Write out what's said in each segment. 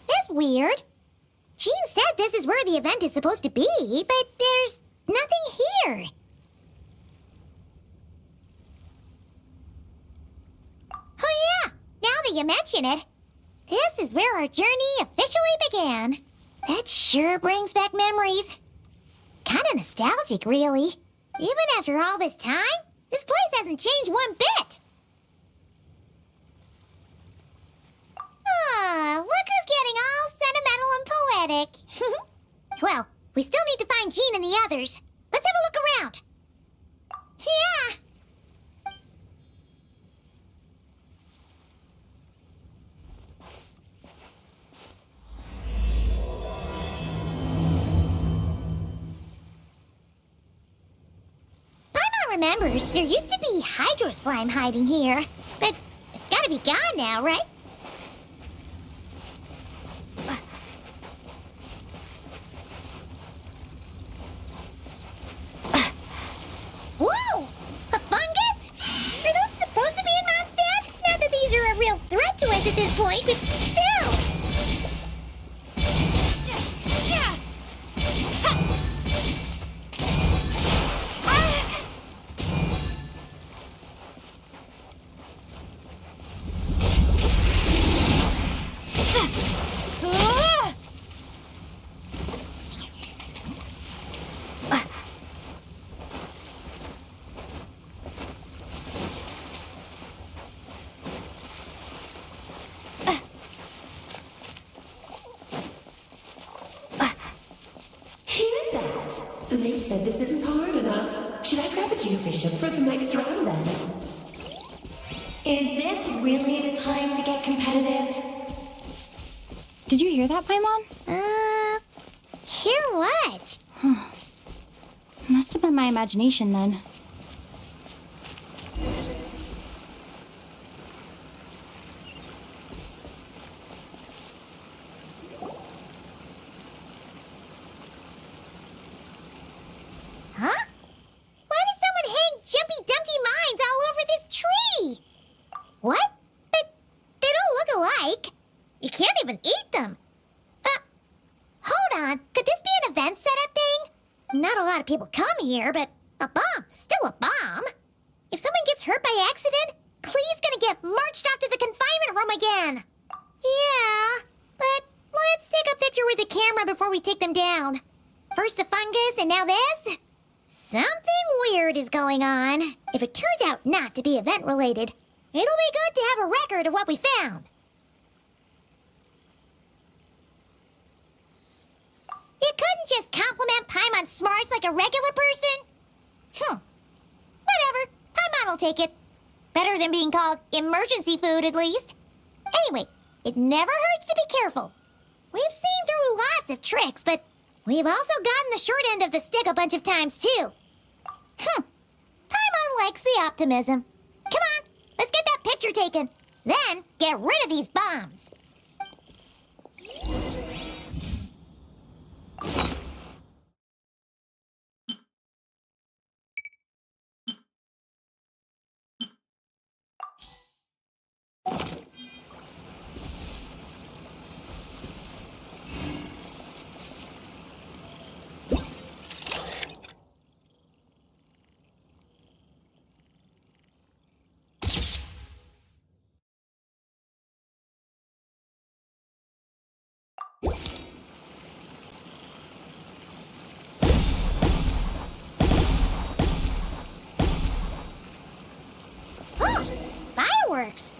That's weird. Jean said this is where the event is supposed to be, but there's nothing here. Oh yeah, now that you mention it, this is where our journey officially began. That sure brings back memories. Kinda nostalgic, really. Even after all this time, this place hasn't changed one bit. Rucker's getting all sentimental and poetic. Well, we still need to find Jean and the others. Let's have a look around. Yeah. Paimon remembers there used to be hydro slime hiding here, but it's gotta be gone now, right? Whoa! A fungus? Are those supposed to be in Mondstadt? Not that these are a real threat to us at this point, but still! They said this isn't hard enough. Should I grab a geofish for the next round then? Is this really the time to get competitive? Did you hear that, Paimon? Hear what? Must have been my imagination then. Huh? Why did someone hang Jumpy Dumpty mines all over this tree? What? But they don't look alike. You can't even eat them. Hold on. Could this be an event setup thing? Not a lot of people come here, but a bomb's still a bomb. If someone gets hurt by accident, Clee's gonna get marched off to the confinement room again. Yeah, but let's take a picture with the camera before we take them down. First the fungus, and now this? Something weird is going on. If it turns out not to be event-related, it'll be good to have a record of what we found. You couldn't just compliment Paimon's smarts like a regular person? Whatever. Paimon will take it. Better than being called emergency food, at least. Anyway, it never hurts to be careful. We've seen through lots of tricks, but we've also gotten the short end of the stick a bunch of times, too. Paimon likes the optimism. Come on, let's get that picture taken. Then, get rid of these bombs. Fireworks!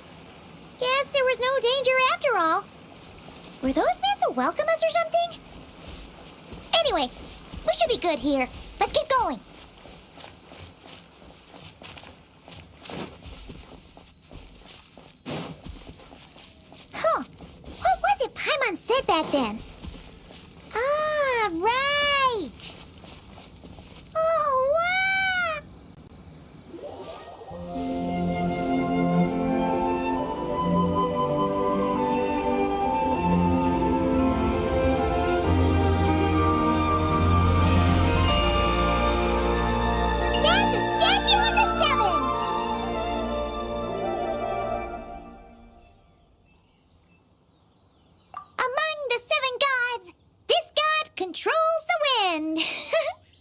Guess there was no danger after all. Were those meant to welcome us or something? Anyway, we should be good here. Let's keep going. What was it Paimon said back then? Ah, right! Oh, wow! controls the wind.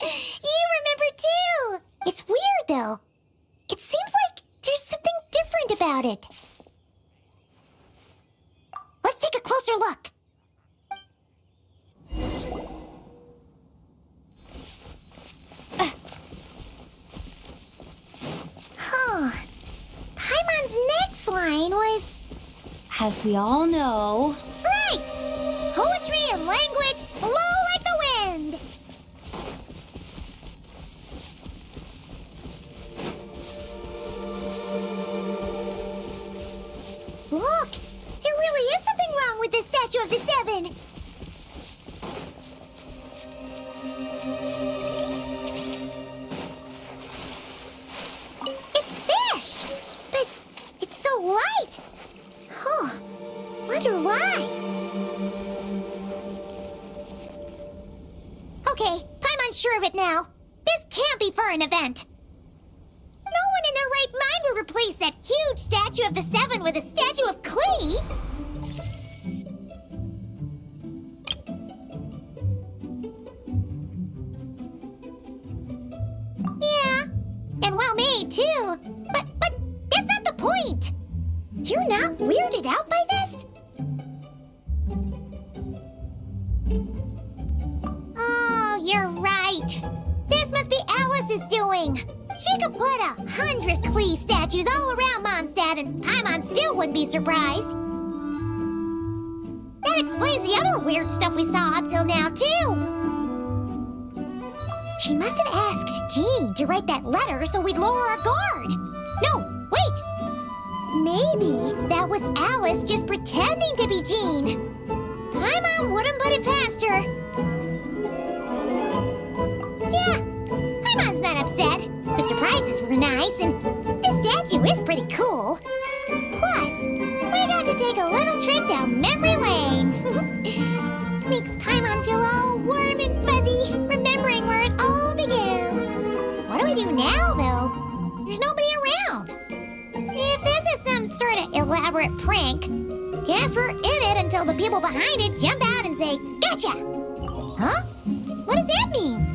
You remember too. It's weird though. It seems like there's something different about it. Let's take a closer look. Huh. Paimon's next line was... As we all know, Right! Poetry and language flow like the wind! Look! There really is something wrong with this statue of the Seven! It's fish! But it's so light! Huh. Wonder why? Okay, Paimon's sure of it now. This can't be for an event. No one in their right mind would replace that huge statue of the Seven with a statue of Klee. Yeah, and well made too. But that's not the point. You're not weirded out by this? Oh, you're right. This must be Alice's doing. She could put 100 Klee statues all around Mondstadt and Paimon still wouldn't be surprised. That explains the other weird stuff we saw up till now, too. She must have asked Jean to write that letter so we'd lower our guard. No, wait! Maybe that was Alice just pretending to be Jean. Paimon wouldn't put it past her. Yeah, Paimon's not upset. The surprises were nice, and the statue is pretty cool. Plus, we got to take a little trip down memory lane. Makes Paimon feel all warm and fuzzy, remembering where it all began. What do we do now, though? There's nobody around. If this is some sort of elaborate prank, guess we're in it until the people behind it jump out and say, "Gotcha!" Huh? What does that mean?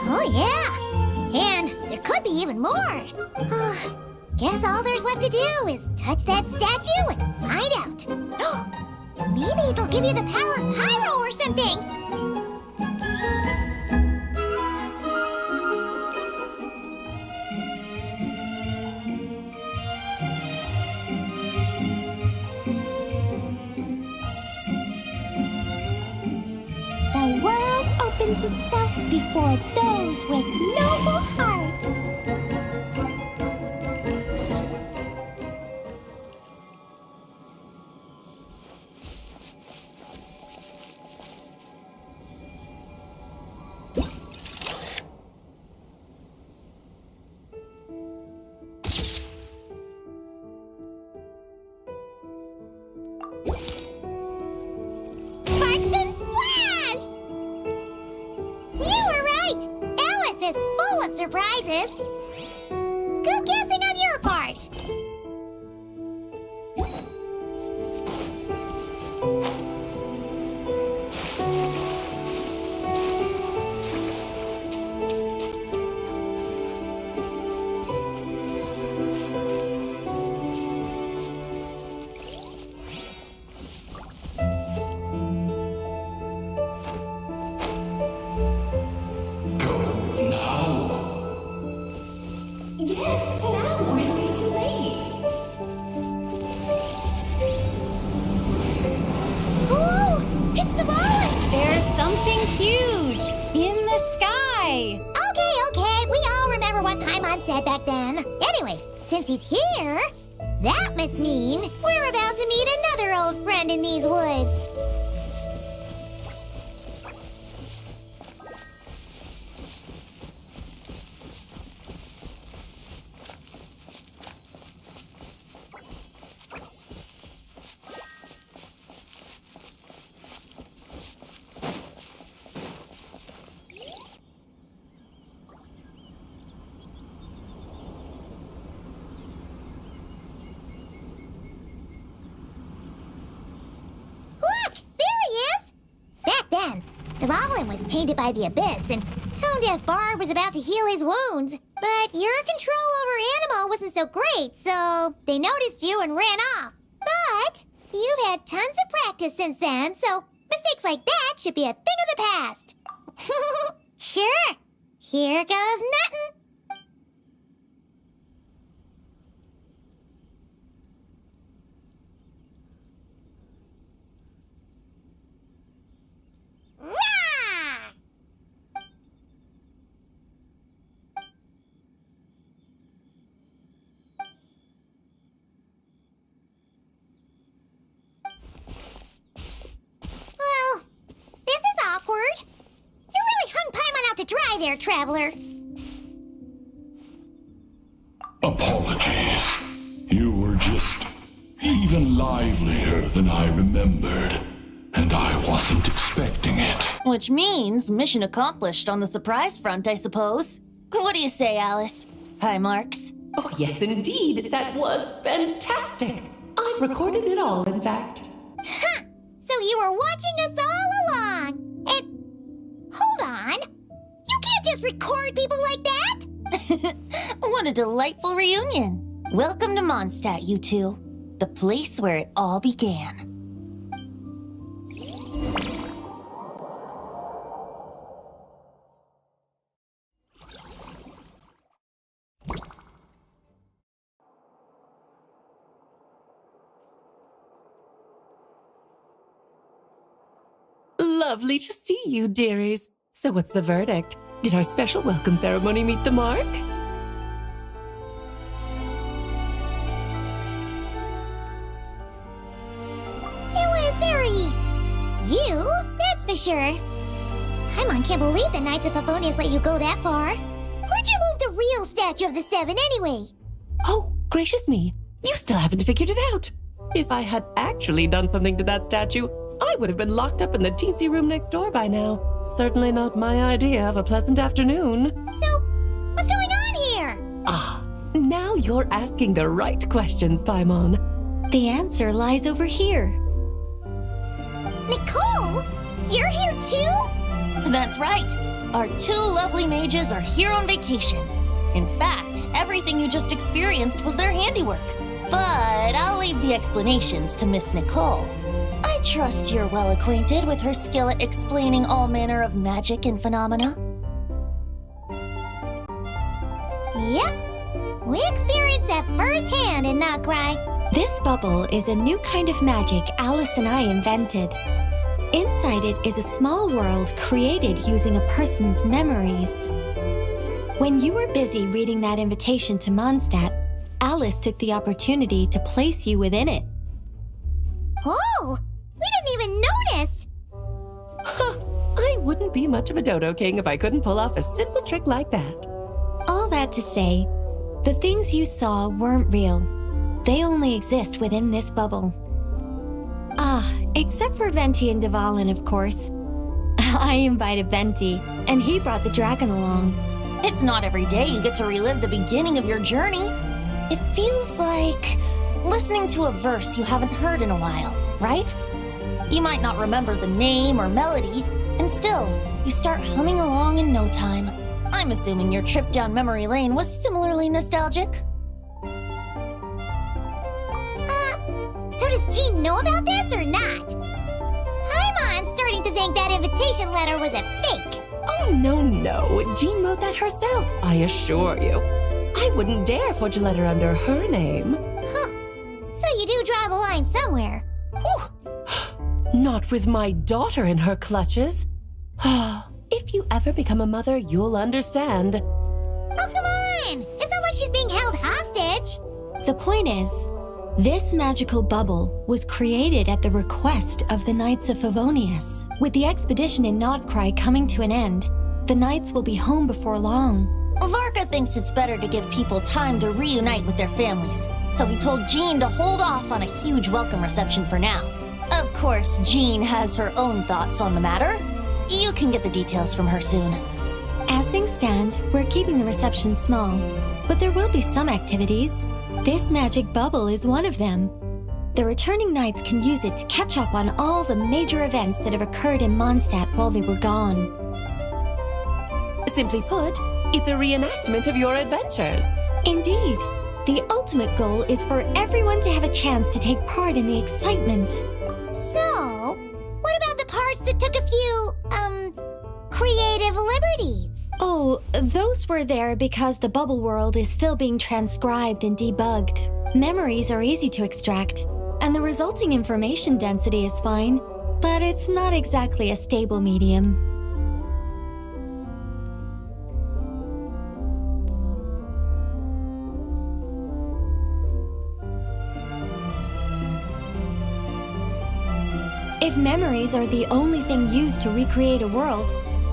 Oh, yeah. And there could be even more. Guess all there's left to do is touch that statue and find out. Maybe it'll give you the power of pyro or something. The world opens itself before those with noble hearts. Surprises. Good guessing on your part. Yes, but now we're way too late. Oh, it's the ball! there's something huge in the sky. Okay, we all remember what Paimon said back then. Anyway, since he's here, that must mean we're about to meet another old friend in these woods. Look! Dvalin was tainted by the Abyss, and Tone Deaf Bard was about to heal his wounds. But your control over Animo wasn't so great, so they noticed you and ran off. But you've had tons of practice since then, so mistakes like that should be a thing of the past. Sure. Here goes nothing. Rah! Well, this is awkward. You really hung Paimon out to dry there, traveler. Apologies. You were just even livelier than I remembered, and I wasn't expecting it. Which means mission accomplished on the surprise front, I suppose. What do you say, Alice? Hi, Marks. Oh, yes, indeed. That was fantastic. I've recorded it all, in fact. Ha! So you were watching us all along. And hold on. You can't just record people like that. What a delightful reunion. Welcome to Mondstadt, you two. The place where it all began. Lovely to see you, dearies. So what's the verdict? Did our special welcome ceremony meet the mark? It was very... you, that's for sure. Paimon can't believe the Knights of Favonius let you go that far. Where'd you move the real statue of the Seven anyway? Oh, gracious me. You still haven't figured it out. If I had actually done something to that statue, I would have been locked up in the teensy room next door by now. Certainly not my idea of a pleasant afternoon. So, what's going on here? Ah, now you're asking the right questions, Paimon. The answer lies over here. Nicole? You're here too? That's right. Our two lovely mages are here on vacation. In fact, everything you just experienced was their handiwork. But I'll leave the explanations to Miss Nicole. I trust you're well acquainted with her skill at explaining all manner of magic and phenomena. Yep. We experienced that firsthand in Notcry. This bubble is a new kind of magic Alice and I invented. Inside it is a small world created using a person's memories. When you were busy reading that invitation to Mondstadt, Alice took the opportunity to place you within it. Oh, we didn't even notice. Huh, I wouldn't be much of a dodo king if I couldn't pull off a simple trick like that. All that to say, the things you saw weren't real. They only exist within this bubble. Ah, except for Venti and Dvalin, of course. I invited Venti, and he brought the dragon along. It's not every day you get to relive the beginning of your journey. It feels like listening to a verse you haven't heard in a while, right? You might not remember the name or melody, and still, you start humming along in no time. I'm assuming your trip down memory lane was similarly nostalgic. So does Jean know about this or not? Paimon's starting to think that invitation letter was a fake. Oh, no. Jean wrote that herself, I assure you. I wouldn't dare forge a letter under her name. Huh. So you do draw the line somewhere. Not with my daughter in her clutches. If you ever become a mother, you'll understand. Oh, come on! It's not like she's being held hostage. The point is, this magical bubble was created at the request of the Knights of Favonius. With the expedition in Notcry coming to an end, the Knights will be home before long. Varka thinks it's better to give people time to reunite with their families, so he told Jean to hold off on a huge welcome reception for now. Of course, Jean has her own thoughts on the matter. You can get the details from her soon. As things stand, we're keeping the reception small, but there will be some activities. This magic bubble is one of them. The returning knights can use it to catch up on all the major events that have occurred in Mondstadt while they were gone. Simply put, it's a reenactment of your adventures. Indeed. The ultimate goal is for everyone to have a chance to take part in the excitement. So, what about the parts that took a few, creative liberties? Oh, those were there because the bubble world is still being transcribed and debugged. Memories are easy to extract, and the resulting information density is fine, but it's not exactly a stable medium. If memories are the only thing used to recreate a world,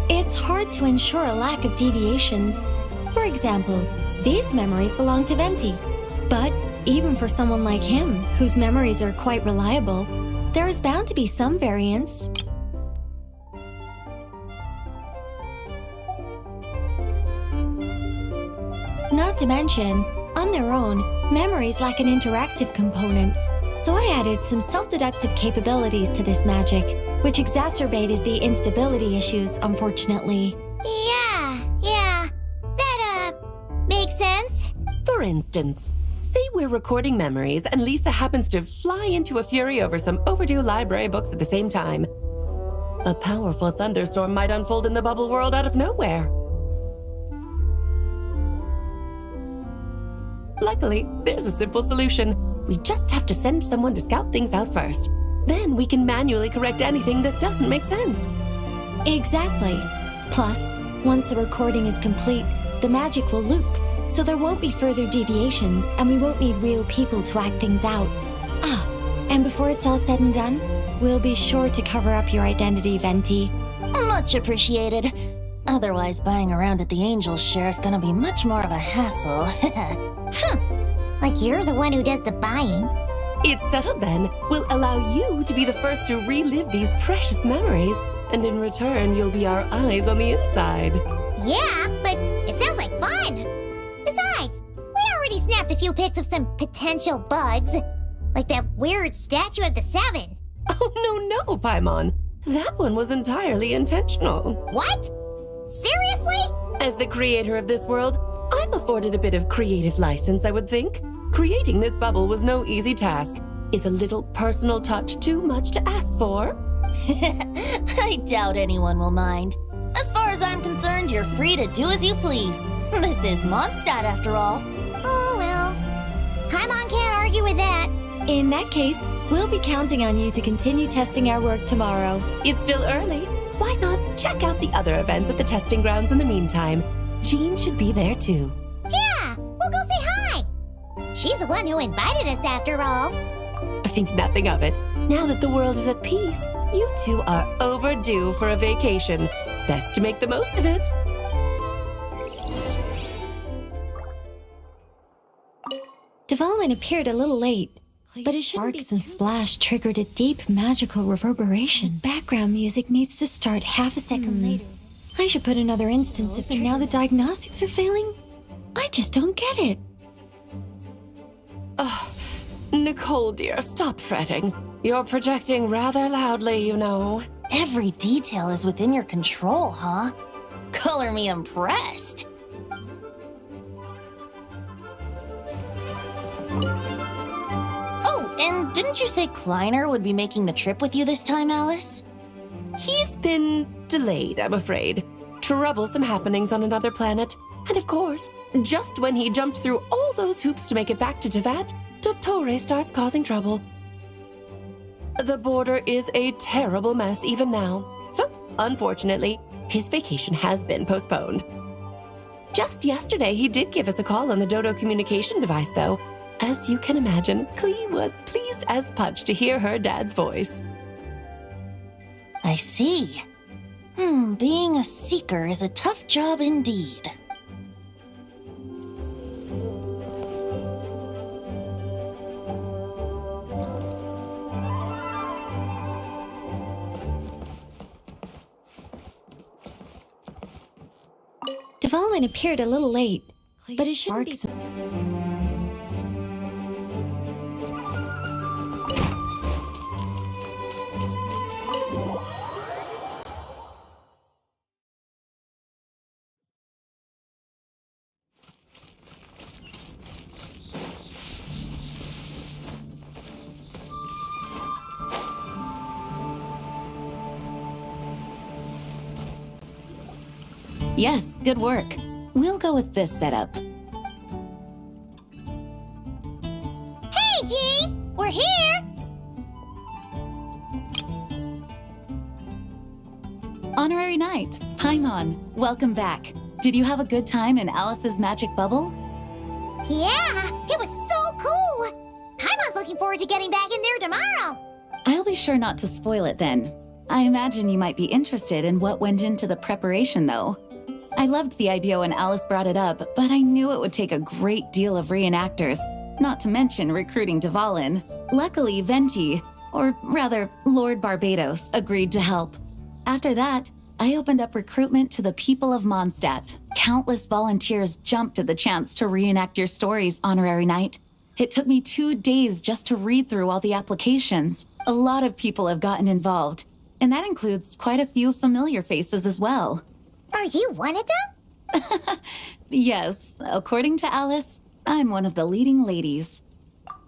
it's hard to ensure a lack of deviations. For example, these memories belong to Venti. But even for someone like him, whose memories are quite reliable, there is bound to be some variance. Not to mention, on their own, memories lack an interactive component. So I added some self-deductive capabilities to this magic, which exacerbated the instability issues, unfortunately. Yeah. That, makes sense. For instance, say we're recording memories and Lisa happens to fly into a fury over some overdue library books at the same time. A powerful thunderstorm might unfold in the bubble world out of nowhere. Luckily, there's a simple solution. We just have to send someone to scout things out first. Then we can manually correct anything that doesn't make sense. Exactly. Plus, once the recording is complete, the magic will loop, so there won't be further deviations, and we won't need real people to act things out. Ah, and before it's all said and done, we'll be sure to cover up your identity, Venti. Much appreciated. Otherwise, buying around at the Angel's share is gonna be much more of a hassle. Like you're the one who does the buying. It's settled then. We'll allow you to be the first to relive these precious memories, and in return, you'll be our eyes on the inside. Yeah, but it sounds like fun. Besides, we already snapped a few pics of some potential bugs. Like that weird statue of the Seven. Oh, no, Paimon. That one was entirely intentional. What? Seriously? As the creator of this world, I'm afforded a bit of creative license, I would think. Creating this bubble was no easy task. Is a little personal touch too much to ask for? I doubt anyone will mind. As far as I'm concerned, you're free to do as you please. This is Mondstadt, after all. Oh, well. Paimon can't argue with that. In that case, we'll be counting on you to continue testing our work tomorrow. It's still early. Why not check out the other events at the testing grounds in the meantime? Jean should be there too. Yeah, we'll go say hi. She's the one who invited us after all. I think nothing of it. Now that the world is at peace, you two are overdue for a vacation. Best to make the most of it. Devalin appeared a little late, but his sparks and splash triggered a deep magical reverberation. Background music needs to start half a second later. I should put another instance if now the diagnostics are failing. I just don't get it. Oh, Nicole, dear, stop fretting. You're projecting rather loudly, you know. Every detail is within your control, huh? Color me impressed. Oh, and didn't you say Kleiner would be making the trip with you this time, Alice? He's been delayed, I'm afraid. Troublesome happenings on another planet. And of course, just when he jumped through all those hoops to make it back to Tevat, Dottore starts causing trouble. The border is a terrible mess even now. So, unfortunately, his vacation has been postponed. Just yesterday, he did give us a call on the Dodo communication device, though. As you can imagine, Klee was pleased as punch to hear her dad's voice. I see. Being a seeker is a tough job indeed. Devalin appeared a little late, but his sparks... Yes, good work. We'll go with this setup. Hey, Jean! We're here! Honorary Knight, Paimon, welcome back. Did you have a good time in Alice's magic bubble? Yeah, it was so cool! Paimon's looking forward to getting back in there tomorrow! I'll be sure not to spoil it then. I imagine you might be interested in what went into the preparation, though. I loved the idea when Alice brought it up, but I knew it would take a great deal of reenactors, not to mention recruiting Dvalin. Luckily, Venti, or rather, Lord Barbados, agreed to help. After that, I opened up recruitment to the people of Mondstadt. Countless volunteers jumped at the chance to reenact your stories, Honorary Knight. It took me 2 days just to read through all the applications. A lot of people have gotten involved, and that includes quite a few familiar faces as well. Are you one of them? Yes, according to Alice, I'm one of the leading ladies.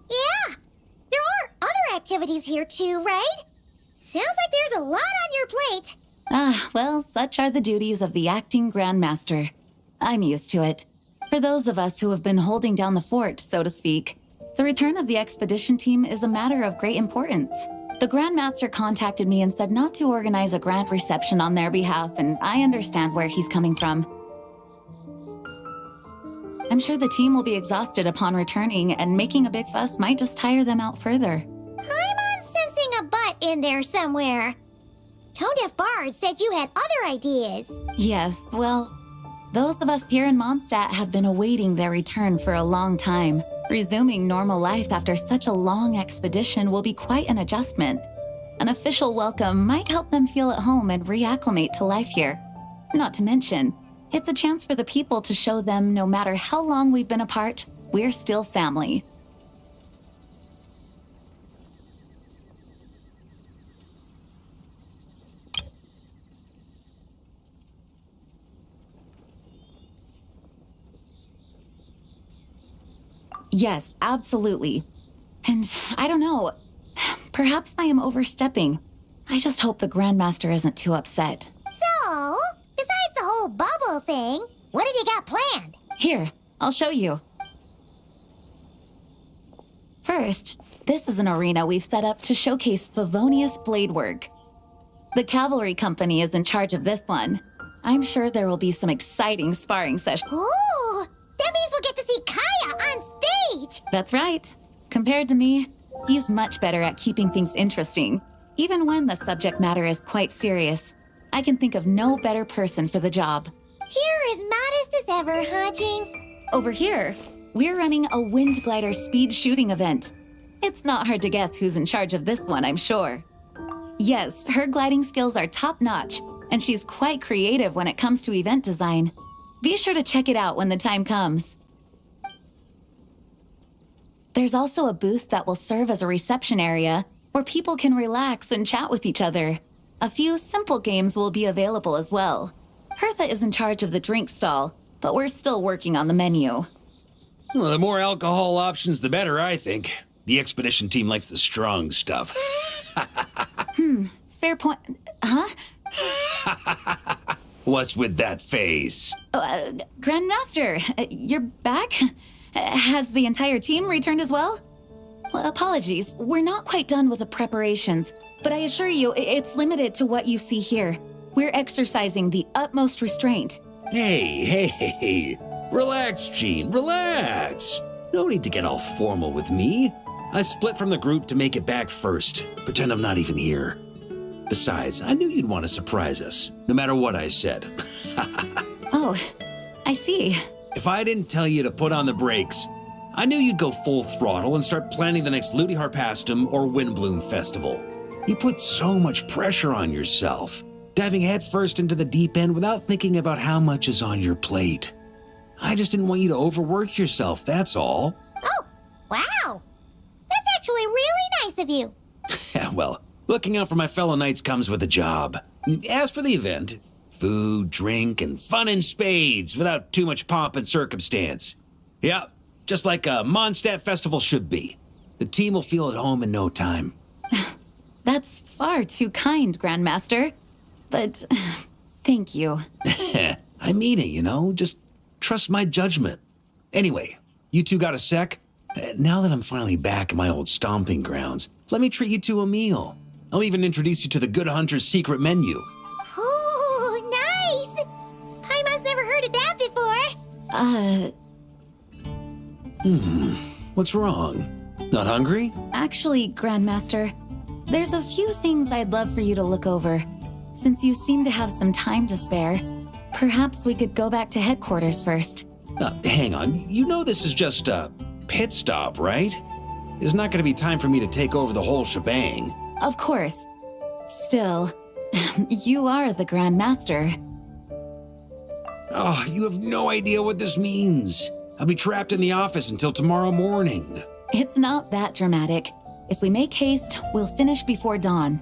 Yeah, there are other activities here too, right? Sounds like there's a lot on your plate. Ah, well, such are the duties of the acting Grandmaster. I'm used to it. For those of us who have been holding down the fort, so to speak, the return of the expedition team is a matter of great importance. The Grandmaster contacted me and said not to organize a grand reception on their behalf, and I understand where he's coming from. I'm sure the team will be exhausted upon returning, and making a big fuss might just tire them out further. I'm sensing a butt in there somewhere. Tone-Deaf Bard said you had other ideas. Yes, well, those of us here in Mondstadt have been awaiting their return for a long time. Resuming normal life after such a long expedition will be quite an adjustment. An official welcome might help them feel at home and reacclimate to life here. Not to mention, it's a chance for the people to show them no matter how long we've been apart, we're still family. Yes, absolutely. And I don't know, perhaps I am overstepping. I just hope the Grandmaster isn't too upset. So, besides the whole bubble thing, what have you got planned? Here, I'll show you. First, this is an arena we've set up to showcase Favonius blade work. The Cavalry Company is in charge of this one. I'm sure there will be some exciting sparring sessions. Ooh, that means we'll get to see Kaya on stage! That's right. Compared to me, he's much better at keeping things interesting, even when the subject matter is quite serious. I can think of no better person for the job. You're as modest as ever, huh, Jean? Over here, we're running a wind glider speed shooting event. It's not hard to guess who's in charge of this one, I'm sure. Yes, her gliding skills are top-notch, and she's quite creative when it comes to event design. Be sure to check it out when the time comes. There's also a booth that will serve as a reception area where people can relax and chat with each other. A few simple games will be available as well. Hertha is in charge of the drink stall, but we're still working on the menu. Well, the more alcohol options, the better, I think. The expedition team likes the strong stuff. Fair point. Huh? What's with that face? Grandmaster, you're back? Has the entire team returned as well? Well, apologies, we're not quite done with the preparations, but I assure you, it's limited to what you see here. We're exercising the utmost restraint. Hey. Relax, Jean, relax. No need to get all formal with me. I split from the group to make it back first. Pretend I'm not even here. Besides, I knew you'd want to surprise us, no matter what I said. Oh, I see. If I didn't tell you to put on the brakes, I knew you'd go full throttle and start planning the next Ludi Harpastum or Windbloom Festival. You put so much pressure on yourself, diving headfirst into the deep end without thinking about how much is on your plate. I just didn't want you to overwork yourself, that's all. Oh, wow! That's actually really nice of you. Yeah, well, looking out for my fellow knights comes with a job. As for the event, food, drink, and fun in spades without too much pomp and circumstance. Yeah, just like a Mondstadt festival should be. The team will feel at home in no time. That's far too kind, Grandmaster. But thank you. I I mean it, you know? Just trust my judgment. Anyway, you two got a sec? Now that I'm finally back in my old stomping grounds, let me treat you to a meal. I'll even introduce you to the Good Hunter's secret menu. Ooh, nice! Paimon's never heard of that before. What's wrong? Not hungry? Actually, Grandmaster, there's a few things I'd love for you to look over. Since you seem to have some time to spare, perhaps we could go back to headquarters first. Hang on, you know this is just a pit stop, right? There's not going to be time for me to take over the whole shebang. Of course. Still, you are the Grandmaster. Oh, you have no idea what this means. I'll be trapped in the office until tomorrow morning. It's not that dramatic. If we make haste, we'll finish before dawn.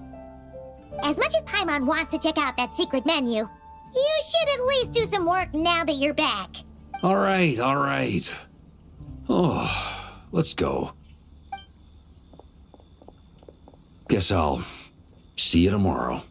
As much as Paimon wants to check out that secret menu, you should at least do some work now that you're back. All right, all right. Oh, let's go. Guess I'll see you tomorrow.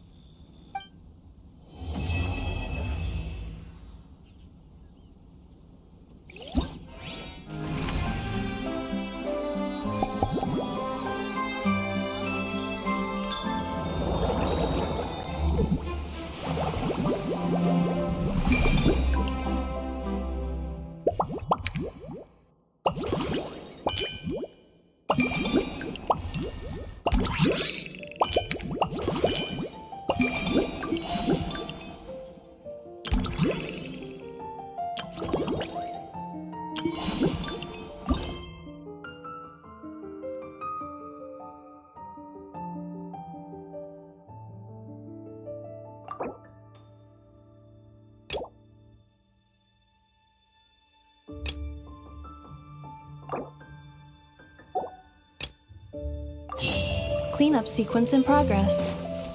Cleanup sequence in progress.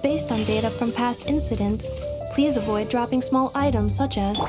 Based on data from past incidents, please avoid dropping small items such as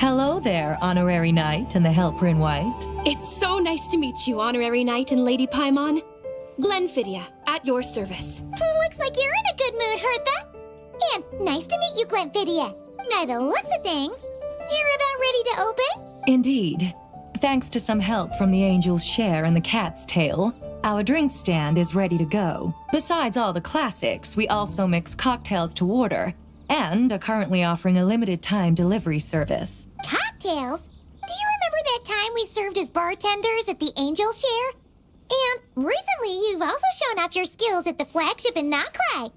Hello there, Honorary Knight and the Helper in White. It's so nice to meet you, Honorary Knight and Lady Paimon. Glenfidia, at your service. Looks like you're in a good mood, Hertha. And nice to meet you, Glenfidia. By the looks of things, you're about ready to open? Indeed. Thanks to some help from the Angel's Share and the Cat's Tail, our drink stand is ready to go. Besides all the classics, we also mix cocktails to order, and are currently offering a limited-time delivery service. Cocktails? Do you remember that time we served as bartenders at the Angel Share? And recently you've also shown off your skills at the flagship in Nocrai.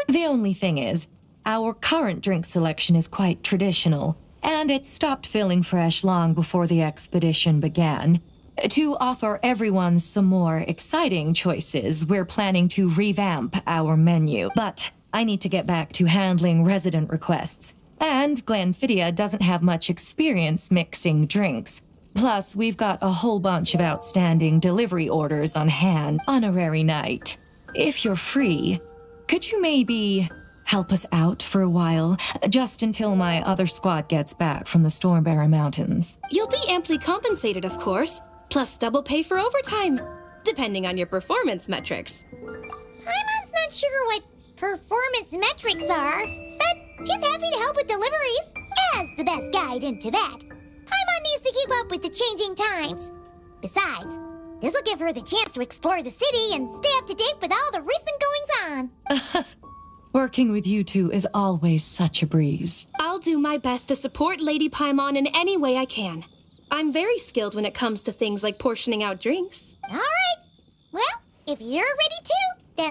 The only thing is, our current drink selection is quite traditional, and it stopped feeling fresh long before the expedition began. To offer everyone some more exciting choices, we're planning to revamp our menu. But I need to get back to handling resident requests, and Glenfidia doesn't have much experience mixing drinks. Plus, we've got a whole bunch of outstanding delivery orders on hand. Honorary Knight, if you're free, could you maybe help us out for a while, just until my other squad gets back from the Stormbearer Mountains? You'll be amply compensated, of course, plus double pay for overtime, depending on your performance metrics. Paimon's not sure what performance metrics are, but she's happy to help with deliveries, as the best guide into that. Paimon needs to keep up with the changing times. Besides, this will give her the chance to explore the city and stay up to date with all the recent goings-on. Working with you two is always such a breeze. I'll do my best to support Lady Paimon in any way I can. I'm very skilled when it comes to things like portioning out drinks. All right. Well, if you're ready too, then...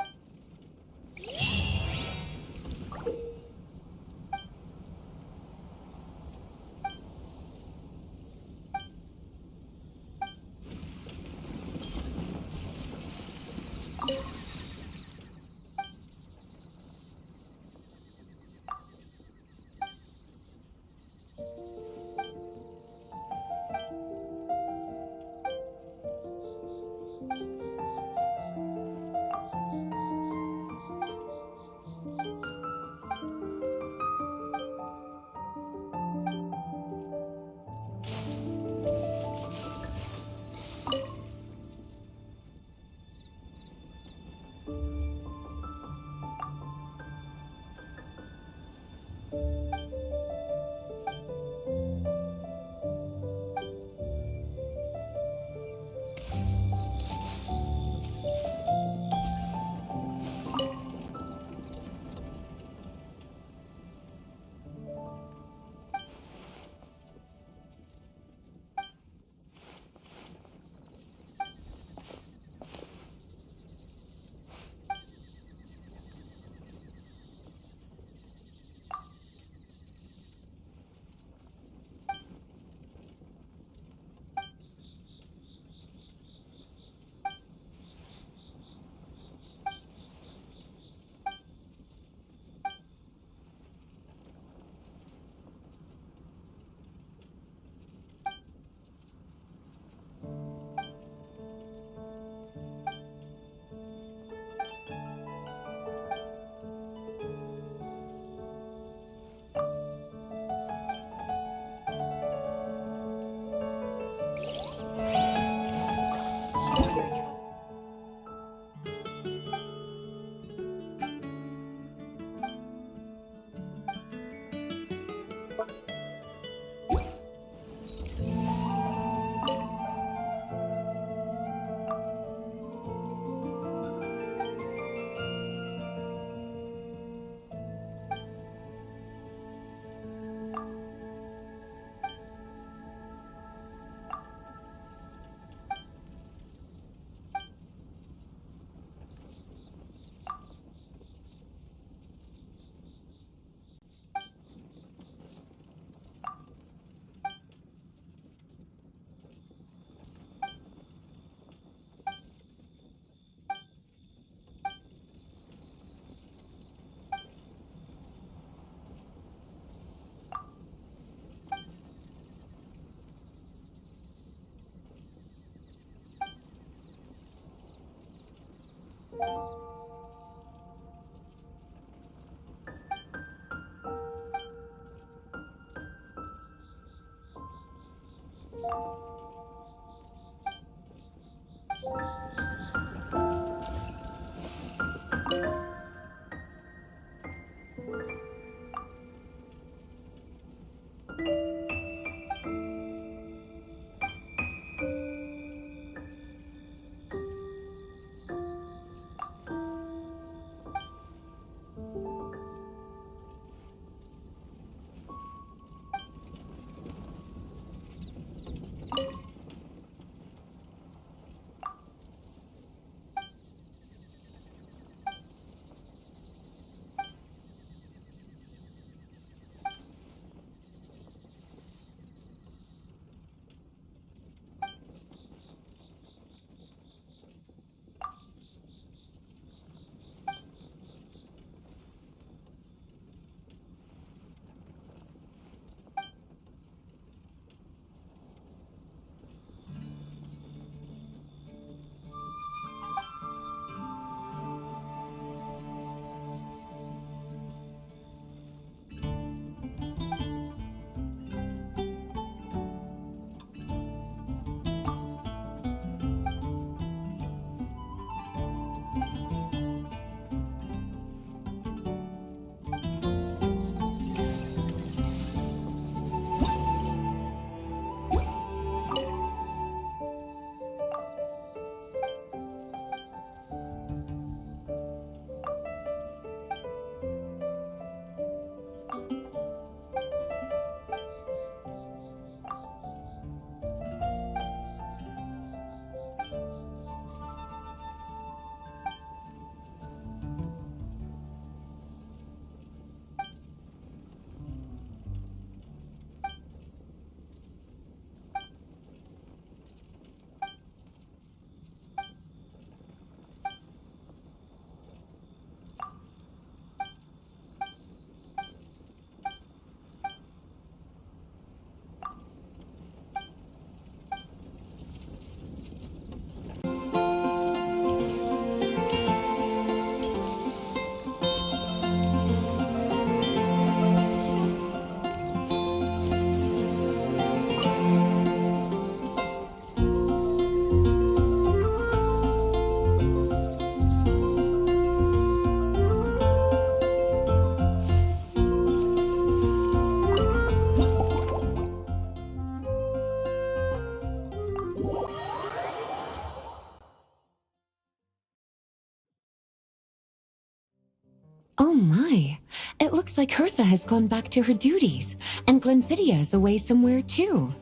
Oh my, it looks like Hertha has gone back to her duties, and Glenfidia is away somewhere too.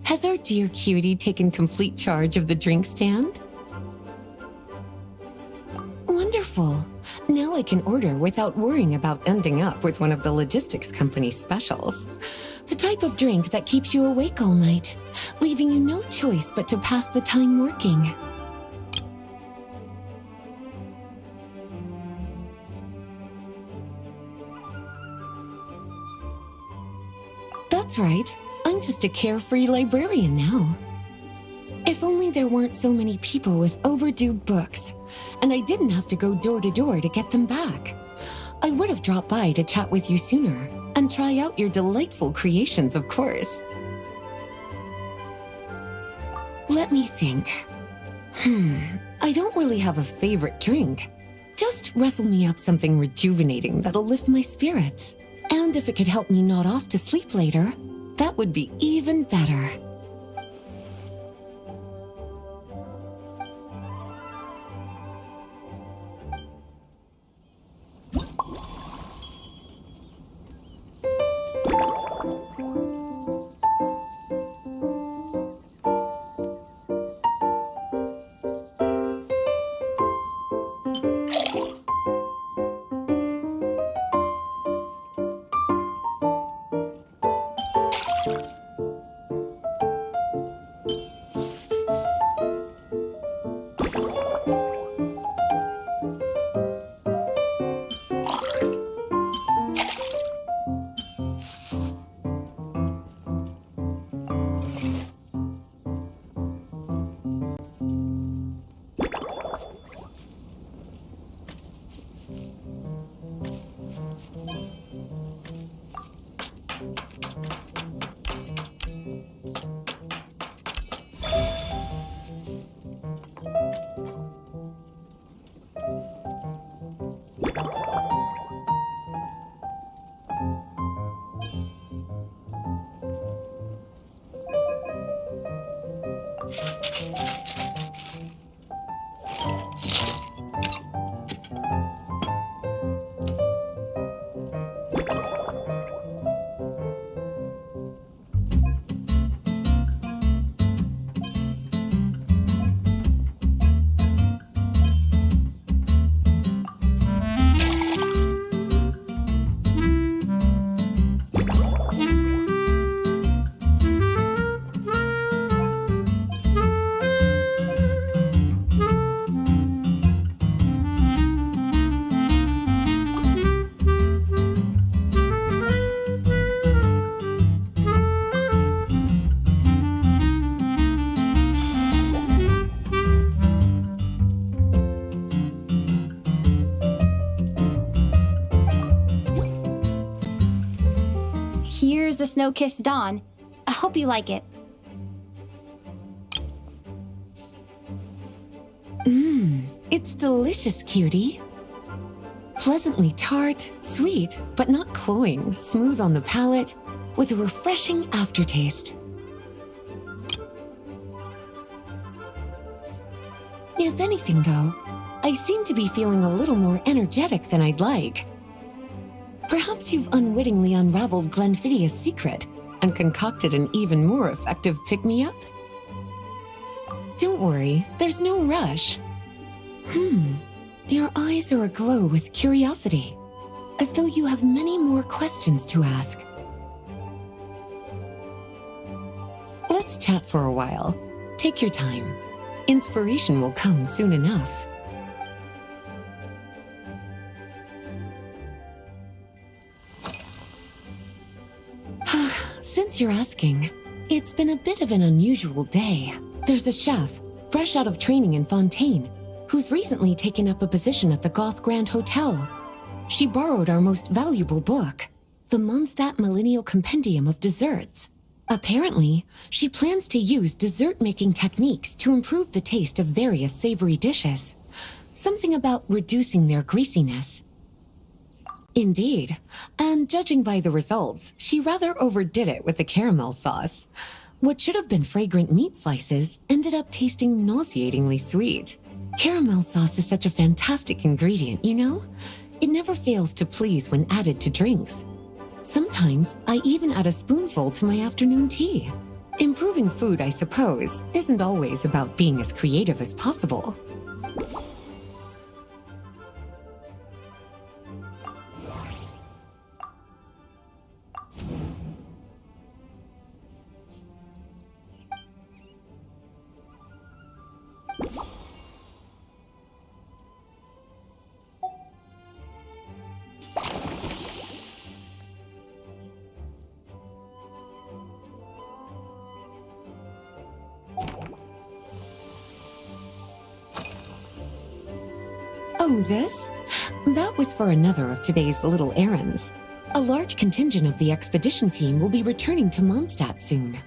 Has our dear cutie taken complete charge of the drink stand? Wonderful. Now I can order without worrying about ending up with one of the logistics company's specials. The type of drink that keeps you awake all night, leaving you no choice but to pass the time working. That's right. I'm just a carefree librarian now. If only there weren't so many people with overdue books, and I didn't have to go door to door to get them back. I would have dropped by to chat with you sooner, and try out your delightful creations, of course. Let me think. I don't really have a favorite drink. Just wrestle me up something rejuvenating that'll lift my spirits. And if it could help me nod off to sleep later, that would be even better. Here's a snow-kissed dawn. I hope you like it. It's delicious, cutie. Pleasantly tart, sweet, but not cloying, smooth on the palate, with a refreshing aftertaste. If anything, though, I seem to be feeling a little more energetic than I'd like. Perhaps you've unwittingly unraveled Glenfidia's secret and concocted an even more effective pick-me-up? Don't worry, there's no rush. Your eyes are aglow with curiosity, as though you have many more questions to ask. Let's chat for a while. Take your time. Inspiration will come soon enough. Since you're asking, it's been a bit of an unusual day. There's a chef, fresh out of training in Fontaine, who's recently taken up a position at the Goth Grand Hotel. She borrowed our most valuable book, the Mondstadt Millennial Compendium of Desserts. Apparently, she plans to use dessert-making techniques to improve the taste of various savory dishes. Something about reducing their greasiness. Indeed, and judging by the results, she rather overdid it with the caramel sauce. What should have been fragrant meat slices ended up tasting nauseatingly sweet. Caramel sauce is such a fantastic ingredient, you know? It never fails to please when added to drinks. Sometimes I even add a spoonful to my afternoon tea. Improving food, I suppose, isn't always about being as creative as possible. Oh, this? That was for another of today's little errands. A large contingent of the expedition team will be returning to Mondstadt soon.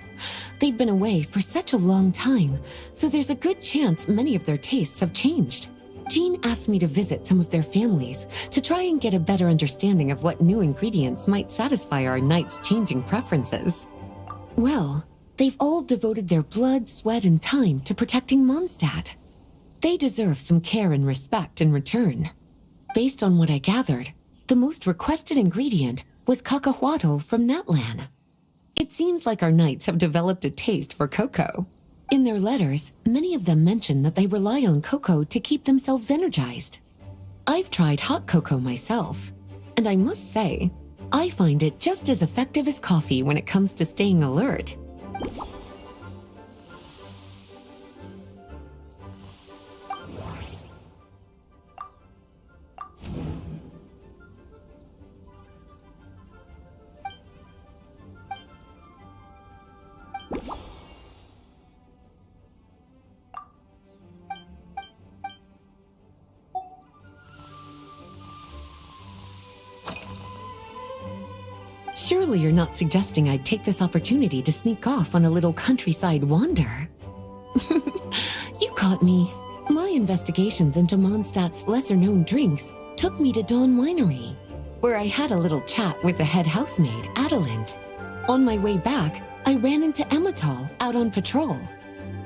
They've been away for such a long time, so there's a good chance many of their tastes have changed. Jean asked me to visit some of their families to try and get a better understanding of what new ingredients might satisfy our knights' changing preferences. Well, they've all devoted their blood, sweat, and time to protecting Mondstadt. They deserve some care and respect in return. Based on what I gathered, the most requested ingredient was cacahuatl from Natlan. It seems like our knights have developed a taste for cocoa. In their letters, many of them mention that they rely on cocoa to keep themselves energized. I've tried hot cocoa myself, and I must say, I find it just as effective as coffee when it comes to staying alert. Surely you're not suggesting I'd take this opportunity to sneak off on a little countryside wander? You caught me. My investigations into Mondstadt's lesser-known drinks took me to Dawn Winery, where I had a little chat with the head housemaid, Adelind. On my way back, I ran into Emmetall out on patrol.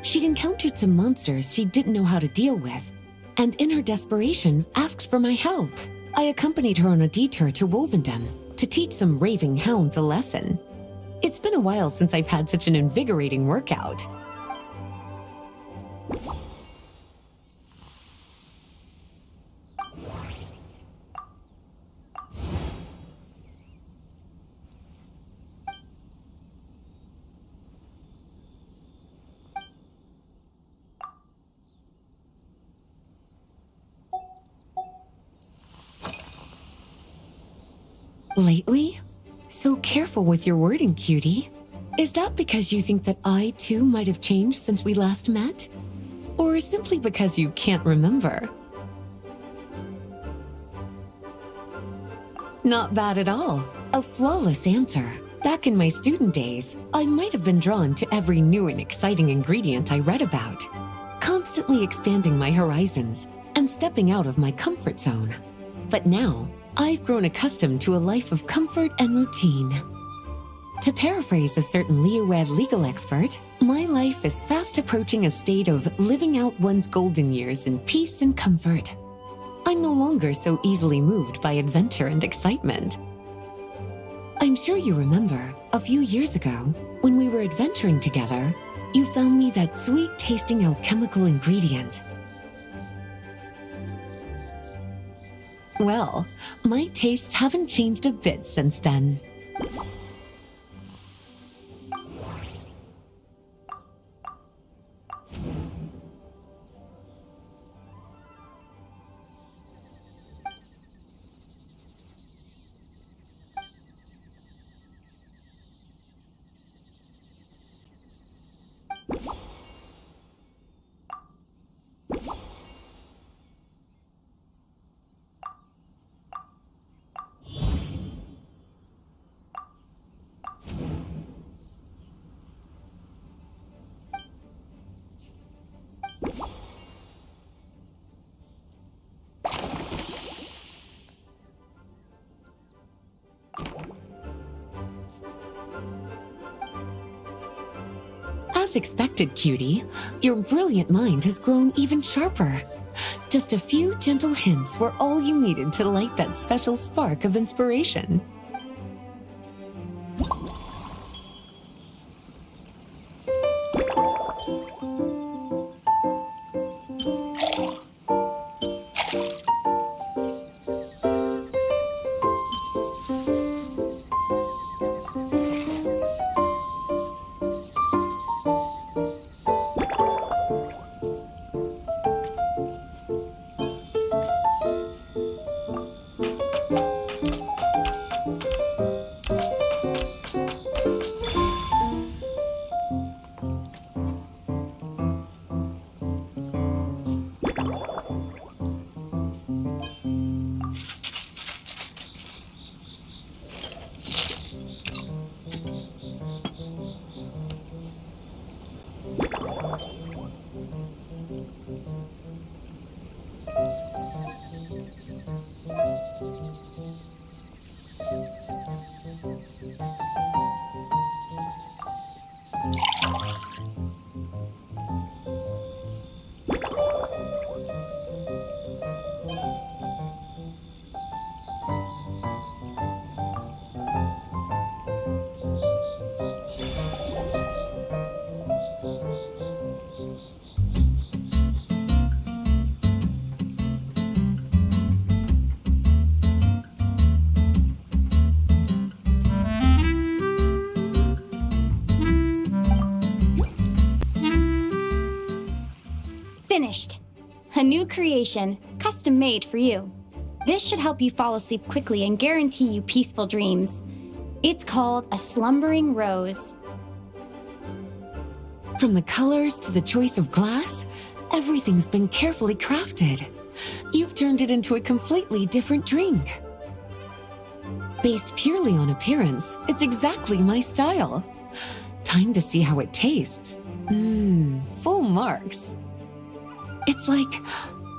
She'd encountered some monsters she didn't know how to deal with, and in her desperation, asked for my help. I accompanied her on a detour to Wolvendom to teach some raving hounds a lesson. It's been a while since I've had such an invigorating workout. Lately? So careful with your wording, cutie. Is that because you think that I, too, might have changed since we last met? Or simply because you can't remember? Not bad at all. A flawless answer. Back in my student days, I might have been drawn to every new and exciting ingredient I read about, constantly expanding my horizons and stepping out of my comfort zone. But now, I've grown accustomed to a life of comfort and routine. To paraphrase a certain Leowed legal expert, my life is fast approaching a state of living out one's golden years in peace and comfort. I'm no longer so easily moved by adventure and excitement. I'm sure you remember, a few years ago, when we were adventuring together, you found me that sweet-tasting alchemical ingredient. Well, my tastes haven't changed a bit since then. As expected, cutie, your brilliant mind has grown even sharper. Just a few gentle hints were all you needed to light that special spark of inspiration. Finished. A new creation, custom made for you. This should help you fall asleep quickly and guarantee you peaceful dreams. It's called a slumbering rose. From the colors to the choice of glass, everything's been carefully crafted. You've turned it into a completely different drink. Based purely on appearance, it's exactly my style. Time to see how it tastes. Full marks. It's like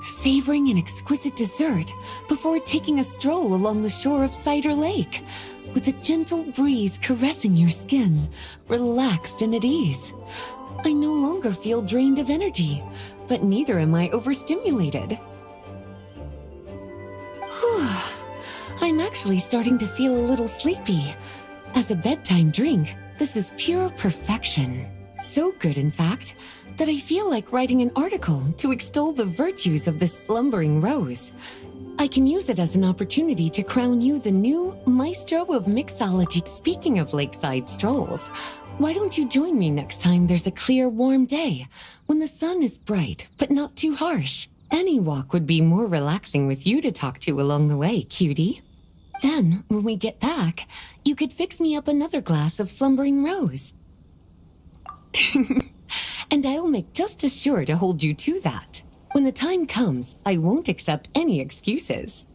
savoring an exquisite dessert before taking a stroll along the shore of Cider Lake, with a gentle breeze caressing your skin, relaxed and at ease. I no longer feel drained of energy, but neither am I overstimulated. I'm actually starting to feel a little sleepy. As a bedtime drink, this is pure perfection. So good, in fact, that I feel like writing an article to extol the virtues of this slumbering rose. I can use it as an opportunity to crown you the new maestro of mixology. Speaking of lakeside strolls, why don't you join me next time there's a clear, warm day, when the sun is bright but not too harsh? Any walk would be more relaxing with you to talk to along the way, cutie. Then, when we get back, you could fix me up another glass of slumbering rose. And I'll make just as sure to hold you to that. When the time comes, I won't accept any excuses.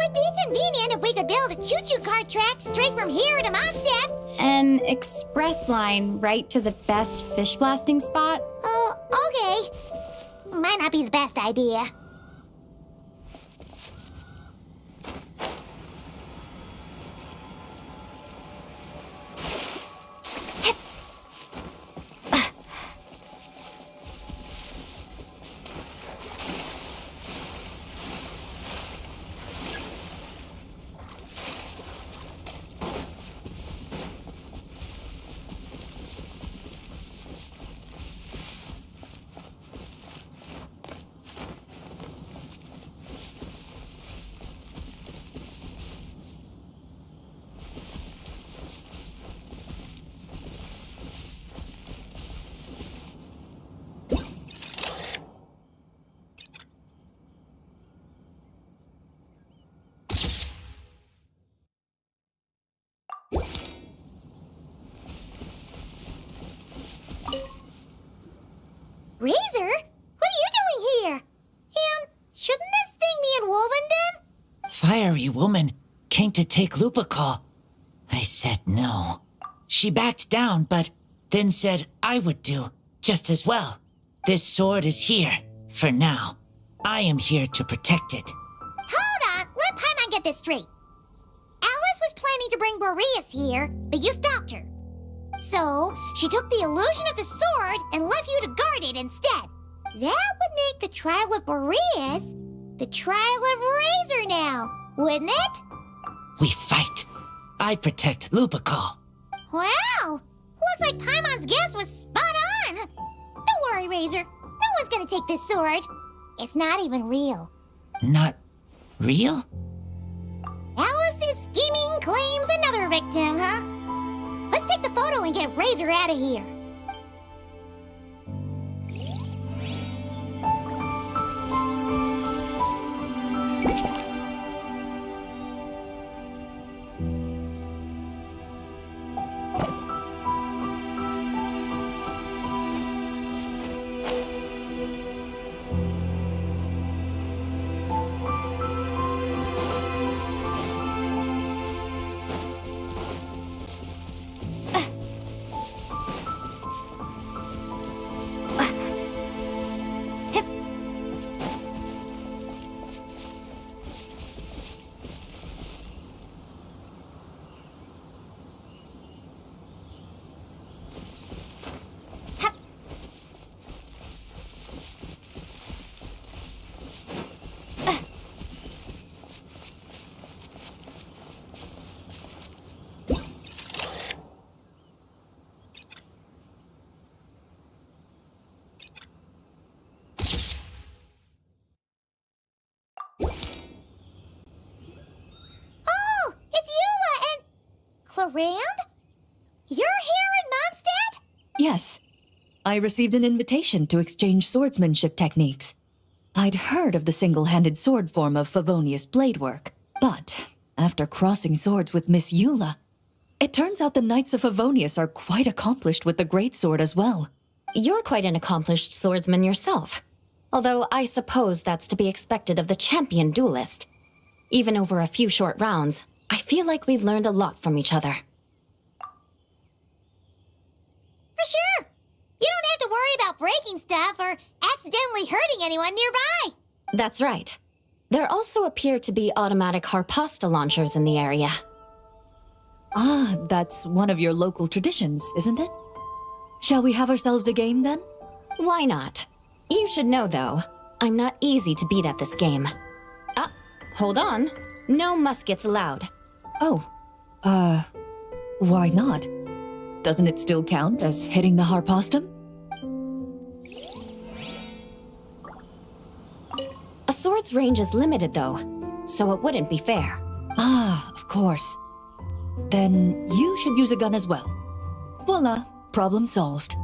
would be convenient if we could build a choo-choo car track straight from here to Mondstadt. An express line right to the best fish blasting spot? Oh, okay. Might not be the best idea. Razor? What are you doing here? And shouldn't this thing be in Wolvenden? Fiery woman came to take Lupical. I said no. She backed down, but then said I would do just as well. This sword is here, for now. I am here to protect it. Hold on, let Paimon get this straight. Alice was planning to bring Boreas here, but you stopped her. So, she took the illusion of the sword and left you to guard it instead. That would make the trial of Boreas the trial of Razor now, wouldn't it? We fight. I protect Lupical. Wow! Looks like Paimon's guess was spot on. Don't worry, Razor. No one's gonna take this sword. It's not even real. Not real? Alice's scheming claims another victim, huh? Let's take the photo and get Razor out of here. Rand? You're here in Mondstadt? Yes. I received an invitation to exchange swordsmanship techniques. I'd heard of the single-handed sword form of Favonius blade work, but after crossing swords with Miss Eula, it turns out the Knights of Favonius are quite accomplished with the greatsword as well. You're quite an accomplished swordsman yourself. Although I suppose that's to be expected of the champion duelist. Even over a few short rounds, I feel like we've learned a lot from each other. For sure. You don't have to worry about breaking stuff or accidentally hurting anyone nearby. That's right. There also appear to be automatic harpasta launchers in the area. Ah, that's one of your local traditions, isn't it? Shall we have ourselves a game then? Why not? You should know, though, I'm not easy to beat at this game. Ah, hold on. No muskets allowed. Oh, why not? Doesn't it still count as hitting the harpastum? A sword's range is limited, though, so it wouldn't be fair. Ah, of course. Then you should use a gun as well. Voila, problem solved.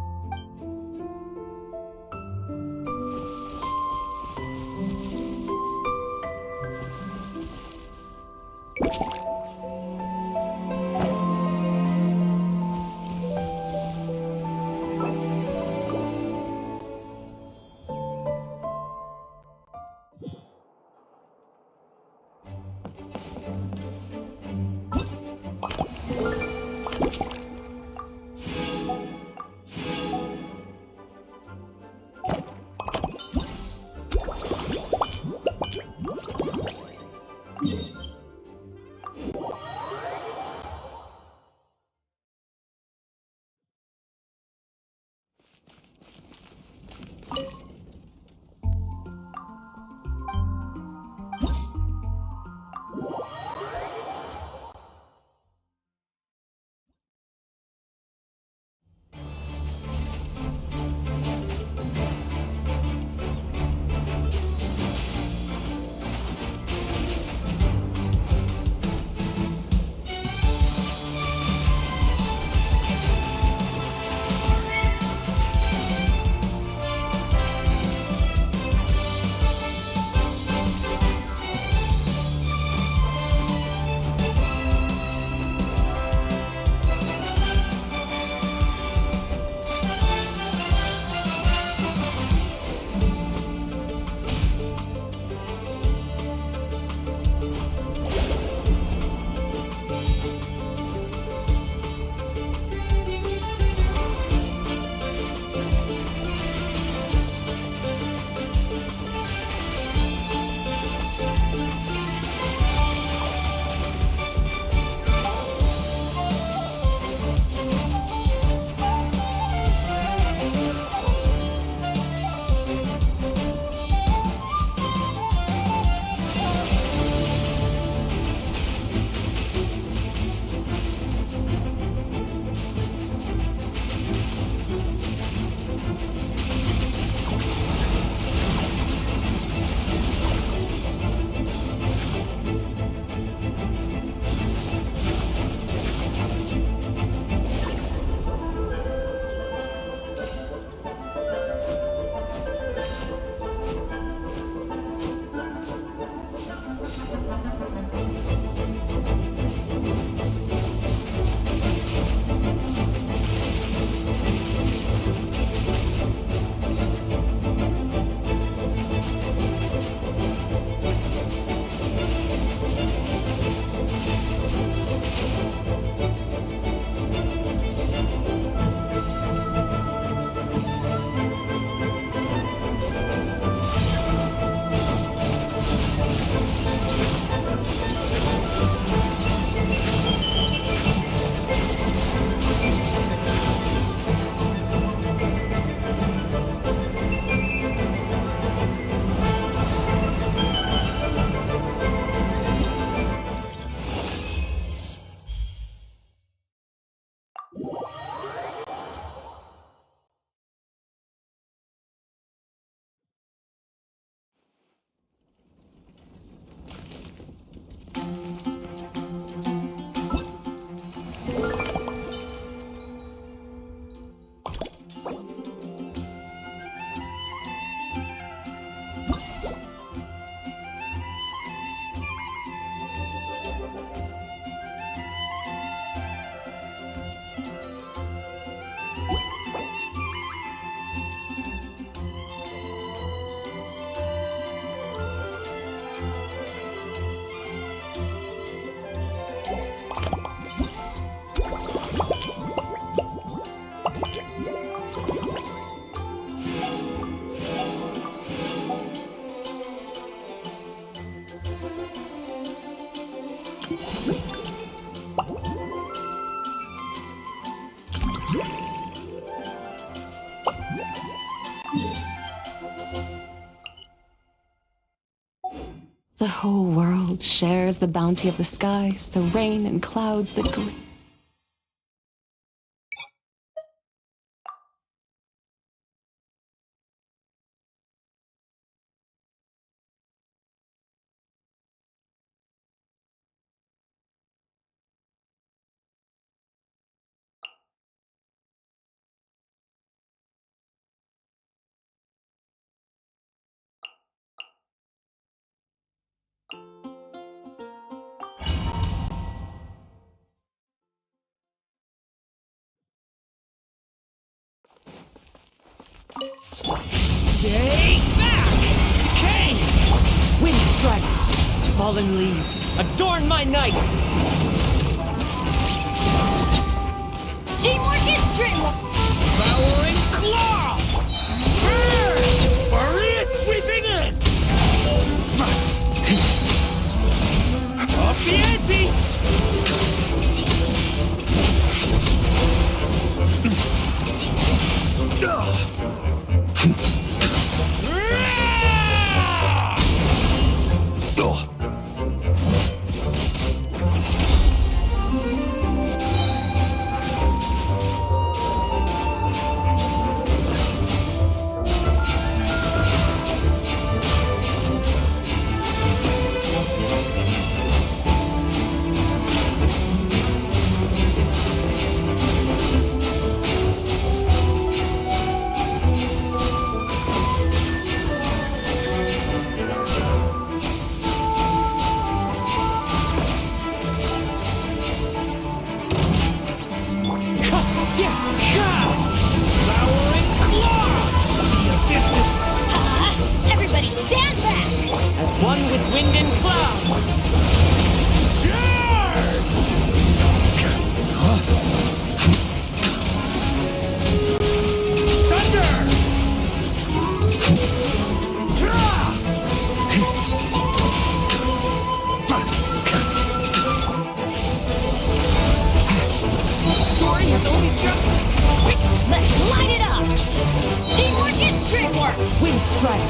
The whole world shares the bounty of the skies, the rain and clouds that Stay back! Decay! Wind strike! Fallen leaves, adorn my night! Teamwork is dreamwork! Devouring claw! Maria sweeping in! Up the ante! Everybody stand back! As one with wind and cloud! Thunder! Story has only just... Let's light it up! Teamwork is dreamwork! Wind strike!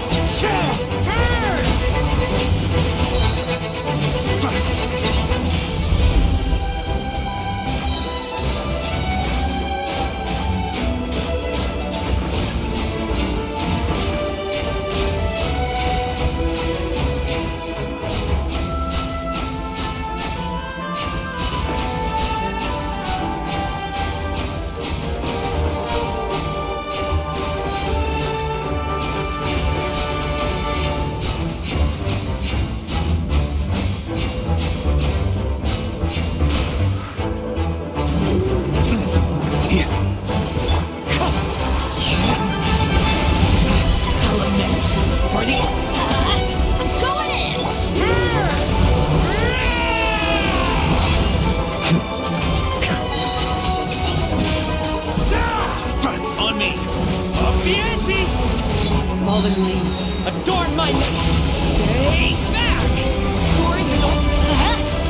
Fallen leaves, adorn my neck! Stay back! Story has only...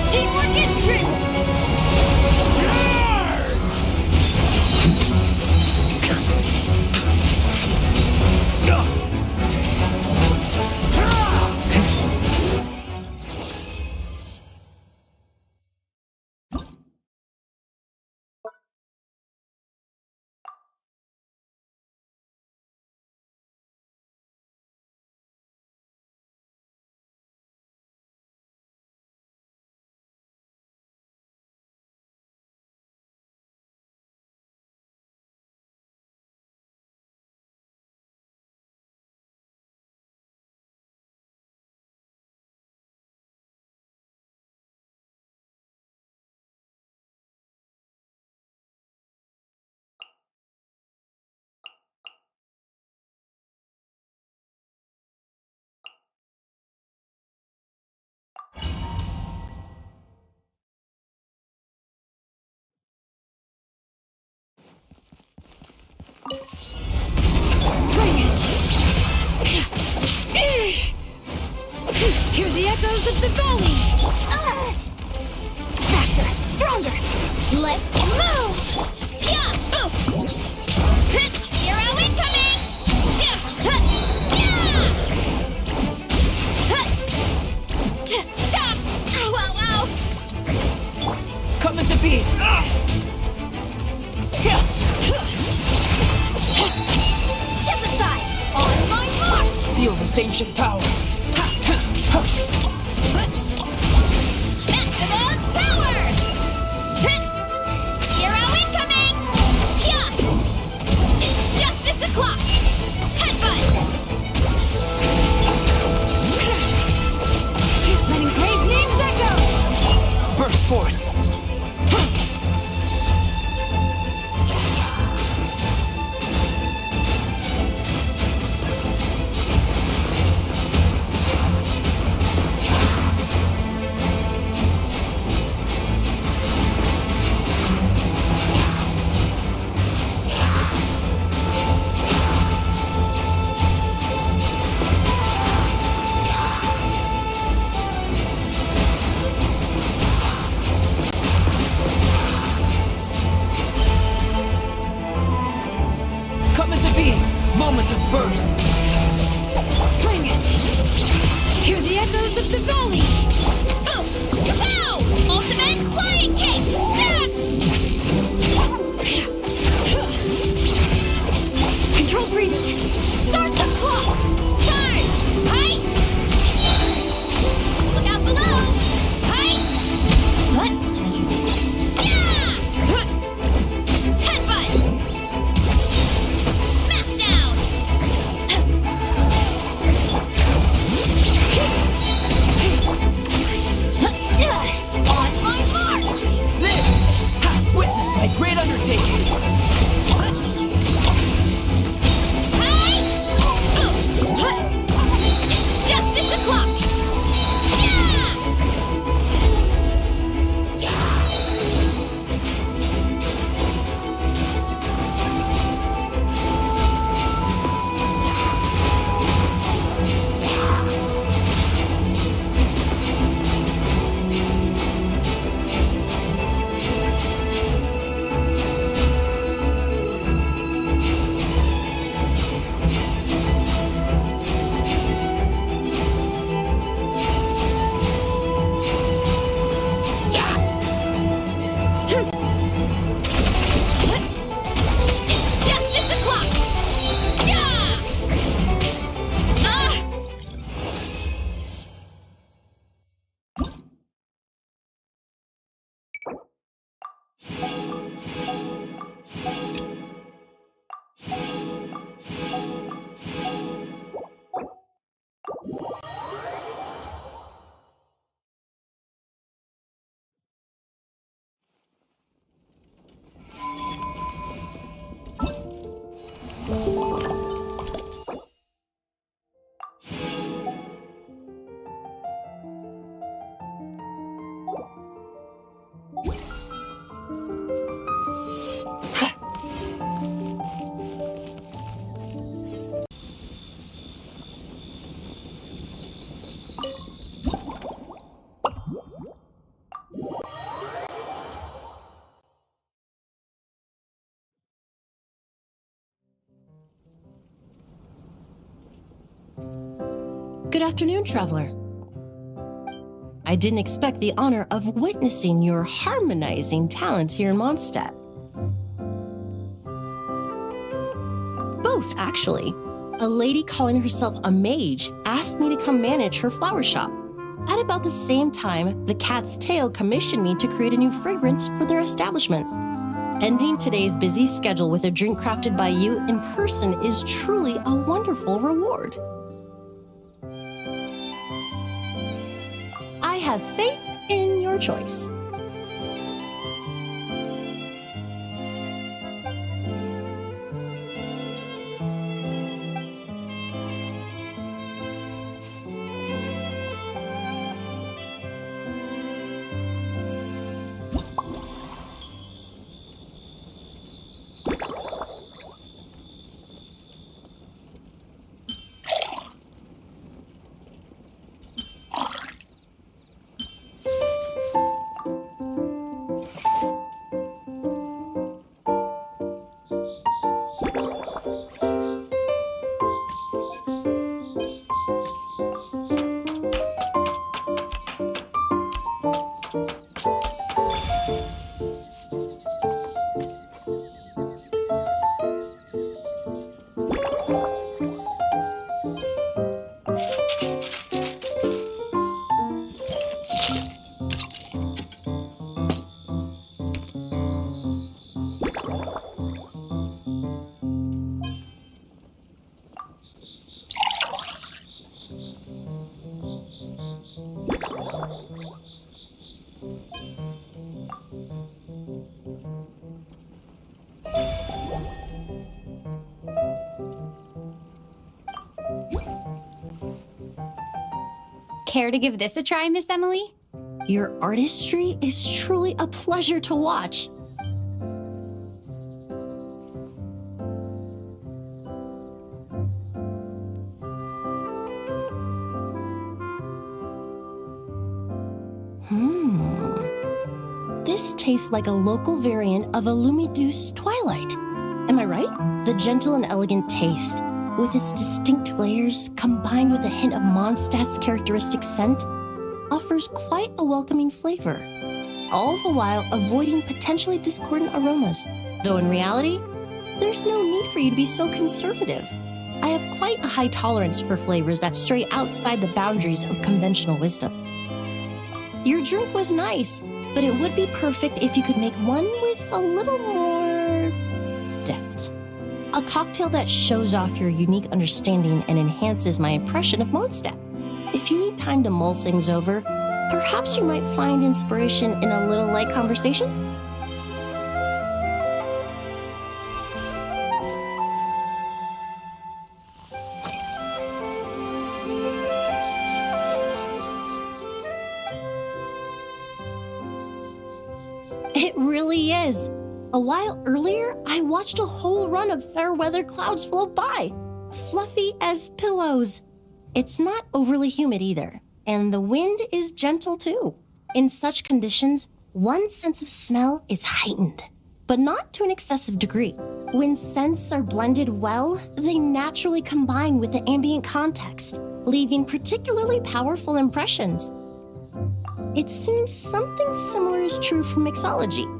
Teamwork is dreamwork! Bring it! Hear the echoes of the valley! Faster! Stronger! Let's move! Yeah! Oof! Hero incoming! Yeah! Coming to be! Step aside! On my mark! Feel this ancient power! Maximum power! Zero incoming! It's justice o'clock! Headbutt! Letting grave names echo! Burst forth! Coming to be! Moment of birth! Bring it! Hear the echoes of the valley! Oof! Kapow! Ultimate flying kick! Control breathing! Start the clock! Charge! Height! Look out below! Height! What? Yeah! Headbutt! Smash down! On my mark! This! Witness my great undertaking! It's justice o'clock! It's justice o'clock! Yeah! Good afternoon, traveler. I didn't expect the honor of witnessing your harmonizing talents here in Mondstadt. Both, actually. A lady calling herself a mage asked me to come manage her flower shop. At about the same time, the Cat's Tail commissioned me to create a new fragrance for their establishment. Ending today's busy schedule with a drink crafted by you in person is truly a wonderful reward. I have faith in your choice. Care to give this a try, Miss Emily? Your artistry is truly a pleasure to watch. This tastes like a local variant of a Lumidouce Twilight. Am I right? The gentle and elegant taste, with its distinct layers combined with a hint of Mondstadt's characteristic scent, offers quite a welcoming flavor, all the while avoiding potentially discordant aromas, though in reality, there's no need for you to be so conservative. I have quite a high tolerance for flavors that stray outside the boundaries of conventional wisdom. Your drink was nice, but it would be perfect if you could make one with a little more depth. A cocktail that shows off your unique understanding and enhances my impression of Mondstadt. If you need time to mull things over, perhaps you might find inspiration in a little light conversation? It really is. A while earlier, I watched a whole run of fair weather clouds float by, fluffy as pillows. It's not overly humid either, and the wind is gentle too. In such conditions, one's sense of smell is heightened, but not to an excessive degree. When scents are blended well, they naturally combine with the ambient context, leaving particularly powerful impressions. It seems something similar is true for mixology.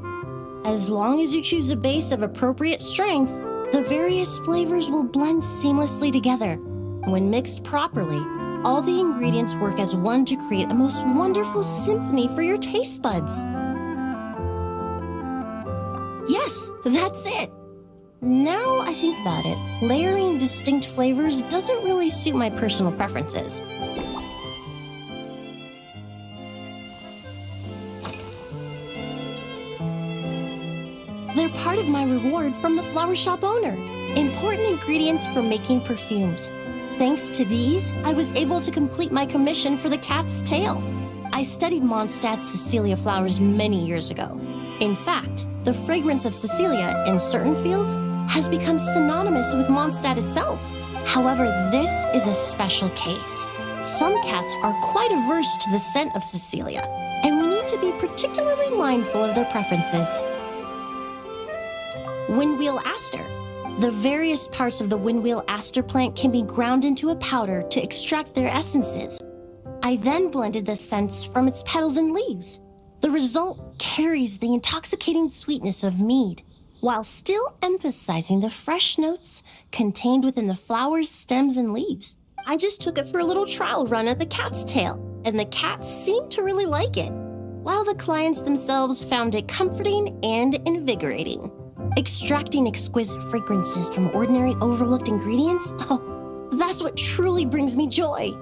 As long as you choose a base of appropriate strength, the various flavors will blend seamlessly together. When mixed properly, all the ingredients work as one to create a most wonderful symphony for your taste buds. Yes, that's it. Now I think about it, layering distinct flavors doesn't really suit my personal preferences. They're part of my reward from the flower shop owner. Important ingredients for making perfumes. Thanks to these, I was able to complete my commission for the cat's tail. I studied Mondstadt's Cecilia flowers many years ago. In fact, the fragrance of Cecilia in certain fields has become synonymous with Mondstadt itself. However, this is a special case. Some cats are quite averse to the scent of Cecilia, and we need to be particularly mindful of their preferences. Windwheel aster. The various parts of the windwheel aster plant can be ground into a powder to extract their essences. I then blended the scents from its petals and leaves. The result carries the intoxicating sweetness of mead, while still emphasizing the fresh notes contained within the flower's stems and leaves. I just took it for a little trial run at the cat's tail, and the cats seemed to really like it, while the clients themselves found it comforting and invigorating. Extracting exquisite fragrances from ordinary overlooked ingredients? Oh, that's what truly brings me joy.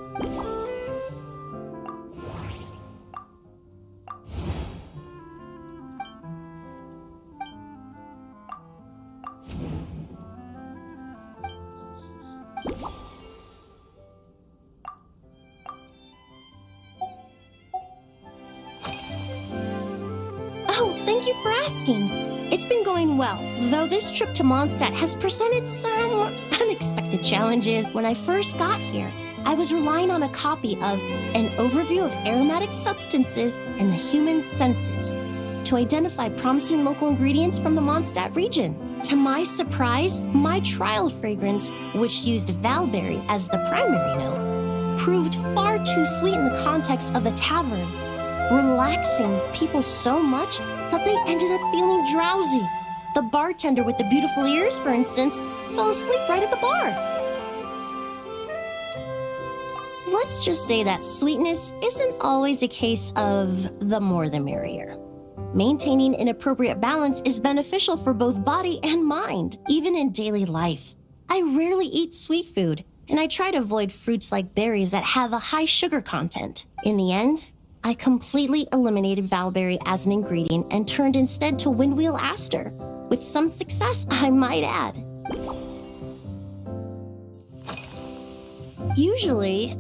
Oh, thank you for asking. It's been going well, though this trip to Mondstadt has presented some unexpected challenges. When I first got here, I was relying on a copy of An Overview of Aromatic Substances and the Human Senses to identify promising local ingredients from the Mondstadt region. To my surprise, my trial fragrance, which used valberry as the primary note, proved far too sweet in the context of a tavern, relaxing people so much that they ended up feeling drowsy. The bartender with the beautiful ears, for instance, fell asleep right at the bar. Let's just say that sweetness isn't always a case of the more the merrier. Maintaining an appropriate balance is beneficial for both body and mind, even in daily life. I rarely eat sweet food, and I try to avoid fruits like berries that have a high sugar content. In the end, I completely eliminated valberry as an ingredient and turned instead to windwheel aster, with some success, I might add. Usually,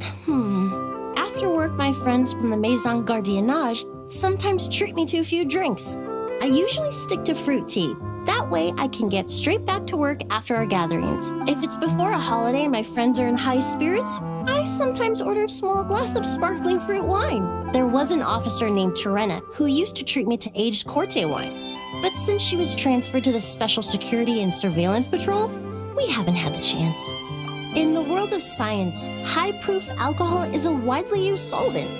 after After work, my friends from the Maison Gardiennage sometimes treat me to a few drinks. I usually stick to fruit tea. That way, I can get straight back to work after our gatherings. If it's before a holiday and my friends are in high spirits, I sometimes order a small glass of sparkling fruit wine. There was an officer named Terena who used to treat me to aged Corte wine. But since she was transferred to the Special Security and Surveillance Patrol, we haven't had the chance. In the world of science, high-proof alcohol is a widely used solvent.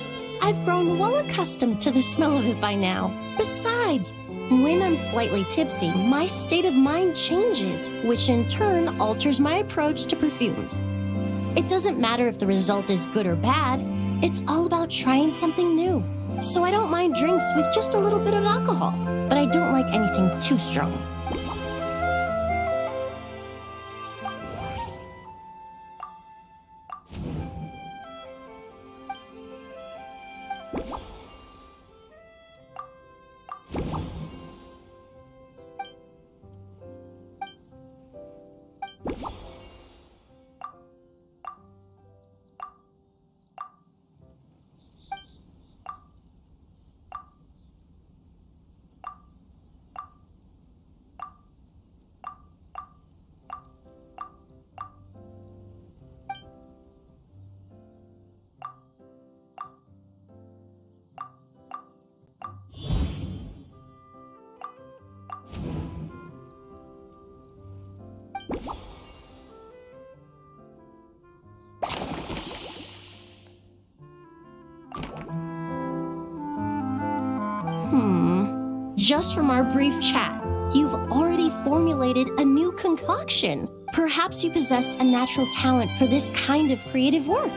I've grown well accustomed to the smell of it by now. Besides, when I'm slightly tipsy, my state of mind changes, which in turn alters my approach to perfumes. It doesn't matter if the result is good or bad, it's all about trying something new. So I don't mind drinks with just a little bit of alcohol, but I don't like anything too strong. Just from our brief chat, you've already formulated a new concoction. Perhaps you possess a natural talent for this kind of creative work.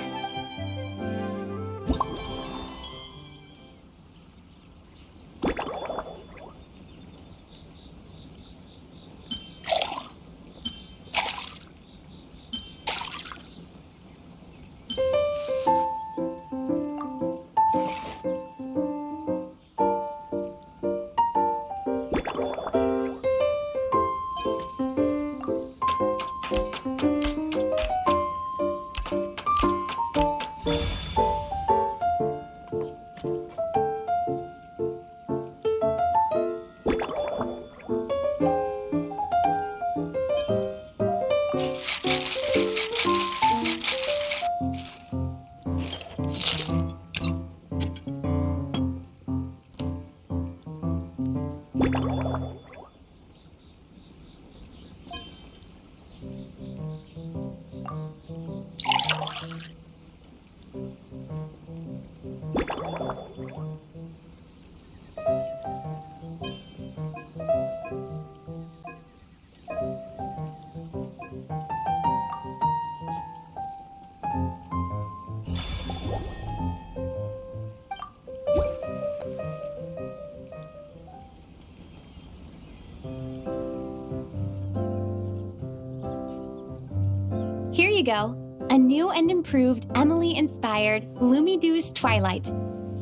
Here you go. A new and improved Emily-inspired Lumidouce Twilight.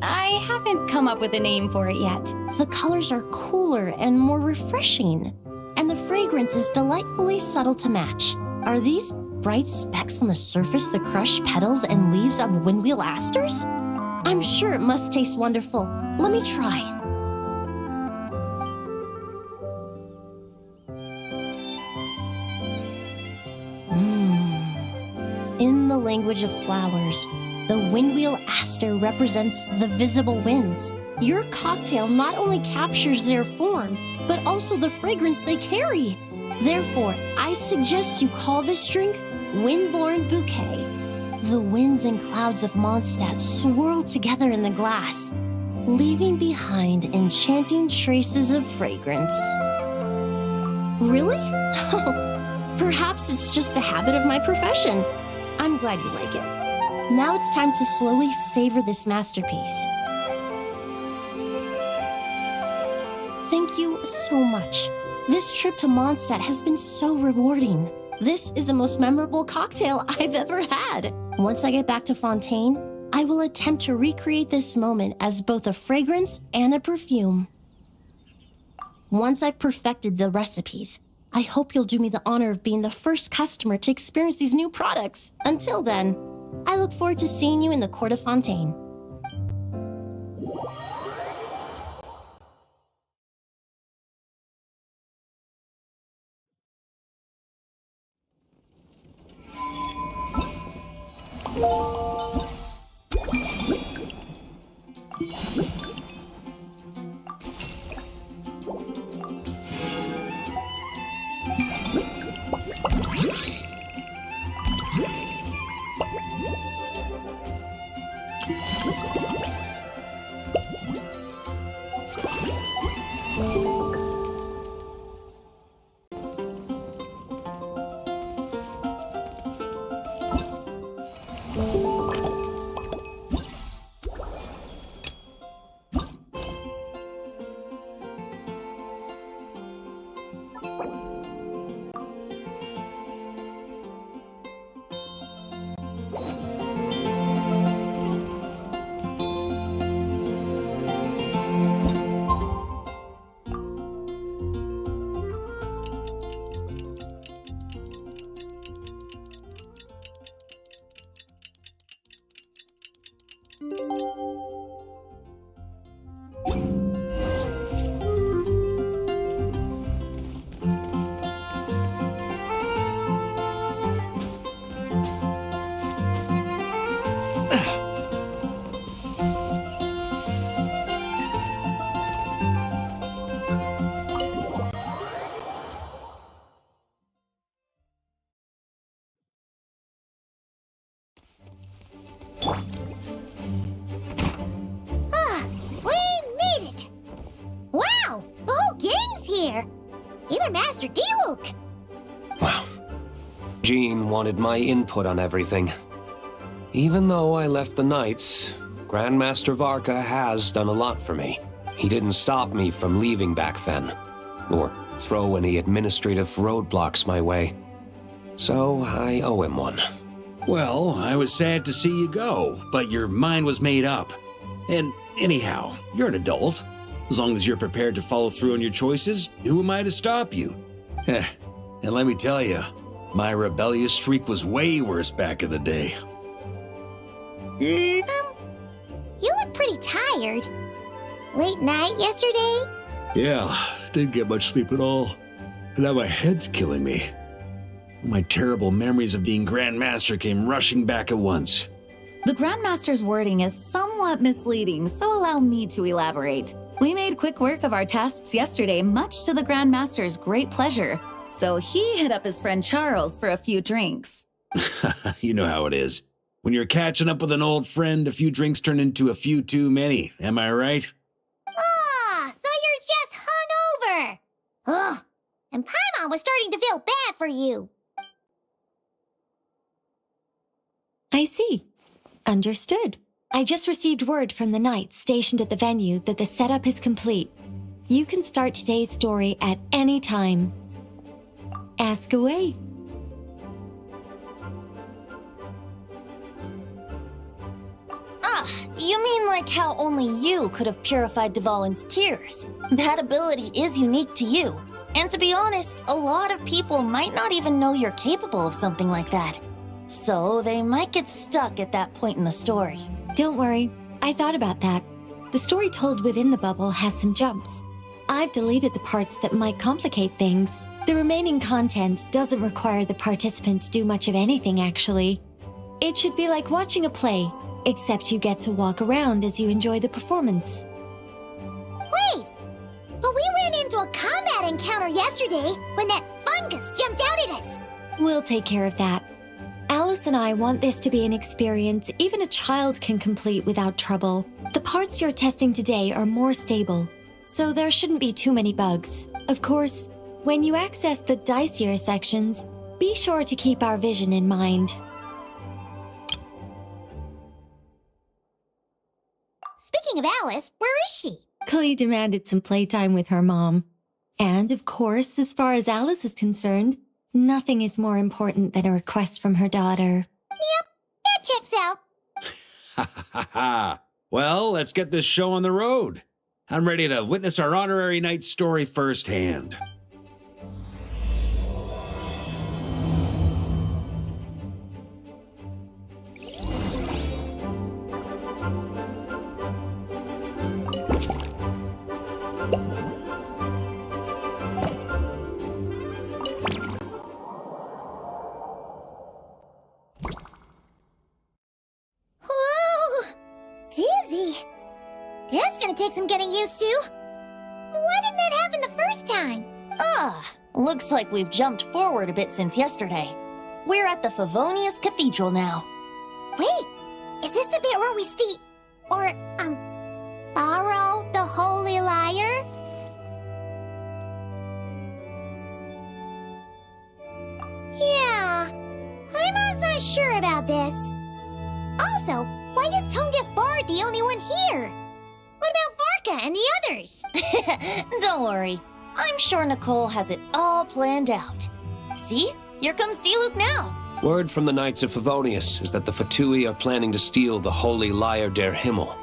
I haven't come up with a name for it yet. The colors are cooler and more refreshing, and the fragrance is delightfully subtle to match. Are these bright specks on the surface the crushed petals and leaves of windwheel asters? I'm sure it must taste wonderful. Let me try. In the language of flowers, the windwheel aster represents the visible winds. Your cocktail not only captures their form, but also the fragrance they carry. Therefore, I suggest you call this drink Windborne Bouquet. The winds and clouds of Mondstadt swirl together in the glass, leaving behind enchanting traces of fragrance. Really? Perhaps it's just a habit of my profession. I'm glad you like it. Now it's time to slowly savor this masterpiece. Thank you so much. This trip to Mondstadt has been so rewarding. This is the most memorable cocktail I've ever had. Once I get back to Fontaine, I will attempt to recreate this moment as both a fragrance and a perfume. Once I've perfected the recipes, I hope you'll do me the honor of being the first customer to experience these new products. Until then, I look forward to seeing you in the Court of Fontaine. Even Master D-Luke! Wow. Jean wanted my input on everything. Even though I left the Knights, Grandmaster Varka has done a lot for me. He didn't stop me from leaving back then, or throw any administrative roadblocks my way. So I owe him one. Well, I was sad to see you go, but your mind was made up. And anyhow, you're an adult. As long as you're prepared to follow through on your choices, who am I to stop you? And let me tell you, my rebellious streak was way worse back in the day. You look pretty tired. Late night yesterday? Yeah, didn't get much sleep at all. And now my head's killing me. My terrible memories of being Grandmaster came rushing back at once. The Grandmaster's wording is somewhat misleading, so allow me to elaborate. We made quick work of our tasks yesterday, much to the Grandmaster's great pleasure. So he hit up his friend Charles for a few drinks. You know how it is. When you're catching up with an old friend, a few drinks turn into a few too many. Am I right? Ah, so you're just hungover! Ugh, and Paimon was starting to feel bad for you. I see. Understood. I just received word from the Knights stationed at the venue that the setup is complete. You can start today's story at any time. Ask away. Ah, you mean like how only you could have purified Dvalin's tears? That ability is unique to you. And to be honest, a lot of people might not even know you're capable of something like that. So they might get stuck at that point in the story. Don't worry, I thought about that. The story told within the bubble has some jumps. I've deleted the parts that might complicate things. The remaining content doesn't require the participant to do much of anything, actually. It should be like watching a play, except you get to walk around as you enjoy the performance. Wait! But we ran into a combat encounter yesterday when that fungus jumped out at us! We'll take care of that. Alice and I want this to be an experience even a child can complete without trouble. The parts you're testing today are more stable, so there shouldn't be too many bugs. Of course, when you access the dicier sections, be sure to keep our vision in mind. Speaking of Alice, where is she? Klee demanded some playtime with her mom. And of course, as far as Alice is concerned, nothing is more important than a request from her daughter. Yep, that checks out. Ha ha ha. Well, let's get this show on the road. I'm ready to witness our honorary knight story firsthand. take some getting used to. Why didn't that happen the first time? Looks like we've jumped forward a bit since yesterday. We're at the Favonius Cathedral now. Wait, is this the bit where we borrow the Holy Lyre? Yeah, I'm not sure about this. Also, why is Tone Deaf Bard the only one here? What about Varka and the others? Don't worry. I'm sure Nicole has it all planned out. See? Here comes Diluc now. Word from the Knights of Favonius is that the Fatui are planning to steal the Holy Lyre der Himmel.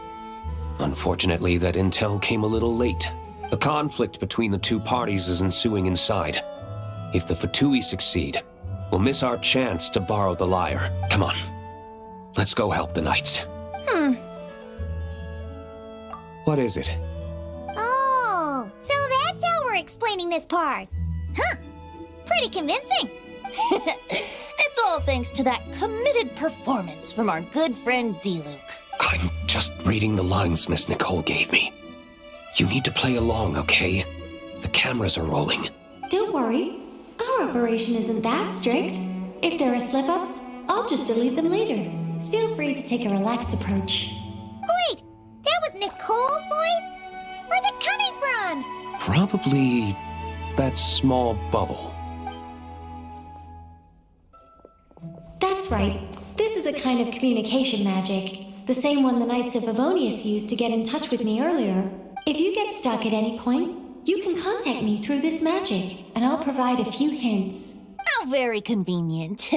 Unfortunately, that intel came a little late. A conflict between the two parties is ensuing inside. If the Fatui succeed, we'll miss our chance to borrow the lyre. Come on. Let's go help the Knights. What is it? Oh, so that's how we're explaining this part. Huh. Pretty convincing. It's all thanks to that committed performance from our good friend Diluc. I'm just reading the lines Miss Nicole gave me. You need to play along, okay? The cameras are rolling. Don't worry. Our operation isn't that strict. If there are slip-ups, I'll just delete them later. Feel free to take a relaxed approach. Wait, that was Nicole's voice? Where's it coming from? Probably that small bubble. That's right. This is a kind of communication magic. The same one the Knights of Favonius used to get in touch with me earlier. If you get stuck at any point, you can contact me through this magic, and I'll provide a few hints. How very convenient.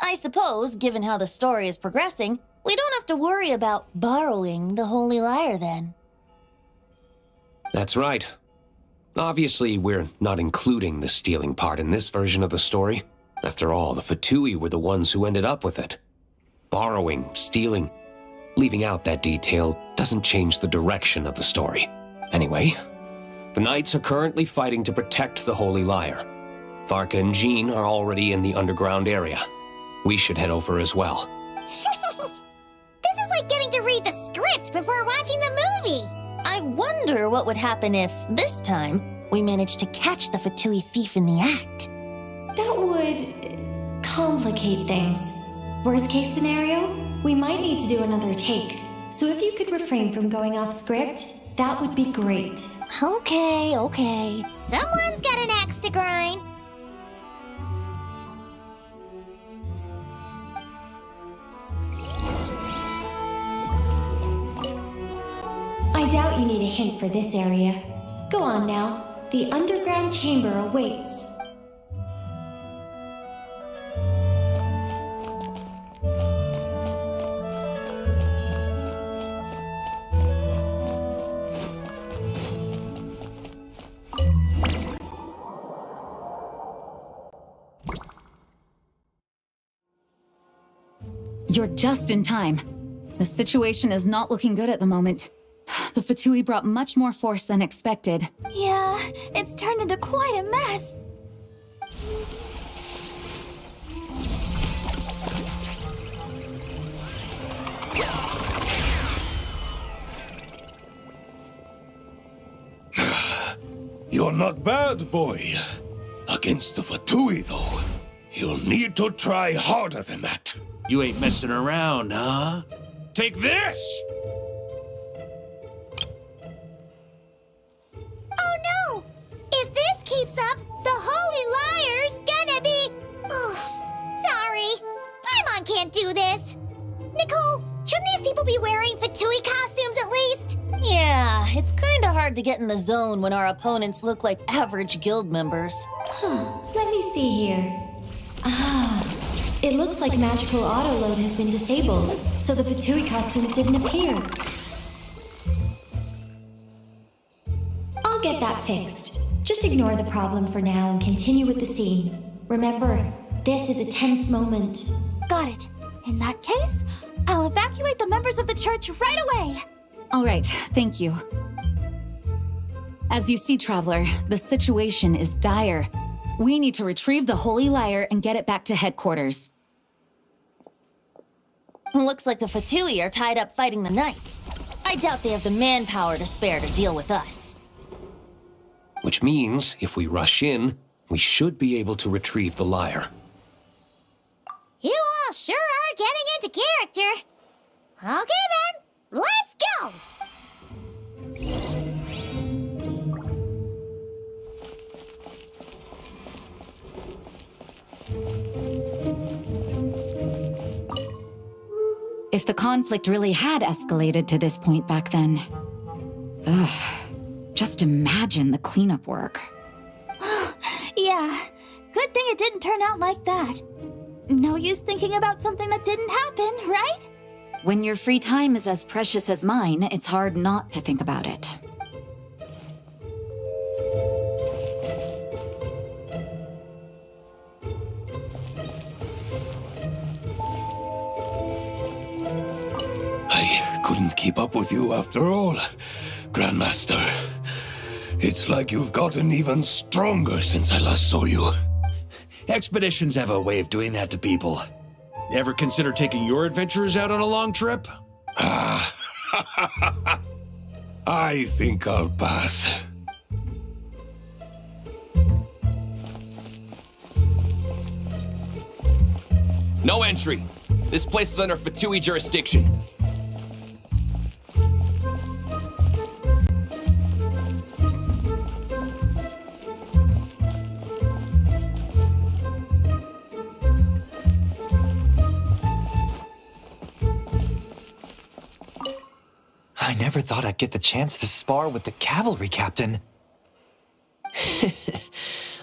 I suppose, given how the story is progressing, we don't have to worry about borrowing the Holy Lyre then. That's right. Obviously, we're not including the stealing part in this version of the story. After all, the Fatui were the ones who ended up with it. Borrowing, stealing, leaving out that detail doesn't change the direction of the story. Anyway, the Knights are currently fighting to protect the Holy Lyre. Varka and Jean are already in the underground area. We should head over as well. This is like getting to read the script before watching the movie. I wonder what would happen if, this time, we managed to catch the Fatui thief in the act. That would complicate things. Worst case scenario, we might need to do another take. So if you could refrain from going off script, that would be great. Okay. Someone's got an axe to grind. I doubt you need a hint for this area. Go on now. The underground chamber awaits. You're just in time. The situation is not looking good at the moment. The Fatui brought much more force than expected. Yeah, it's turned into quite a mess. You're not bad, boy. Against the Fatui, though, you'll need to try harder than that. You ain't messing around, huh? Take this! Oh no! If this keeps up, the Holy Lyre's gonna be... Oh, sorry. Paimon can't do this. Nicole, shouldn't these people be wearing Fatui costumes at least? Yeah, it's kinda hard to get in the zone when our opponents look like average guild members. Let me see here. It looks like magical autoload has been disabled, so the Fatui costumes didn't appear. I'll get that fixed. Just ignore the problem for now and continue with the scene. Remember, this is a tense moment. Got it. In that case, I'll evacuate the members of the church right away. All right, thank you. As you see, Traveler, the situation is dire. We need to retrieve the Holy Lyre and get it back to headquarters. Looks like the Fatui are tied up fighting the Knights. I doubt they have the manpower to spare to deal with us. Which means, if we rush in, we should be able to retrieve the lyre. You all sure are getting into character. Okay then, let's go! If the conflict really had escalated to this point back then. Ugh. Just imagine the cleanup work. Yeah, good thing it didn't turn out like that. No use thinking about something that didn't happen, right? When your free time is as precious as mine, it's hard not to think about it. I couldn't keep up with you after all, Grandmaster. It's like you've gotten even stronger since I last saw you. Expeditions have a way of doing that to people. Ever consider taking your adventurers out on a long trip? Ah, I think I'll pass. No entry. This place is under Fatui jurisdiction. I never thought I'd get the chance to spar with the cavalry captain.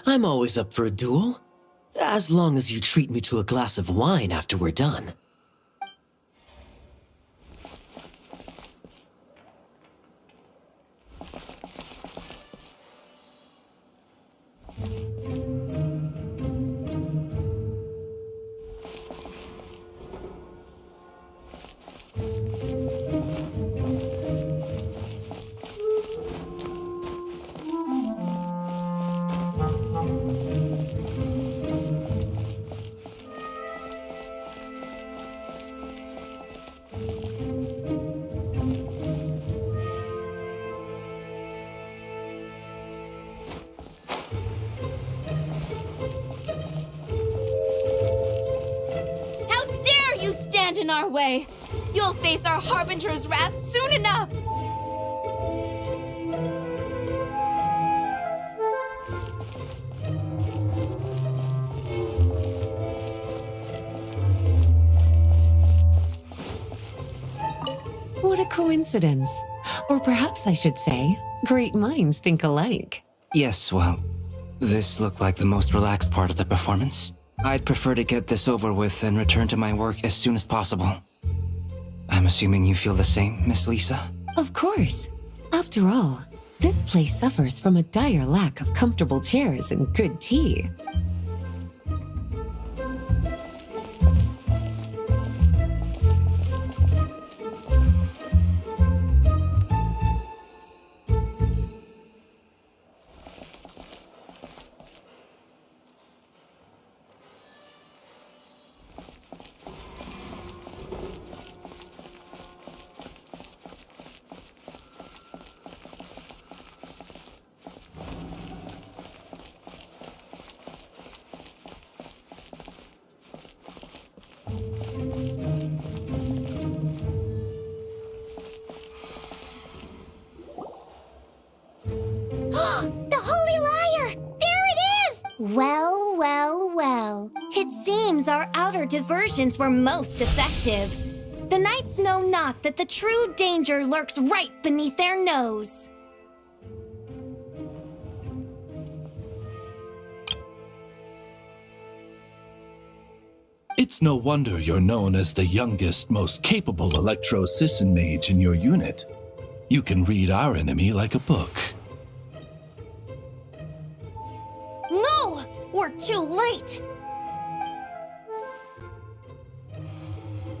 I'm always up for a duel, as long as you treat me to a glass of wine after we're done. In our way. You'll face our Harbinger's wrath soon enough! What a coincidence. Or perhaps I should say, great minds think alike. Yes, well, this looked like the most relaxed part of the performance. I'd prefer to get this over with and return to my work as soon as possible. I'm assuming you feel the same, Miss Lisa? Of course. After all, this place suffers from a dire lack of comfortable chairs and good tea. The Holy Lyre! There it is! Well, well, well. It seems our outer diversions were most effective. The knights know not that the true danger lurks right beneath their nose. It's no wonder you're known as the youngest, most capable electro-Sisson mage in your unit. You can read our enemy like a book. No! We're too late!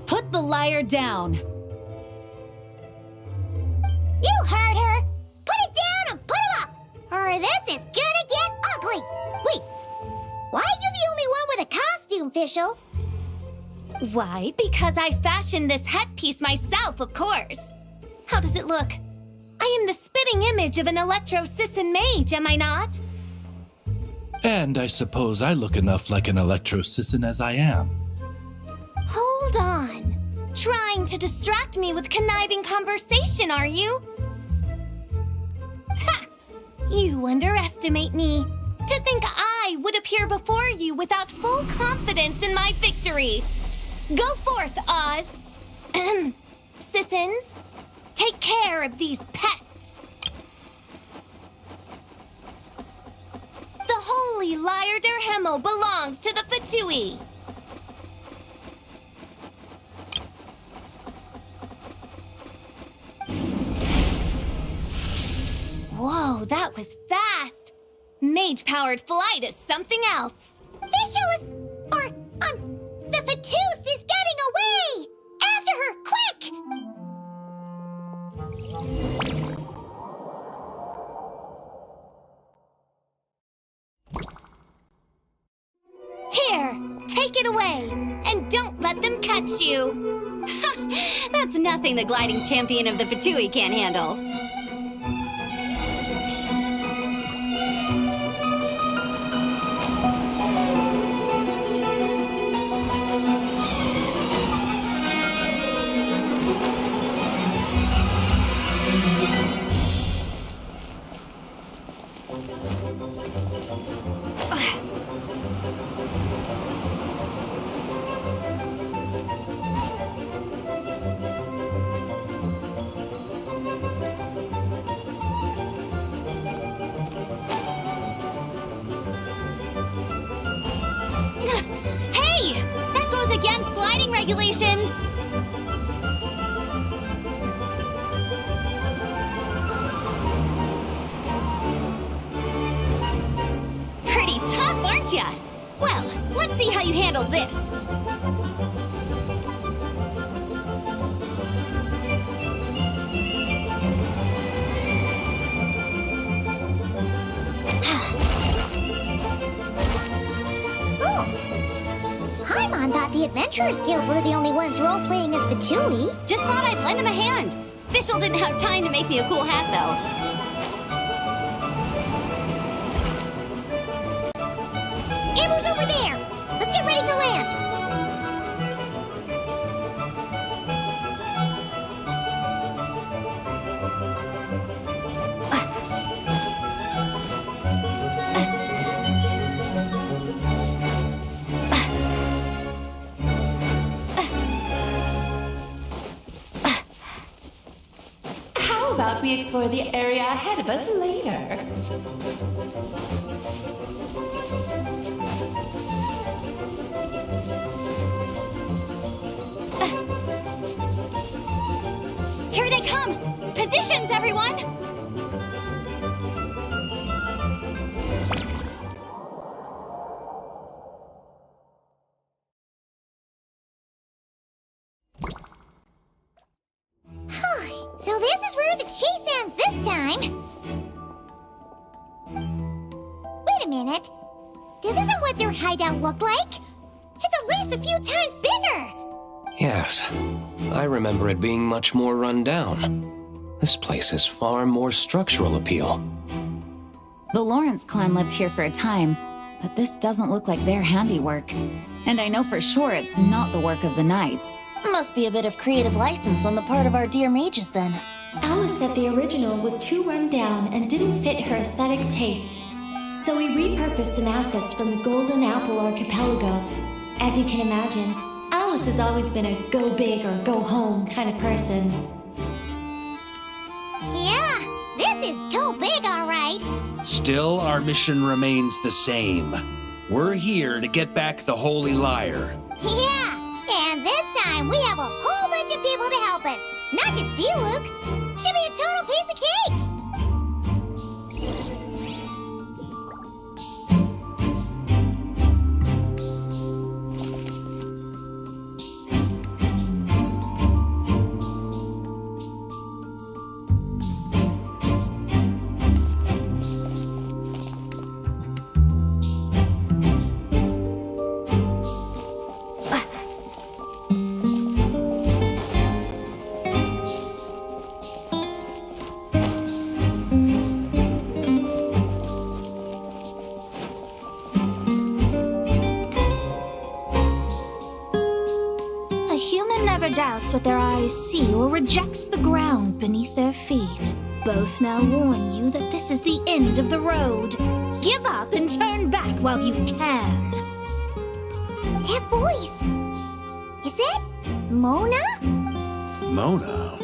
Put the lyre down. You heard her! Put it down and put him up! Or this is gonna get ugly! Wait, why are you the only one with a costume, Fischl? Why? Because I fashioned this headpiece myself, of course. How does it look? I am the spitting image of an Electro-Sisson mage, am I not? And I suppose I look enough like an Electro-Sisson as I am. Hold on. Trying to distract me with conniving conversation, are you? Ha! You underestimate me. To think I would appear before you without full confidence in my victory. Go forth, Oz. Sissons, take care of these pests. The holy Lyre der Himmel belongs to the Fatui. Whoa, that was fast. Mage-powered flight is something else. Fischl is... the Fatus is getting away! After her, quick! Here, take it away, and don't let them catch you. That's nothing the gliding champion of the Fatui can't handle. Hey! That goes against gliding regulations! Pretty tough, aren't ya? Well, let's see how you handle this. Paimon thought the Adventurers Guild were the only ones role-playing as Fatui. Just thought I'd lend him a hand. Fischl didn't have time to make me a cool hat, though. Amber's over there! Let's get ready to land! How about we explore the area ahead of us later? Here they come! Positions, everyone! So this is where the chase ends this time. Wait a minute. This isn't what their hideout looked like. It's at least a few times bigger. Yes, I remember it being much more run down. This place has far more structural appeal. The Lawrence clan lived here for a time, but this doesn't look like their handiwork. And I know for sure it's not the work of the Knights. Must be a bit of creative license on the part of our dear mages then. Alice said the original was too run down and didn't fit her aesthetic taste. So we repurposed some assets from the Golden Apple Archipelago. As you can imagine, Alice has always been a go big or go home kind of person. Yeah, this is go big, all right. Still, our mission remains the same. We're here to get back the Holy Lyre. Yeah, and this time we have a whole bunch of people to help us. Not just you, Luke. Should be a total piece of cake. doubts what their eyes see or rejects the ground beneath their feet. Both now warn you that this is the end of the road. Give up and turn back while you can. That voice. Is that Mona? Mona?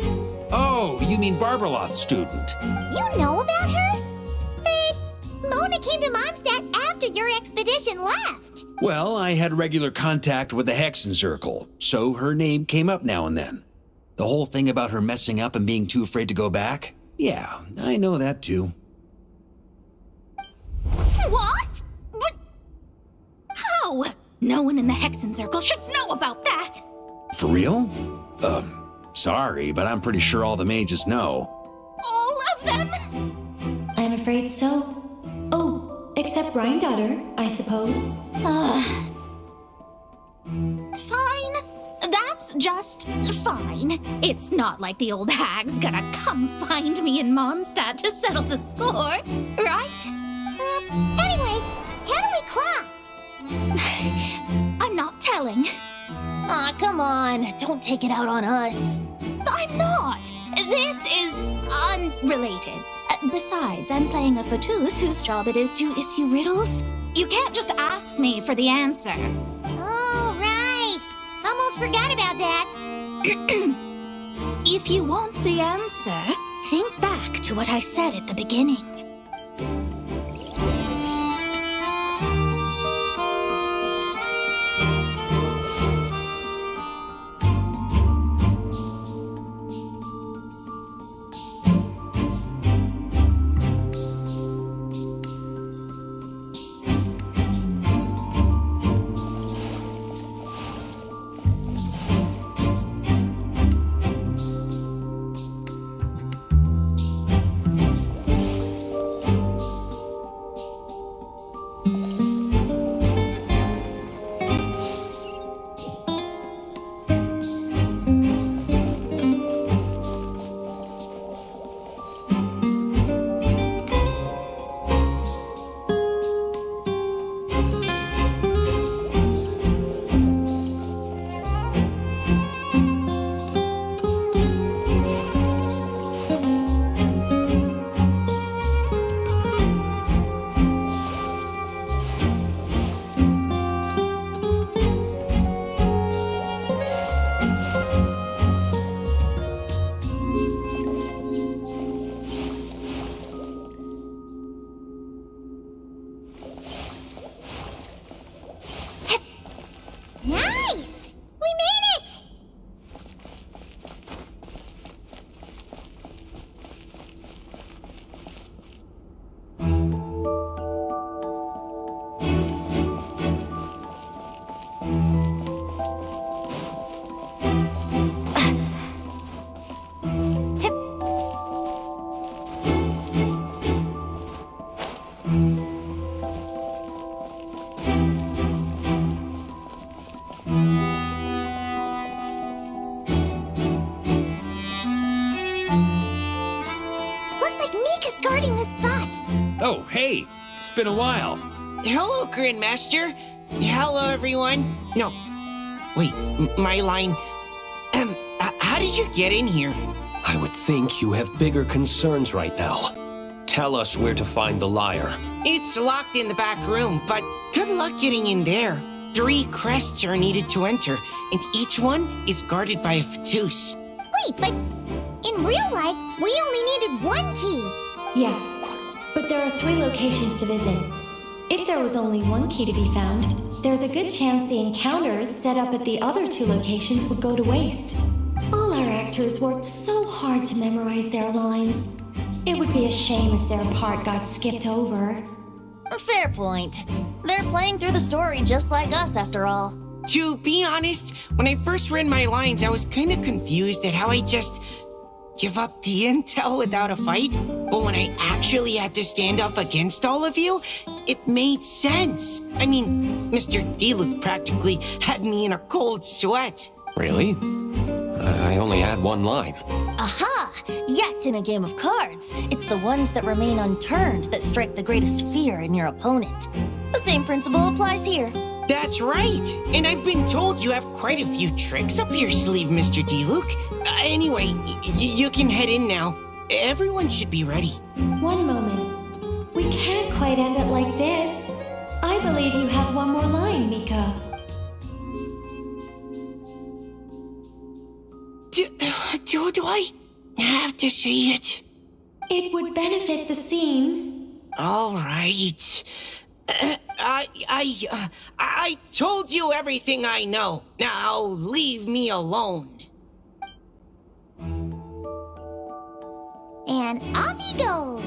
Oh, you mean Barbarloth's student. You know about her? But Mona came to Mondstadt after your expedition left. Well, I had regular contact with the Hexen Circle, so her name came up now and then. The whole thing about her messing up and being too afraid to go back? Yeah, I know that too. What? But how? No one in the Hexen Circle should know about that. For real? Sorry, but I'm pretty sure all the mages know. All of them? I'm afraid so. Oh, except Granddaughter, I suppose. Fine. That's just fine. It's not like the old hag's gonna come find me in Mondstadt to settle the score, right? Anyway, how do we cross? I'm not telling. Aw, come on. Don't take it out on us. I'm not. This is unrelated. Besides, I'm playing a fatus whose job it is to issue riddles. You can't just ask me for the answer. Oh, right. Almost forgot about that. If you want the answer, think back to what I said at the beginning. Nice! We made it! Guarding the spot. Oh, hey! It's been a while. Hello, Grandmaster. Hello, everyone. No. Wait, my line. How did you get in here? I would think you have bigger concerns right now. Tell us where to find the lyre. It's locked in the back room, but good luck getting in there. 3 crests are needed to enter, and each one is guarded by a fatus. Wait, but in real life, we only needed 1 key. Yes, but there are 3 locations to visit. If there was only 1 key to be found, there's a good chance the encounters set up at the other 2 locations would go to waste. All our actors worked so hard to memorize their lines. It would be a shame if their part got skipped over. A fair point. They're playing through the story just like us, after all. To be honest, when I first read my lines, I was kind of confused at how I just give up the intel without a fight. But when I actually had to stand up against all of you, it made sense. I mean, Mr. D-Luke practically had me in a cold sweat. Really? I only had 1 line. Aha! Yet in a game of cards, it's the ones that remain unturned that strike the greatest fear in your opponent. The same principle applies here. That's right. And I've been told you have quite a few tricks up your sleeve, Mr. D-Luke. Anyway, you can head in now. Everyone should be ready. One moment. We can't quite end it like this. I believe you have one more line, Mika. Do I have to say it? It would benefit the scene. All right. I told you everything I know. Now leave me alone. And off he goes.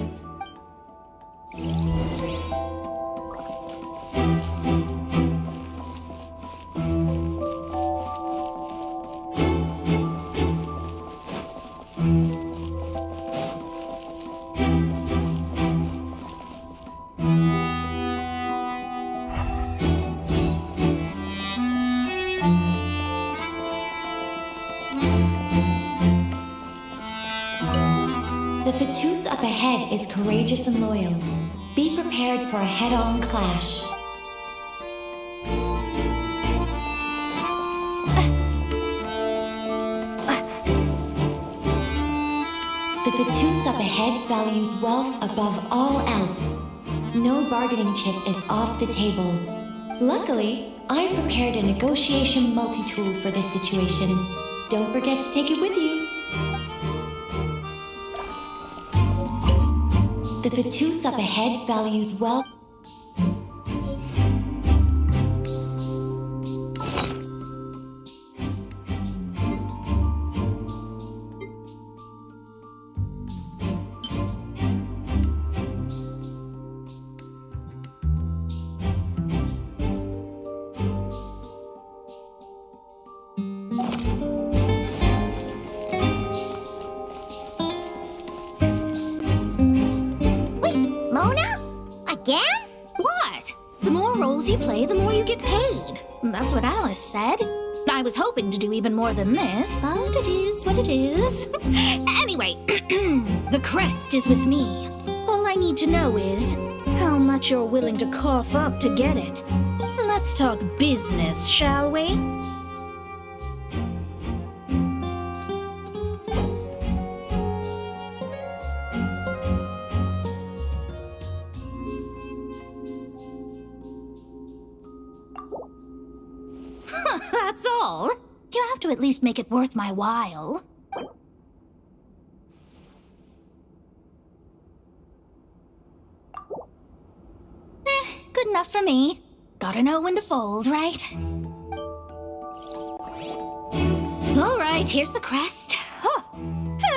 The Fatus up ahead is courageous and loyal. Be prepared for a head-on clash. The Fatus up ahead values wealth above all else. No bargaining chip is off the table. Luckily, I've prepared a negotiation multi-tool for this situation. Don't forget to take it with you. The Fatus up ahead values wealth. You play, the more you get paid. That's what Alice said. I was hoping to do even more than this, but it is what it is. Anyway, the crest is with me. All I need to know is how much you're willing to cough up to get it. Let's talk business, shall we? That's all. You have to at least make it worth my while. Good enough for me. Gotta know when to fold, right? All right, here's the crest. Oh,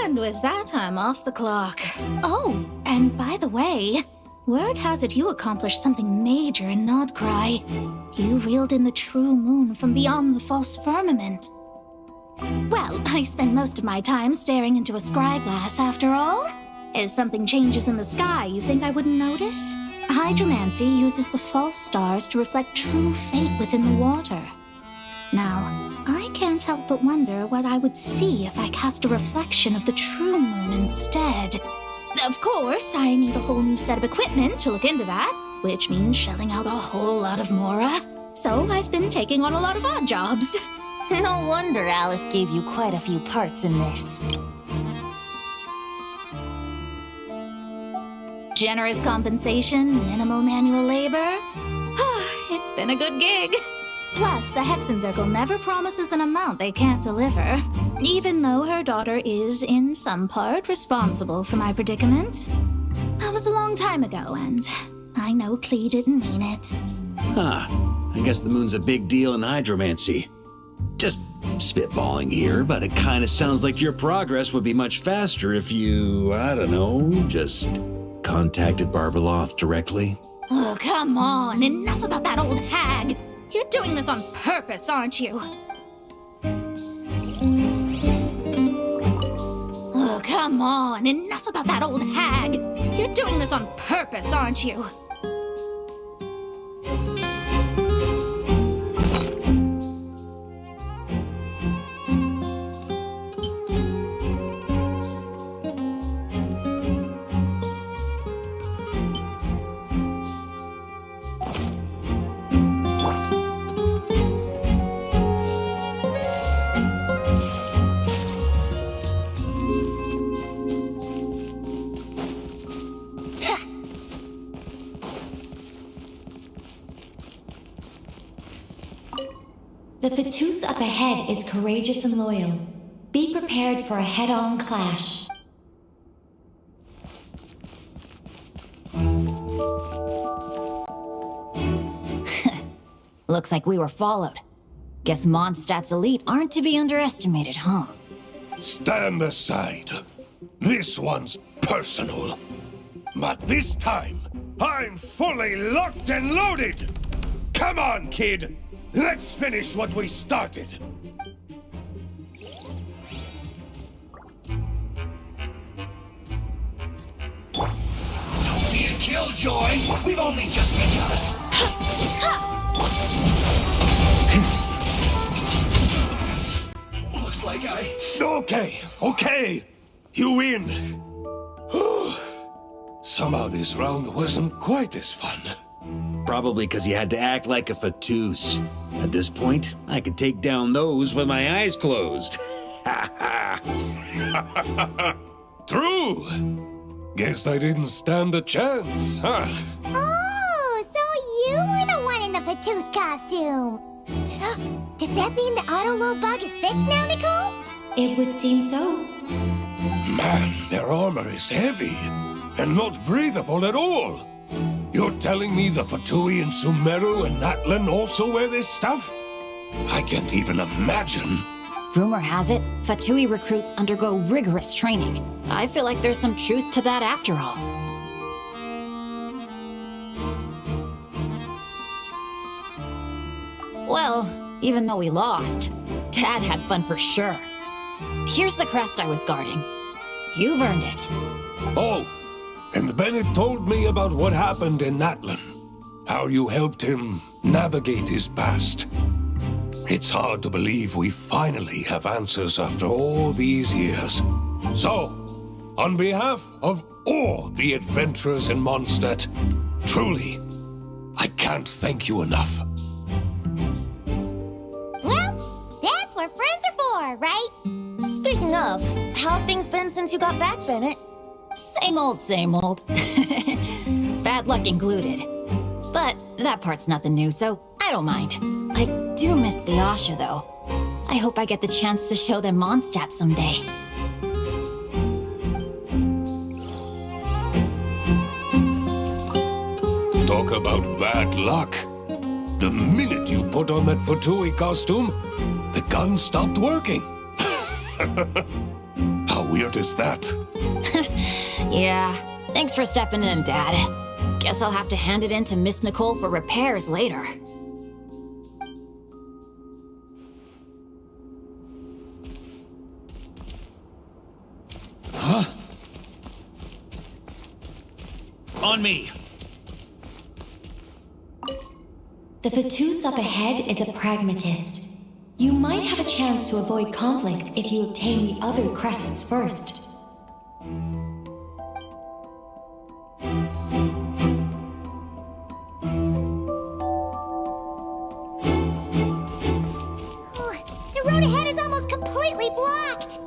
and with that, I'm off the clock. Oh, and by the way, word has it you accomplished something major in Nodcry. You reeled in the true moon from beyond the false firmament. Well, I spend most of my time staring into a scryglass after all. If something changes in the sky, you think I wouldn't notice? Hydromancy uses the false stars to reflect true fate within the water. Now, I can't help but wonder what I would see if I cast a reflection of the true moon instead. Of course, I need a whole new set of equipment to look into that, which means shelling out a whole lot of mora. So I've been taking on a lot of odd jobs. No wonder Alice gave you quite a few parts in this. Generous compensation, minimal manual labor. It's been a good gig. Plus, the Hexen Circle never promises an amount they can't deliver, even though her daughter is, in some part, responsible for my predicament. That was a long time ago, and I know Klee didn't mean it. Huh. I guess the moon's a big deal in hydromancy. Just spitballing here, but it kind of sounds like your progress would be much faster if you, I don't know, just contacted Barbeloth directly. Oh, come on. Enough about that old hag. You're doing this on purpose, aren't you? Oh, come on. Enough about that old hag. You're doing this on purpose, aren't you? The Fetus up ahead is courageous and loyal. Be prepared for a head-on clash. Looks like we were followed. Guess Mondstadt's elite aren't to be underestimated, huh? Stand aside. This one's personal. But this time, I'm fully locked and loaded! Come on, kid! Let's finish what we started! Don't be a killjoy! We've only just begun! Looks like I... Okay. You win. Somehow this round wasn't quite as fun. Probably because you had to act like a Fetus. At this point, I could take down those with my eyes closed. True. Guess I didn't stand a chance, huh? Oh, so you were the one in the Fetus costume. Does that mean the auto-load bug is fixed now, Nicole? It would seem so. Man, their armor is heavy and not breathable at all. You're telling me the Fatui and Sumeru and Natlan also wear this stuff? I can't even imagine. Rumor has it, Fatui recruits undergo rigorous training. I feel like there's some truth to that after all. Well, even though we lost, Dad had fun for sure. Here's the crest I was guarding. You've earned it. Oh, and Bennett told me about what happened in Natlan. How you helped him navigate his past. It's hard to believe we finally have answers after all these years. So, on behalf of all the adventurers in Mondstadt, truly, I can't thank you enough. Well, that's what friends are for, right? Speaking of, how have things been since you got back, Bennett? Same old, same old. Bad luck included. But that part's nothing new, so I don't mind. I do miss the Asha, though. I hope I get the chance to show them Mondstadt someday. Talk about bad luck. The minute you put on that Fatui costume, the gun stopped working. How weird is that? Yeah, thanks for stepping in, Dad. Guess I'll have to hand it in to Miss Nicole for repairs later. Huh? On me! The Fetus up ahead is a pragmatist. You might have a chance to avoid conflict if you obtain the other crests first. The road ahead is almost completely blocked.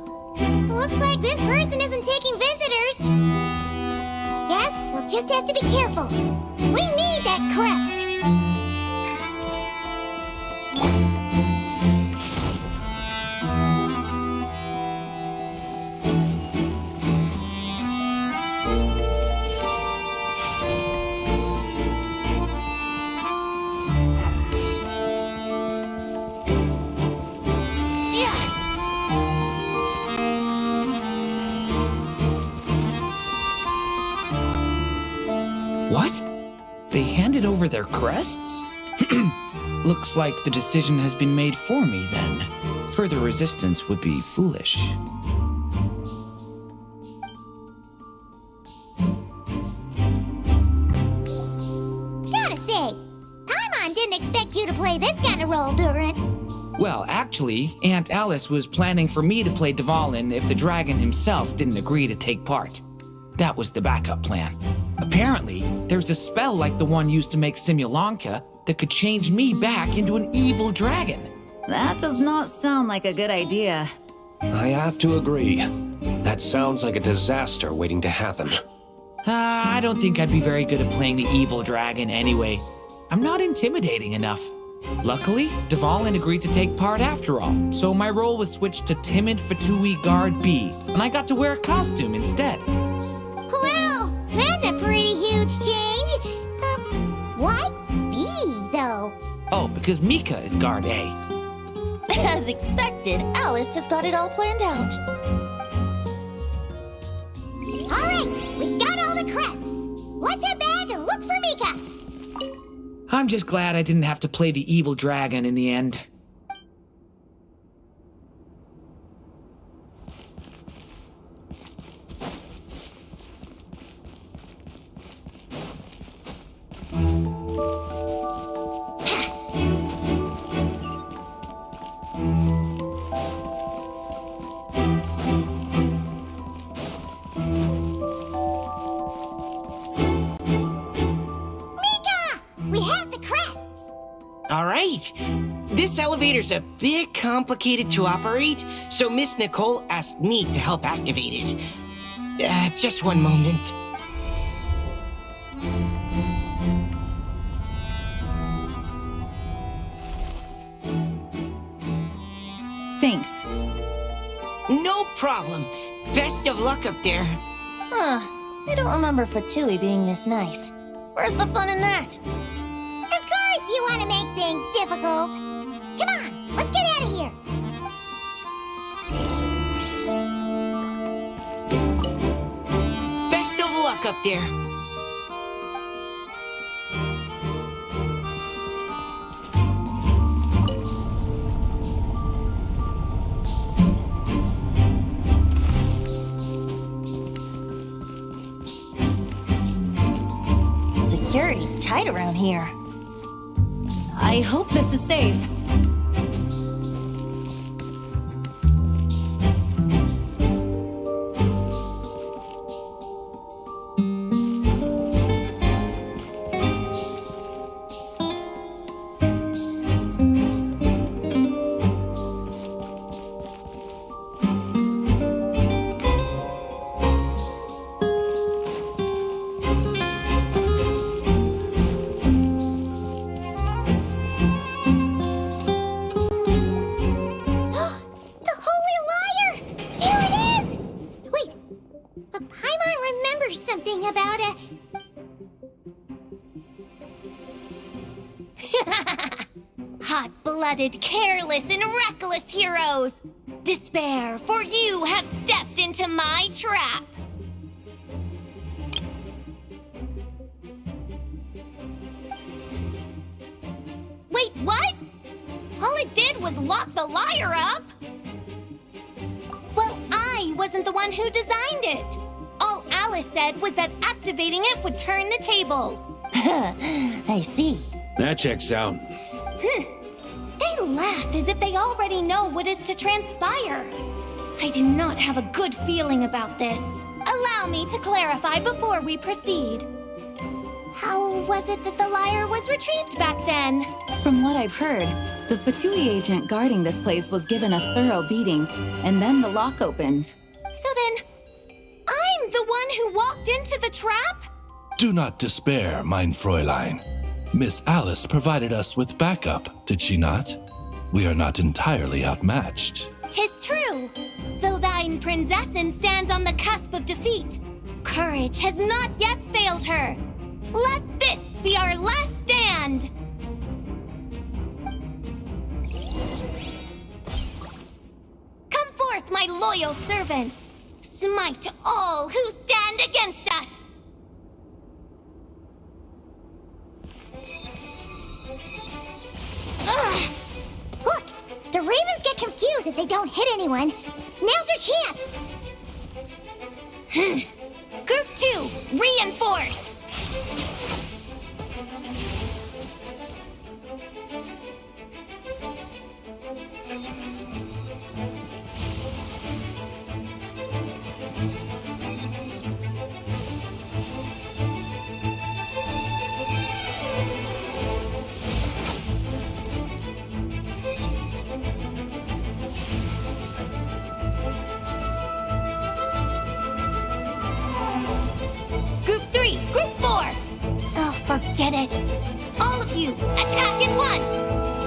Looks like this person isn't taking visitors. Yes, we'll just have to be careful. We need that crest. What? They handed over their crests? Looks like the decision has been made for me, then. Further resistance would be foolish. Gotta say, Paimon didn't expect you to play this kind of role, Durant. Well, actually, Aunt Alice was planning for me to play Dvalin if the dragon himself didn't agree to take part. That was the backup plan. Apparently, there's a spell like the one used to make Simulanka that could change me back into an evil dragon. That does not sound like a good idea. I have to agree. That sounds like a disaster waiting to happen. I don't think I'd be very good at playing the evil dragon anyway. I'm not intimidating enough. Luckily, Dvalin agreed to take part after all, so my role was switched to timid Fatui Guard B, and I got to wear a costume instead. Wow, that's a pretty huge change. Why B, though? Oh, because Mika is Guard A. As expected, Alice has got it all planned out. All right, we got all the crests. Let's head back and look for Mika. I'm just glad I didn't have to play the evil dragon in the end. This elevator's a bit complicated to operate, so Miss Nicole asked me to help activate it. Just one moment. Thanks. No problem. Best of luck up there. Huh. I don't remember Fatui being this nice. Where's the fun in that? Of course you want to make things difficult. Come on, let's get out of here. Best of luck up there. Security's tight around here. I hope this is safe. Hot-blooded, careless, and reckless heroes! Despair, for you have stepped into my trap! Wait, what? All it did was lock the liar up? Well, I wasn't the one who designed it. All Alice said was that activating it would turn the tables. I see. That checks out. They laugh as if they already know what is to transpire. I do not have a good feeling about this. Allow me to clarify before we proceed. How was it that the lyre was retrieved back then? From what I've heard, the Fatui agent guarding this place was given a thorough beating, and then the lock opened. So then, I'm the one who walked into the trap? Do not despair, mein Fräulein. Miss Alice provided us with backup, did she not? We are not entirely outmatched. 'Tis true. Though thine Prinzessin stands on the cusp of defeat, courage has not yet failed her. Let this be our last stand! Come forth, my loyal servants! Smite all who stand against us! Ugh. Look, the ravens get confused if they don't hit anyone. Now's their chance! Group 2, reinforce! Group 3, Group 4! Oh, forget it. All of you, attack at once!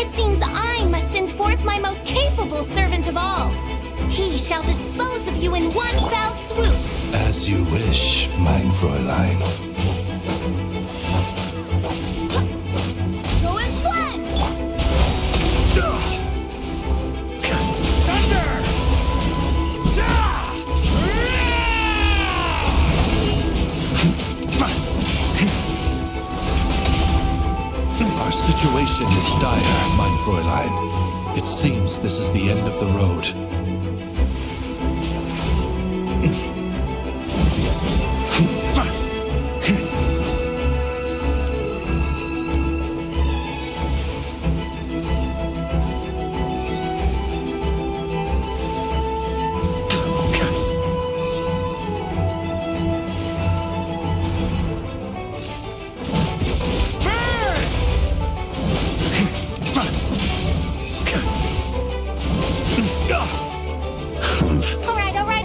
It seems I must send forth my most capable servant of all. He shall dispose of you in one fell swoop. As you wish, mein Fräulein. Go as planned! Our situation is dire, mein Fräulein. It seems this is the end of the road.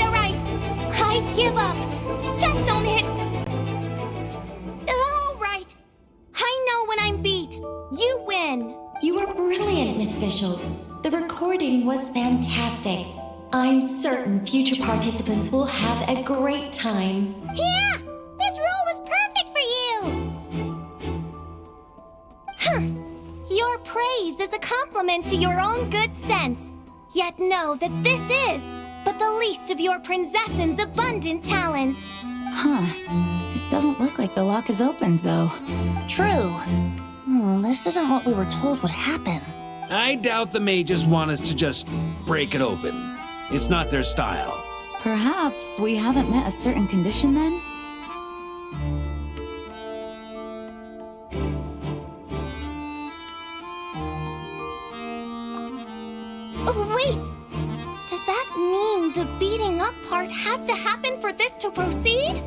Alright. I give up. Just don't hit. Alright. I know when I'm beat. You win. You were brilliant, Miss Fischl. The recording was fantastic. I'm certain future participants will have a great time. Yeah! This role was perfect for you! Your praise is a compliment to your own good sense. Yet know that this is but the least of your princess's abundant talents. Huh. It doesn't look like the lock is opened, though. True. This isn't what we were told would happen. I doubt the mages want us to just break it open. It's not their style. Perhaps we haven't met a certain condition then? Oh, wait! Does that mean the beating up part has to happen for this to proceed?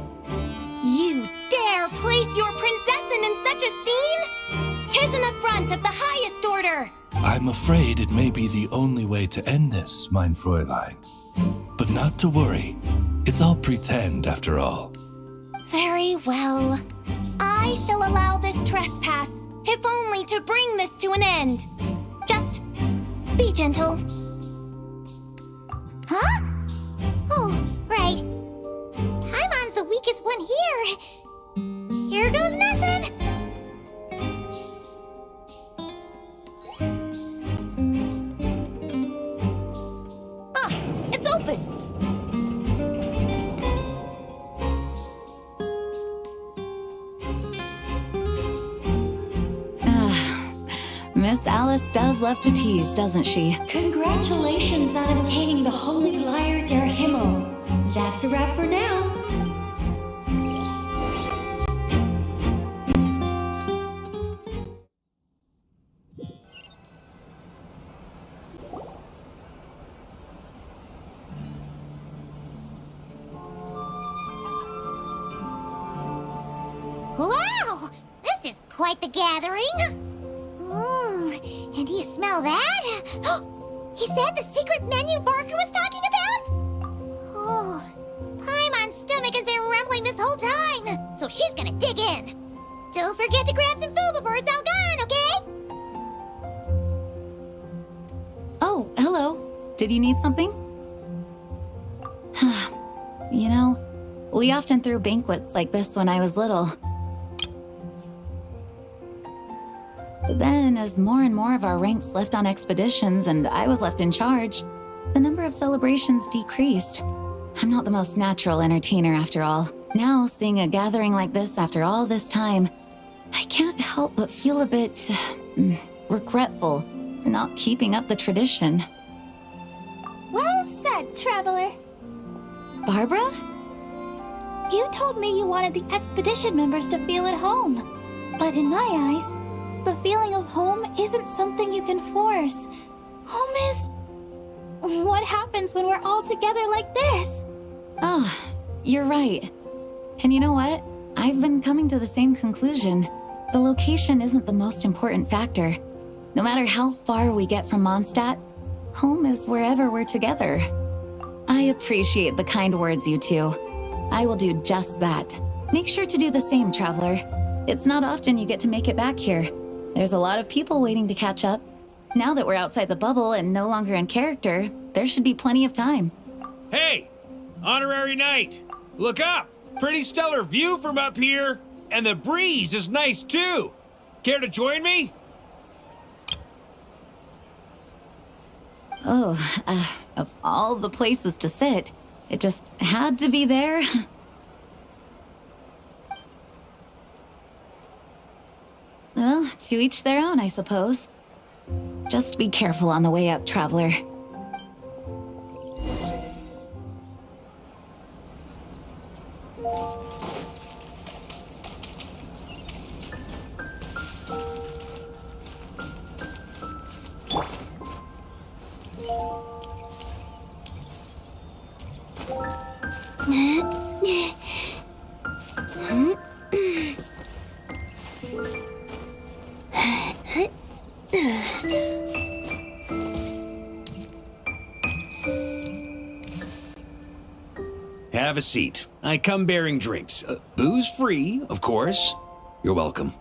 You dare place your princessin in such a scene? 'Tis an affront of the highest order! I'm afraid it may be the only way to end this, mein Fräulein. But not to worry. It's all pretend, after all. Very well. I shall allow this trespass, if only to bring this to an end. Just be gentle. Huh? Oh, right. Paimon's the weakest one here. Here goes nothing. It's open! Miss Alice does love to tease, doesn't she? Congratulations on obtaining the Holy Lyre der Himmel. That's a wrap for now. Wow! This is quite the gathering. And do you smell that? Is that the secret menu Barker was talking about? Oh, Paimon's stomach has been rumbling this whole time, so she's gonna dig in. Don't forget to grab some food before it's all gone, okay? Oh, hello. Did you need something? You know, we often threw banquets like this when I was little. But then, as more and more of our ranks left on expeditions and I was left in charge, the number of celebrations decreased. I'm not the most natural entertainer after all. Now, seeing a gathering like this after all this time, I can't help but feel a bit regretful for not keeping up the tradition. Well said, traveler. Barbara? You told me you wanted the expedition members to feel at home. But in my eyes, the feeling of home isn't something you can force. Home is... what happens when we're all together like this? Oh, you're right. And you know what? I've been coming to the same conclusion. The location isn't the most important factor. No matter how far we get from Mondstadt, home is wherever we're together. I appreciate the kind words, you two. I will do just that. Make sure to do the same, traveler. It's not often you get to make it back here. There's a lot of people waiting to catch up. Now that we're outside the bubble and no longer in character, there should be plenty of time. Hey! Honorary Knight! Look up! Pretty stellar view from up here! And the breeze is nice too! Care to join me? Oh, of all the places to sit, it just had to be there. Well, to each their own, I suppose. Just be careful on the way up, traveler. Have a seat. I come bearing drinks. Booze free, of course. You're welcome.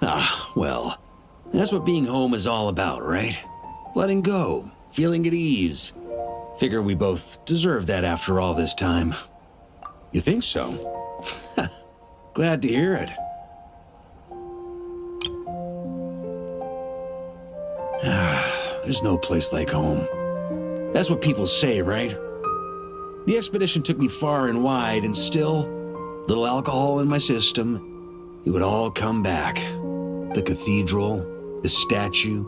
Ah, well, that's what being home is all about, right? Letting go, feeling at ease. Figure we both deserve that after all this time. You think so? Glad to hear it. There's no place like home. That's what people say, right? The expedition took me far and wide, and still, little alcohol in my system, it would all come back. The cathedral, the statue,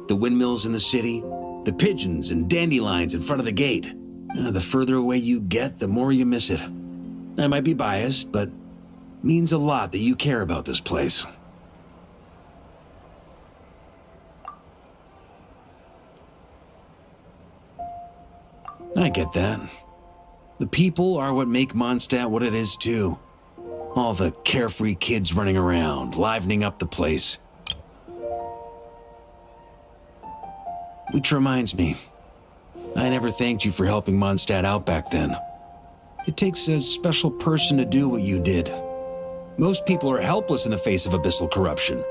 the windmills in the city, the pigeons and dandelions in front of the gate. The further away you get, the more you miss it. I might be biased, but it means a lot that you care about this place. I get that. The people are what make Mondstadt what it is, too. All the carefree kids running around, livening up the place. Which reminds me, I never thanked you for helping Mondstadt out back then. It takes a special person to do what you did. Most people are helpless in the face of abyssal corruption.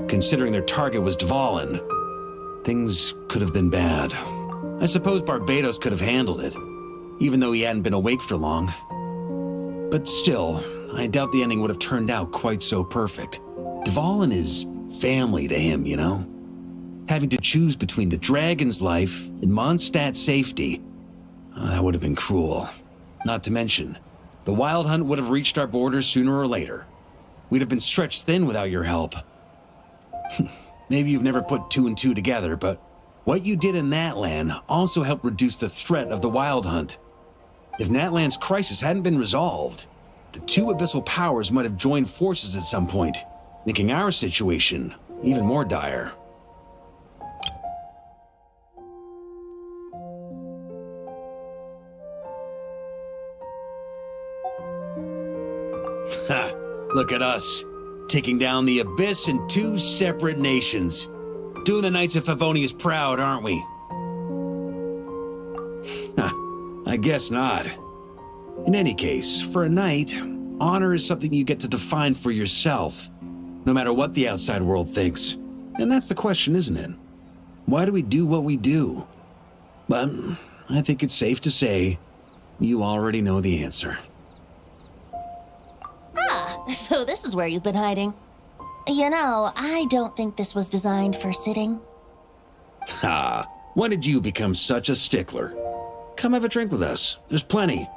Considering their target was Dvalin, things could have been bad. I suppose Barbados could have handled it, even though he hadn't been awake for long. But still, I doubt the ending would have turned out quite so perfect. Dvalin is family to him, you know? Having to choose between the dragon's life and Mondstadt's safety, that would have been cruel. Not to mention, the Wild Hunt would have reached our borders sooner or later. We'd have been stretched thin without your help. Maybe you've never put two and two together, but what you did in Natlan also helped reduce the threat of the Wild Hunt. If Natlan's crisis hadn't been resolved, the two abyssal powers might have joined forces at some point, making our situation even more dire. Ha! Look at us, taking down the Abyss in two separate nations. Doing the Knights of Favonius proud, aren't we? I guess not. In any case, for a knight, honor is something you get to define for yourself, no matter what the outside world thinks. And that's the question, isn't it? Why do we do what we do? But I think it's safe to say you already know the answer. Ah, so this is where you've been hiding. You know, I don't think this was designed for sitting. Ha! When did you become such a stickler? Come have a drink with us. There's plenty.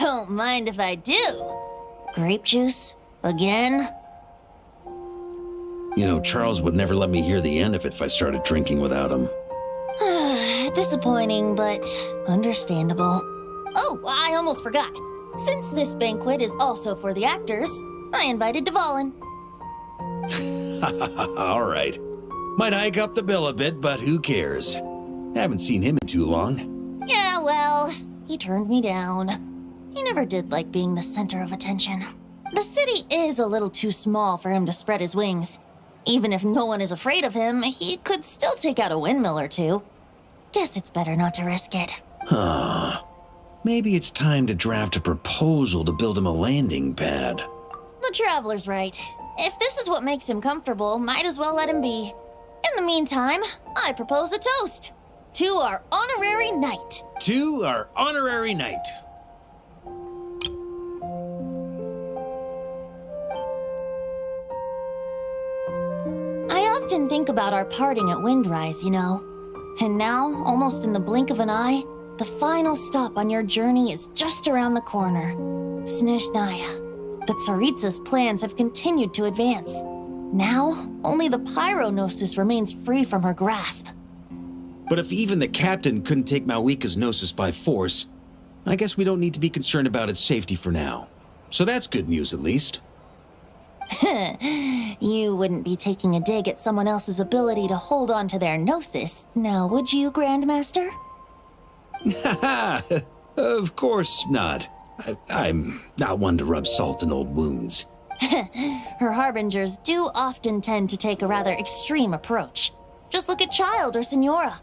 Don't mind if I do. Grape juice? Again? You know, Charles would never let me hear the end of it if I started drinking without him. Disappointing, but understandable. Oh, I almost forgot. Since this banquet is also for the actors, I invited Dvalin. All right. Might hike up the bill a bit, but who cares? Haven't seen him in too long. Yeah, well, he turned me down. He never did like being the center of attention. The city is a little too small for him to spread his wings. Even if no one is afraid of him, he could still take out a windmill or two. Guess it's better not to risk it. Maybe it's time to draft a proposal to build him a landing pad. The Traveler's right. If this is what makes him comfortable, might as well let him be. In the meantime, I propose a toast to our honorary knight. To our honorary knight. I often think about our parting at Windrise, you know. And now, almost in the blink of an eye, the final stop on your journey is just around the corner. Snezhnaya. The Tsaritsa's plans have continued to advance. Now, only the Pyronosis remains free from her grasp. But if even the captain couldn't take Malwika's Gnosis by force, I guess we don't need to be concerned about its safety for now. So that's good news, at least. You wouldn't be taking a dig at someone else's ability to hold on to their Gnosis, now would you, Grandmaster? Haha, of course not. I'm not one to rub salt in old wounds. Her harbingers do often tend to take a rather extreme approach. Just look at Child or Senora.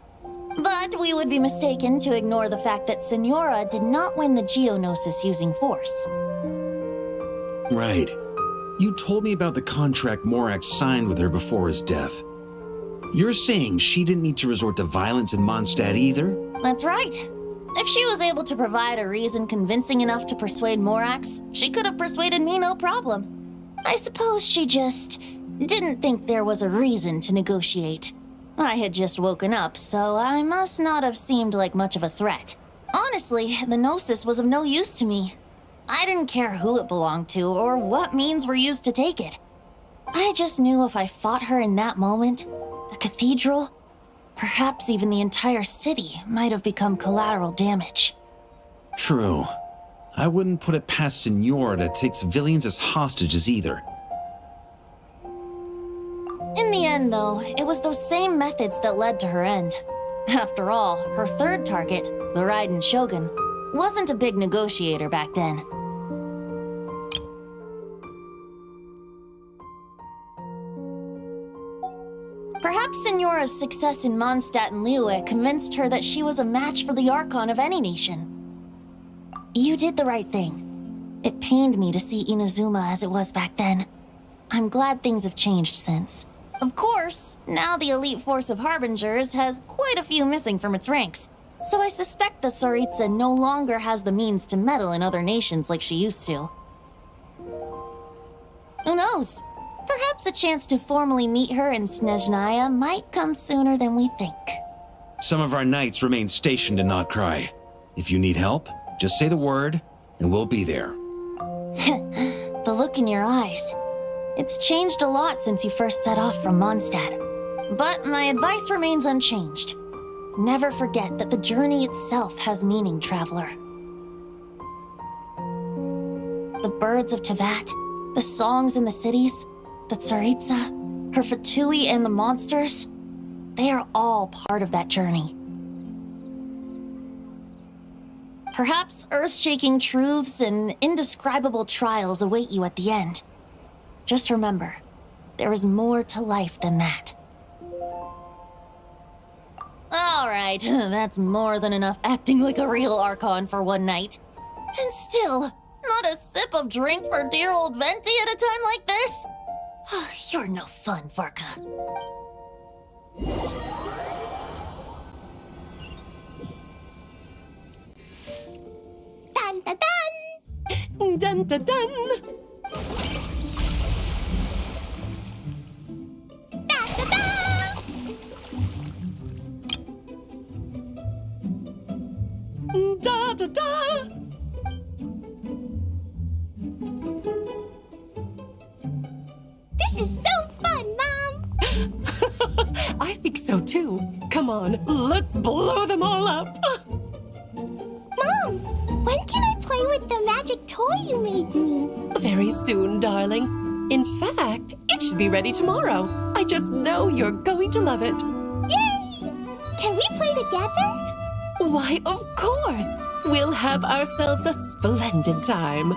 But we would be mistaken to ignore the fact that Senora did not win the Geonosis using force. Right. You told me about the contract Morax signed with her before his death. You're saying she didn't need to resort to violence in Mondstadt either? That's right. If she was able to provide a reason convincing enough to persuade Morax, she could have persuaded me no problem. I suppose she just didn't think there was a reason to negotiate. I had just woken up, so I must not have seemed like much of a threat. Honestly, the Gnosis was of no use to me. I didn't care who it belonged to or what means were used to take it. I just knew if I fought her in that moment, the cathedral, perhaps even the entire city, might have become collateral damage. True. I wouldn't put it past Senora to take civilians as hostages either. In the end, though, it was those same methods that led to her end. After all, her third target, the Raiden Shogun, wasn't a big negotiator back then. Perhaps Senora's success in Mondstadt and Liyue convinced her that she was a match for the Archon of any nation. You did the right thing. It pained me to see Inazuma as it was back then. I'm glad things have changed since. Of course, now the elite force of Harbingers has quite a few missing from its ranks, so I suspect that Tsaritsa no longer has the means to meddle in other nations like she used to. Who knows? Perhaps a chance to formally meet her in Snezhnaya might come sooner than we think. Some of our knights remain stationed in Not Cry. If you need help, just say the word, and we'll be there. The look in your eyes. It's changed a lot since you first set off from Mondstadt. But my advice remains unchanged. Never forget that the journey itself has meaning, traveler. The birds of Tevat, the songs in the cities, the Tsaritsa, her Fatui and the monsters, they are all part of that journey. Perhaps earth-shaking truths and indescribable trials await you at the end. Just remember, there is more to life than that. All right, that's more than enough acting like a real Archon for one night. And still, not a sip of drink for dear old Venti at a time like this? You're no fun, Varka. Dun dun dun! Dun dun dun! Da da da! Da da da! This is so fun, Mom! I think so too. Come on, let's blow them all up! Mom, when can I play with the magic toy you made me? Very soon, darling. In fact, it should be ready tomorrow. I just know you're going to love it. Yay! Can we play together? Why, of course! We'll have ourselves a splendid time.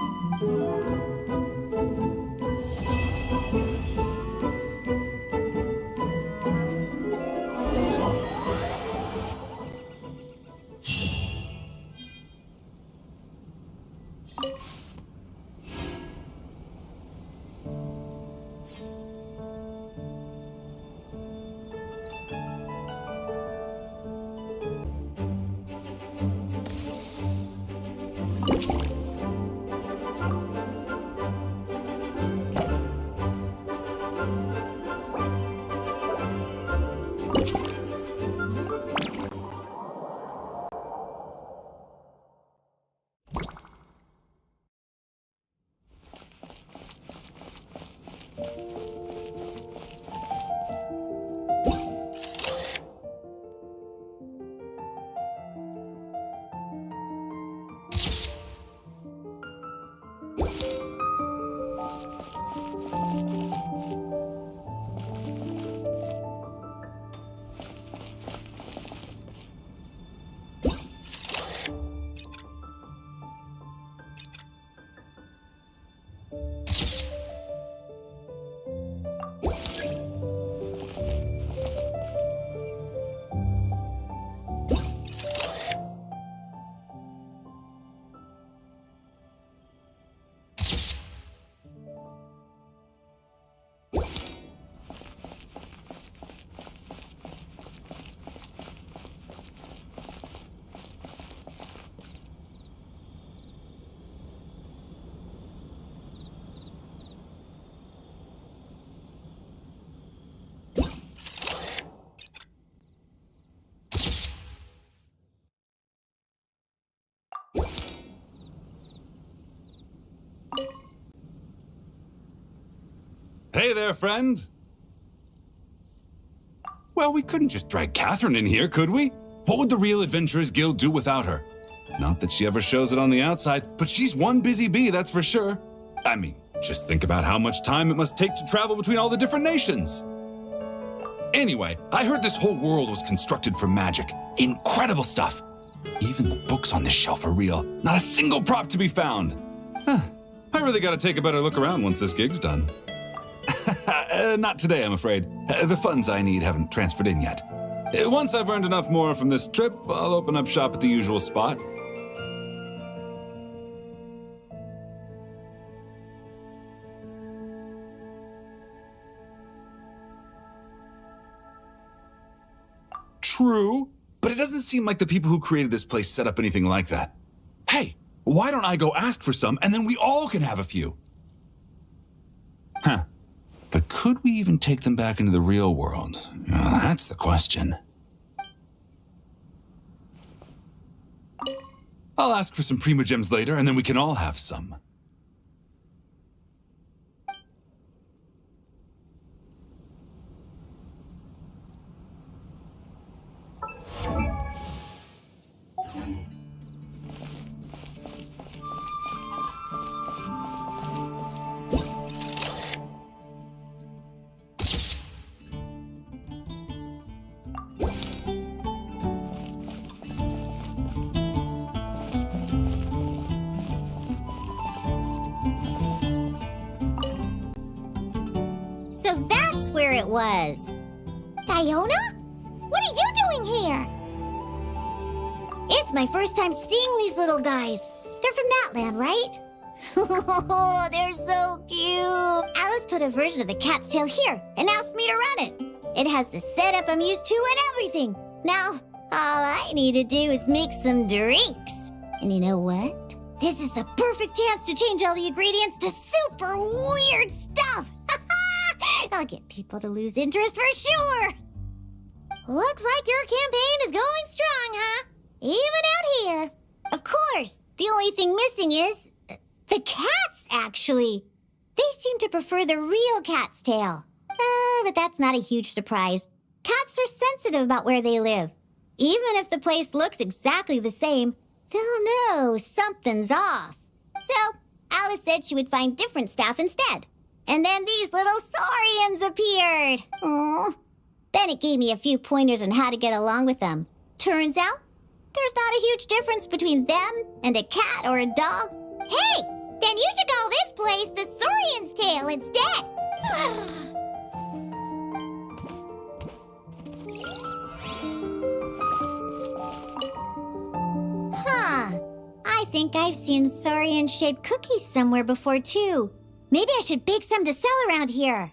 Hey there, friend. Well, we couldn't just drag Catherine in here, could we? What would the Real Adventurers Guild do without her? Not that she ever shows it on the outside, but she's one busy bee, that's for sure. I mean, just think about how much time it must take to travel between all the different nations. Anyway, I heard this whole world was constructed from magic. Incredible stuff. Even the books on this shelf are real. Not a single prop to be found. I really gotta take a better look around once this gig's done. Not today, I'm afraid. The funds I need haven't transferred in yet. Once I've earned enough more from this trip, I'll open up shop at the usual spot. True, but it doesn't seem like the people who created this place set up anything like that. Hey, why don't I go ask for some, and then we all can have a few? Huh. But could we even take them back into the real world? That's the question. I'll ask for some Primogems later, and then we can all have some. So that's where it was. Diona? What are you doing here? It's my first time seeing these little guys. They're from Natland, right? Oh, they're so cute. Alice put a version of the cat's tail here and asked me to run it. It has the setup I'm used to and everything. Now, all I need to do is make some drinks. And you know what? This is the perfect chance to change all the ingredients to super weird stuff. I'll get people to lose interest for sure. Looks like your campaign is going strong, huh? Even out here. Of course, the only thing missing is the cats, actually. They seem to prefer the real cat's tail. But that's not a huge surprise. Cats are sensitive about where they live. Even if the place looks exactly the same, they'll know something's off. So, Alice said she would find different staff instead. And then these little saurians appeared. Aww. Bennett gave me a few pointers on how to get along with them. Turns out, there's not a huge difference between them and a cat or a dog. Hey, then you should call this place the Saurian's Tail instead. Huh. I think I've seen saurian-shaped cookies somewhere before, too. Maybe I should bake some to sell around here.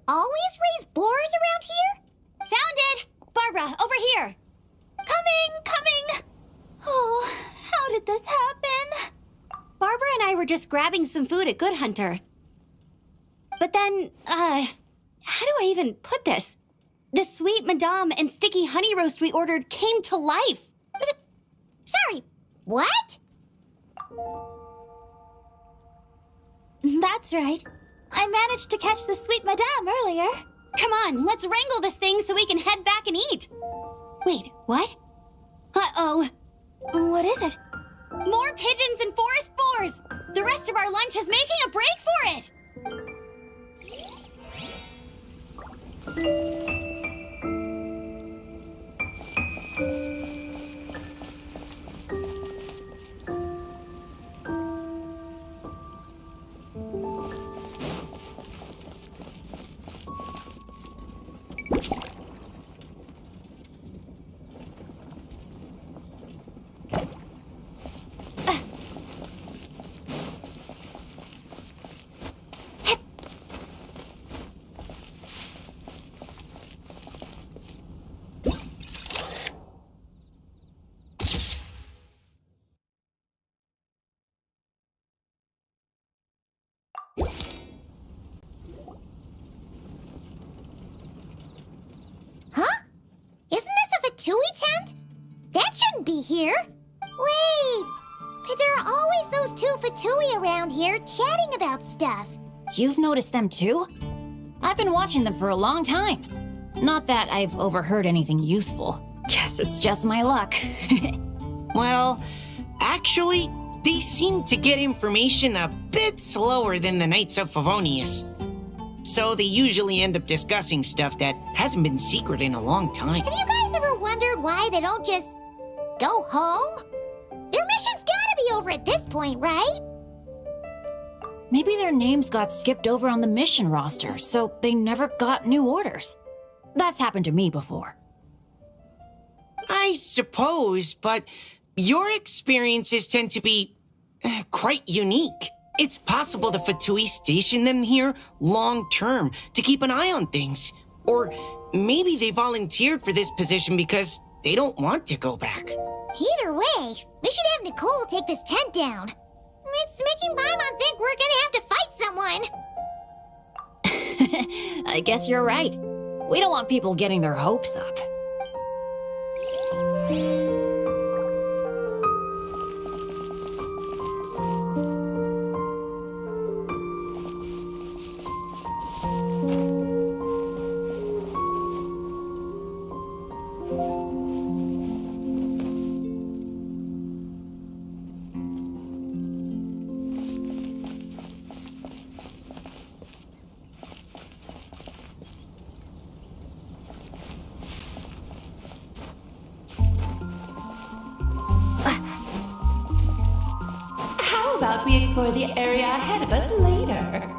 always raise boars around here? Found it! Barbara, over here! Coming! Oh, how did this happen? Barbara and I were just grabbing some food at Good Hunter. But then, how do I even put this? The sweet madame and sticky honey roast we ordered came to life. Sorry, what? That's right. I managed to catch the sweet madame earlier. Come on, let's wrangle this thing so we can head back and eat. Wait, what? Uh-oh. What is it? More pigeons and forest boars! The rest of our lunch is making a break for it! Huh? Isn't this a Fatui tent? That shouldn't be here. Wait, but there are always those two Fatui around here chatting about stuff. You've noticed them too? I've been watching them for a long time. Not that I've overheard anything useful. Guess it's just my luck. Well, actually, they seem to get information a bit slower than the Knights of Favonius. So they usually end up discussing stuff that hasn't been secret in a long time. Have you guys ever wondered why they don't just go home? Their mission's gotta be over at this point, right? Maybe their names got skipped over on the mission roster, so they never got new orders. That's happened to me before. I suppose, but your experiences tend to be quite unique. It's possible the Fatui stationed them here long-term to keep an eye on things. Or maybe they volunteered for this position because they don't want to go back. Either way, we should have Nicole take this tent down. It's making Paimon think we're gonna have to fight someone. I guess you're right. We don't want people getting their hopes up. How about we explore the area ahead of us later?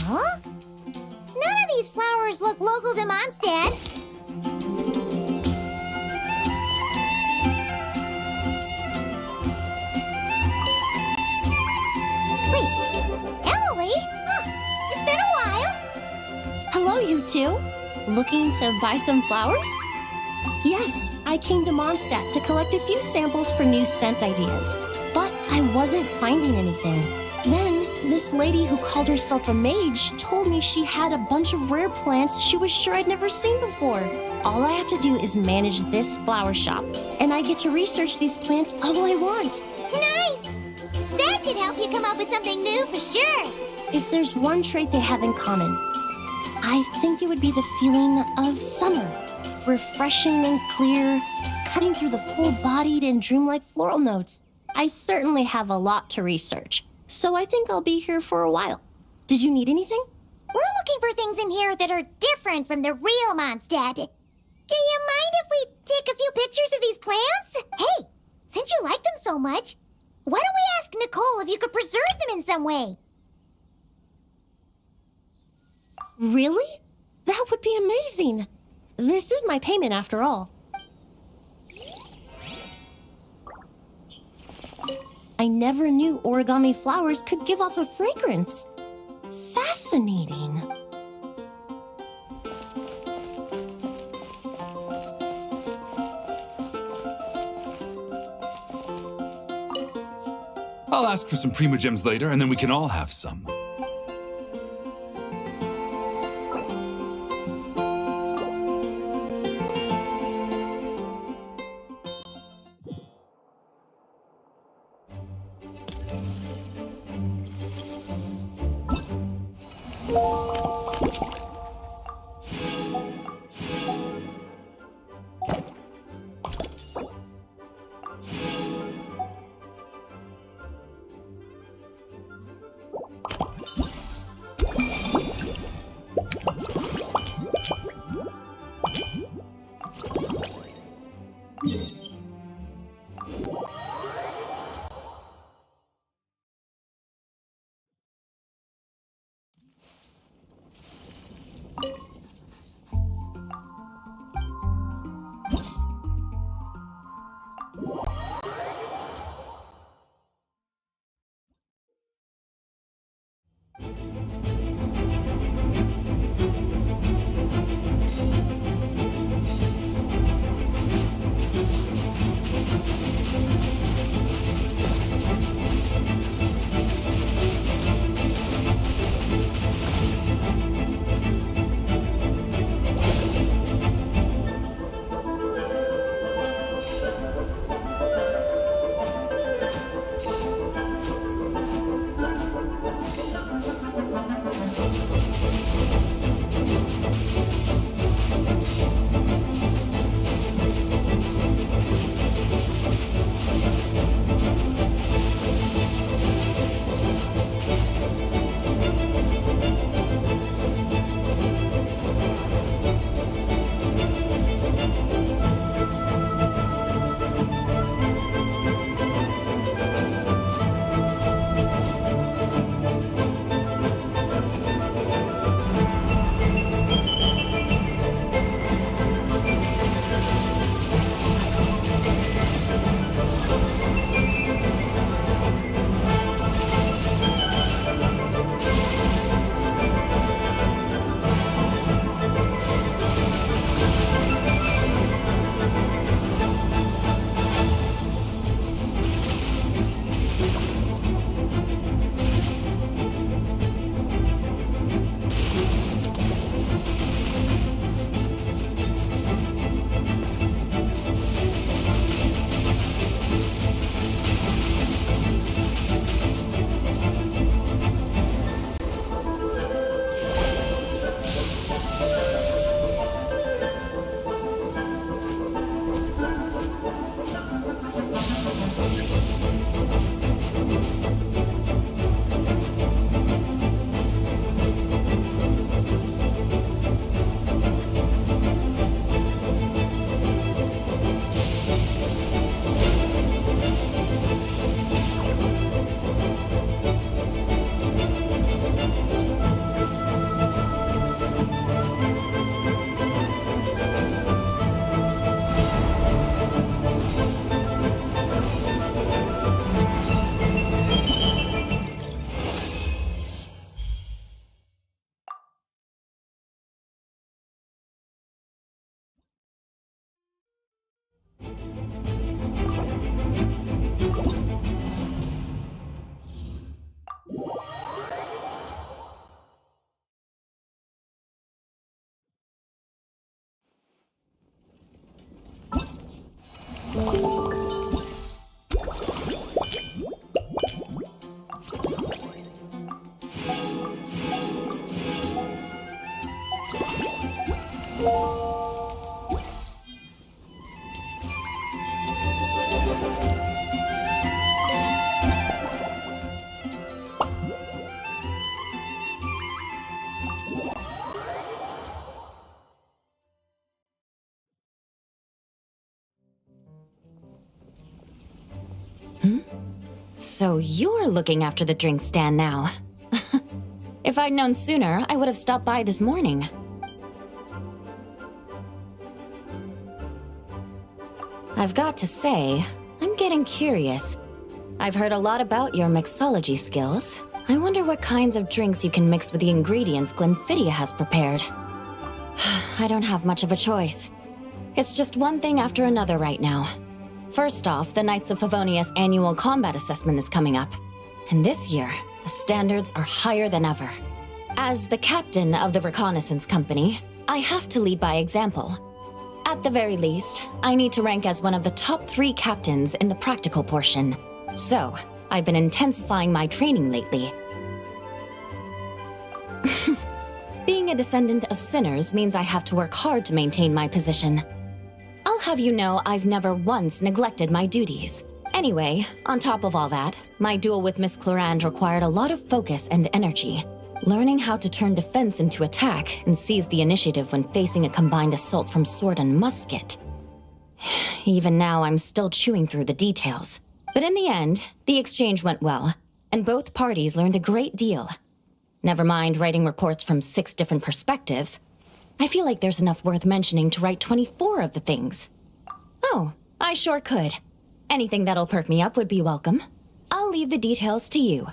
Huh? None of these flowers look local to Mondstadt. Wait, Emily? Huh, it's been a while. Hello, you two. Looking to buy some flowers? Yes, I came to Mondstadt to collect a few samples for new scent ideas, but I wasn't finding anything. Then, this lady who called herself a mage told me she had a bunch of rare plants she was sure I'd never seen before. All I have to do is manage this flower shop, and I get to research these plants all I want. Nice! That should help you come up with something new for sure. If there's one trait they have in common, I think it would be the feeling of summer. Refreshing and clear, cutting through the full-bodied and dreamlike floral notes. I certainly have a lot to research, so I think I'll be here for a while. Did you need anything? We're looking for things in here that are different from the real Mondstadt. Do you mind if we take a few pictures of these plants? Hey, since you like them so much, why don't we ask Nicole if you could preserve them in some way? Really? That would be amazing. This is my payment after all. I never knew origami flowers could give off a fragrance. Fascinating. I'll ask for some Primogems later, and then we can all have some. So you're looking after the drink stand now. If I'd known sooner, I would have stopped by this morning. I've got to say, I'm getting curious. I've heard a lot about your mixology skills. I wonder what kinds of drinks you can mix with the ingredients Glenfiddia has prepared. I don't have much of a choice. It's just one thing after another right now. First off, the Knights of Favonia's annual combat assessment is coming up. And this year, the standards are higher than ever. As the captain of the reconnaissance company, I have to lead by example. At the very least, I need to rank as one of the top 3 captains in the practical portion. So, I've been intensifying my training lately. Being a descendant of sinners means I have to work hard to maintain my position. I'll have you know I've never once neglected my duties. Anyway, on top of all that, my duel with Miss Clorand required a lot of focus and energy. Learning how to turn defense into attack and seize the initiative when facing a combined assault from sword and musket. Even now, I'm still chewing through the details. But in the end, the exchange went well, and both parties learned a great deal. Never mind writing reports from 6 different perspectives. I feel like there's enough worth mentioning to write 24 of the things. Oh, I sure could. Anything that'll perk me up would be welcome. I'll leave the details to you.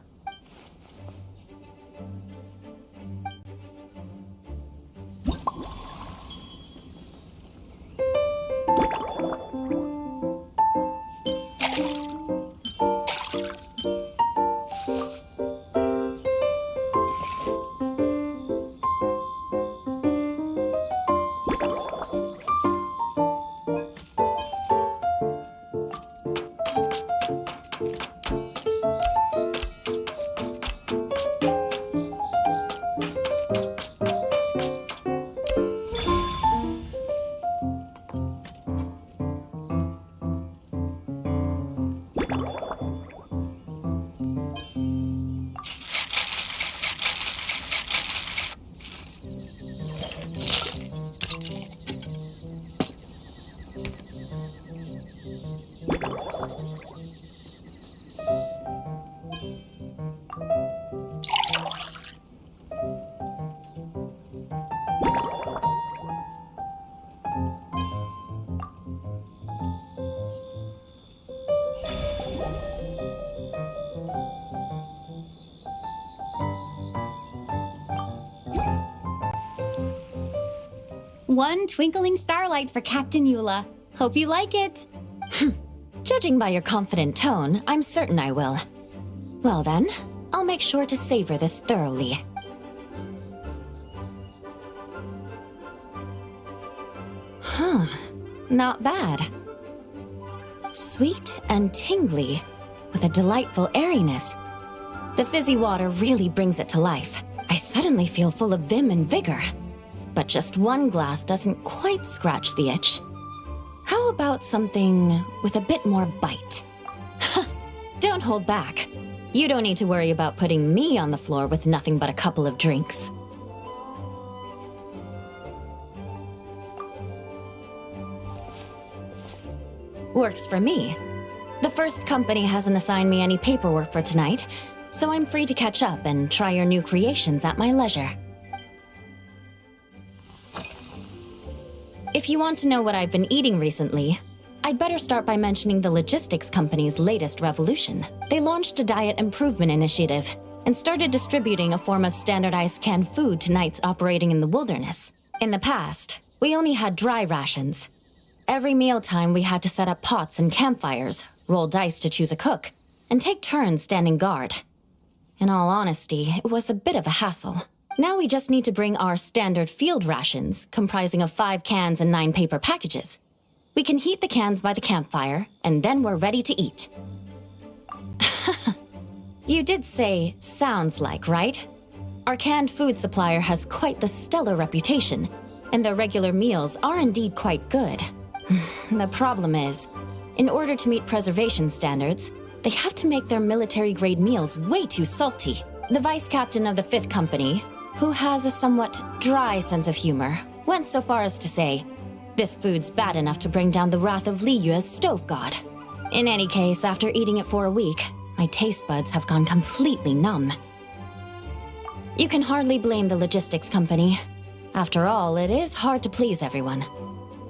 One twinkling starlight for Captain Eula. Hope you like it. Judging by your confident tone, I'm certain I will. Well then, I'll make sure to savor this thoroughly. Huh, not bad. Sweet and tingly, with a delightful airiness. The fizzy water really brings it to life. I suddenly feel full of vim and vigor. But just one glass doesn't quite scratch the itch. How about something with a bit more bite? Don't hold back. You don't need to worry about putting me on the floor with nothing but a couple of drinks. Works for me. The first company hasn't assigned me any paperwork for tonight, so I'm free to catch up and try your new creations at my leisure. If you want to know what I've been eating recently, I'd better start by mentioning the logistics company's latest revolution. They launched a diet improvement initiative and started distributing a form of standardized canned food to knights operating in the wilderness. In the past, we only had dry rations. Every mealtime we had to set up pots and campfires, roll dice to choose a cook, and take turns standing guard. In all honesty, it was a bit of a hassle. Now we just need to bring our standard field rations, comprising of 5 cans and 9 paper packages. We can heat the cans by the campfire, and then we're ready to eat. You did say, sounds like, right? Our canned food supplier has quite the stellar reputation, and their regular meals are indeed quite good. The problem is, in order to meet preservation standards, they have to make their military-grade meals way too salty. The vice captain of the 5th Company, who has a somewhat dry sense of humor, went so far as to say, "This food's bad enough to bring down the wrath of Liyue's stove god." In any case, after eating it for a week, my taste buds have gone completely numb. You can hardly blame the logistics company. After all, it is hard to please everyone.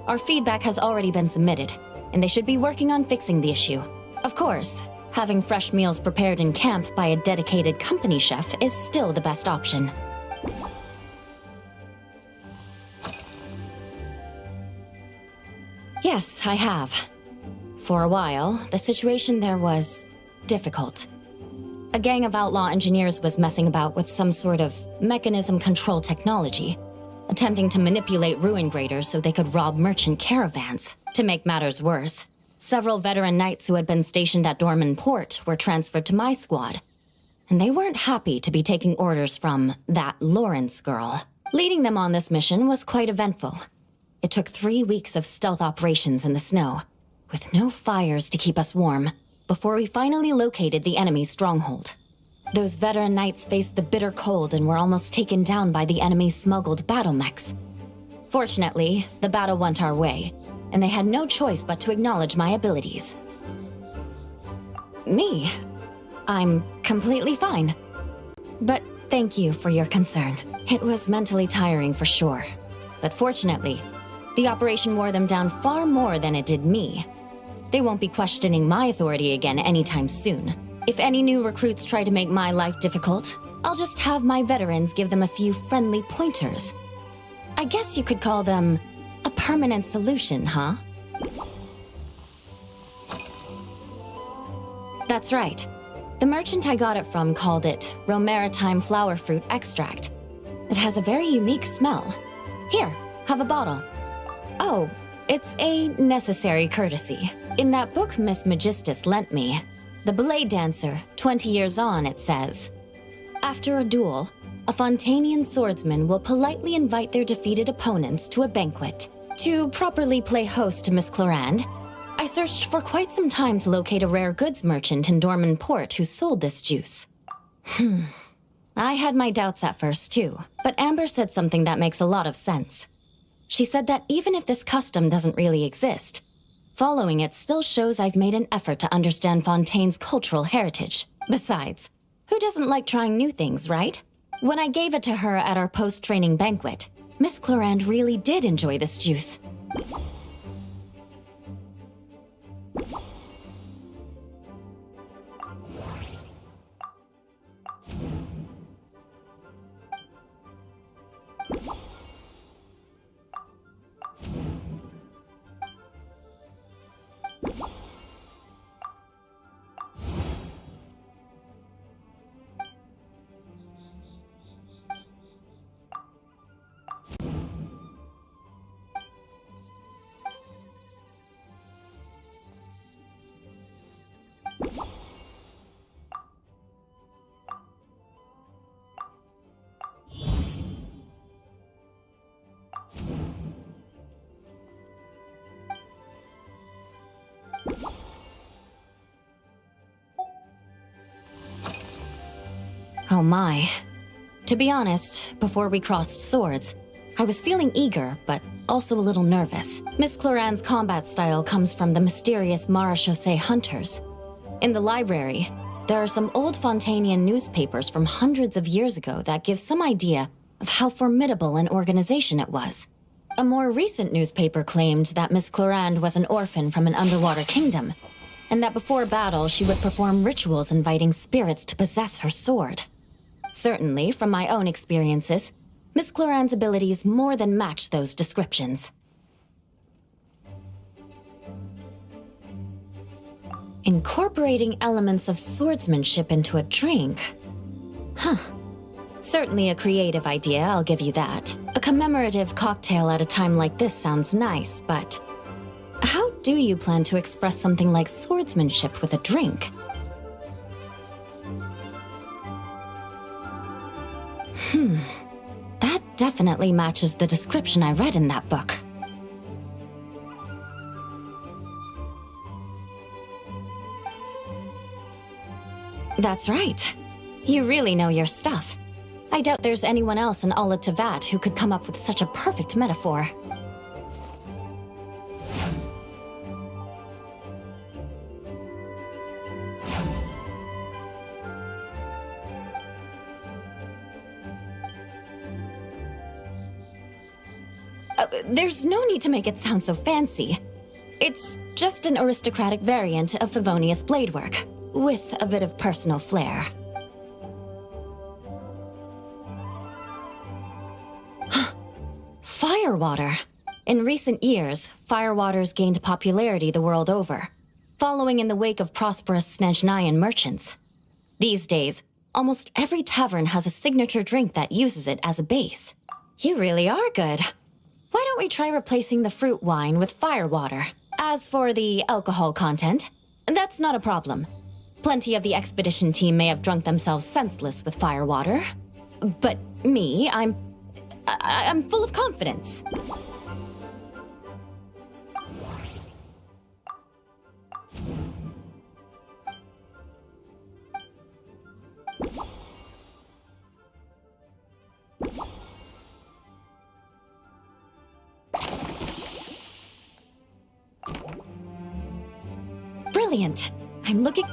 Our feedback has already been submitted, and they should be working on fixing the issue. Of course, having fresh meals prepared in camp by a dedicated company chef is still the best option. Yes, I have. For a while, the situation there was difficult. A gang of outlaw engineers was messing about with some sort of mechanism control technology, attempting to manipulate ruin graders so they could rob merchant caravans. To make matters worse, several veteran knights who had been stationed at Dorman Port were transferred to my squad, and they weren't happy to be taking orders from that Lawrence girl. Leading them on this mission was quite eventful. It took 3 weeks of stealth operations in the snow, with no fires to keep us warm, before we finally located the enemy's stronghold. Those veteran knights faced the bitter cold and were almost taken down by the enemy's smuggled battle mechs. Fortunately, the battle went our way, and they had no choice but to acknowledge my abilities. Me? I'm completely fine. But thank you for your concern. It was mentally tiring for sure, but fortunately, the operation wore them down far more than it did me. They won't be questioning my authority again anytime soon. If any new recruits try to make my life difficult, I'll just have my veterans give them a few friendly pointers. I guess you could call them a permanent solution, huh? That's right. The merchant I got it from called it Romaritime flower fruit extract. It has a very unique smell. Here, have a bottle. Oh, it's a necessary courtesy. In that book Miss Magistus lent me, The Blade Dancer, 20 Years On, it says, after a duel, a Fontanian swordsman will politely invite their defeated opponents to a banquet. To properly play host to Miss Clorand, I searched for quite some time to locate a rare goods merchant in Dorman Port who sold this juice. I had my doubts at first too, but Amber said something that makes a lot of sense. She said that even if this custom doesn't really exist, following it still shows I've made an effort to understand Fontaine's cultural heritage. Besides, who doesn't like trying new things, right? When I gave it to her at our post-training banquet, Miss Clorand really did enjoy this juice. Oh my. To be honest, before we crossed swords, I was feeling eager, but also a little nervous. Miss Clorand's combat style comes from the mysterious Marechaussee hunters. In the library, there are some old Fontanian newspapers from hundreds of years ago that give some idea of how formidable an organization it was. A more recent newspaper claimed that Miss Clorand was an orphan from an underwater kingdom, and that before battle she would perform rituals inviting spirits to possess her sword. Certainly, from my own experiences, Miss Clorand's abilities more than match those descriptions. Incorporating elements of swordsmanship into a drink? Huh. Certainly a creative idea, I'll give you that. A commemorative cocktail at a time like this sounds nice, but how do you plan to express something like swordsmanship with a drink? That definitely matches the description I read in that book. That's right. You really know your stuff. I doubt there's anyone else in all of Tevat who could come up with such a perfect metaphor. There's no need to make it sound so fancy. It's just an aristocratic variant of Favonius bladework, with a bit of personal flair. Firewater. In recent years, firewaters gained popularity the world over, following in the wake of prosperous Snezhnayan merchants. These days, almost every tavern has a signature drink that uses it as a base. You really are good. Why don't we try replacing the fruit wine with firewater? As for the alcohol content, that's not a problem. Plenty of the expedition team may have drunk themselves senseless with firewater. But me, I'm full of confidence. Brilliant. I'm looking...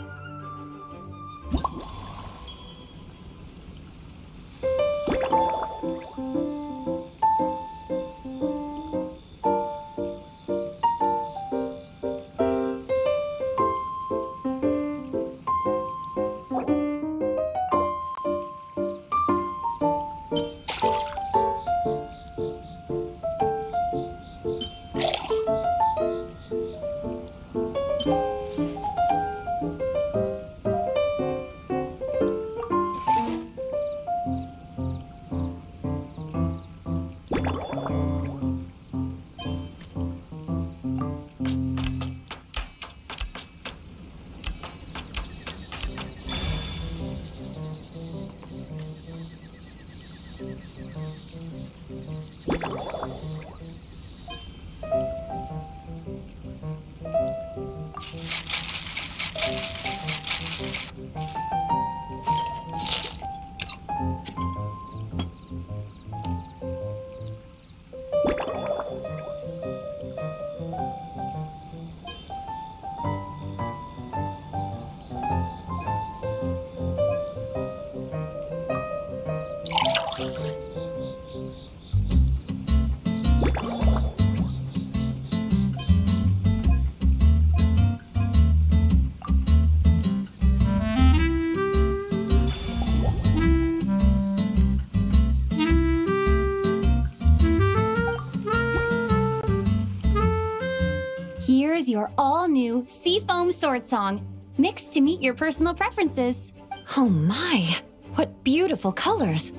Here's your all-new Seafoam Sword Song, mixed to meet your personal preferences. Oh my, what beautiful colors.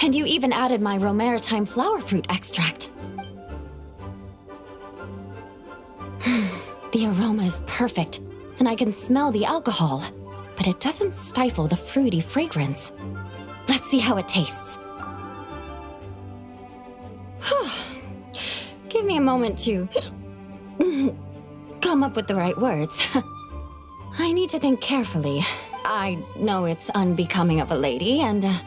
And you even added my Romaritime flower fruit extract. The aroma is perfect, and I can smell the alcohol, but it doesn't stifle the fruity fragrance. Let's see how it tastes. Give me a moment to come up with the right words. I need to think carefully. I know it's unbecoming of a lady, and a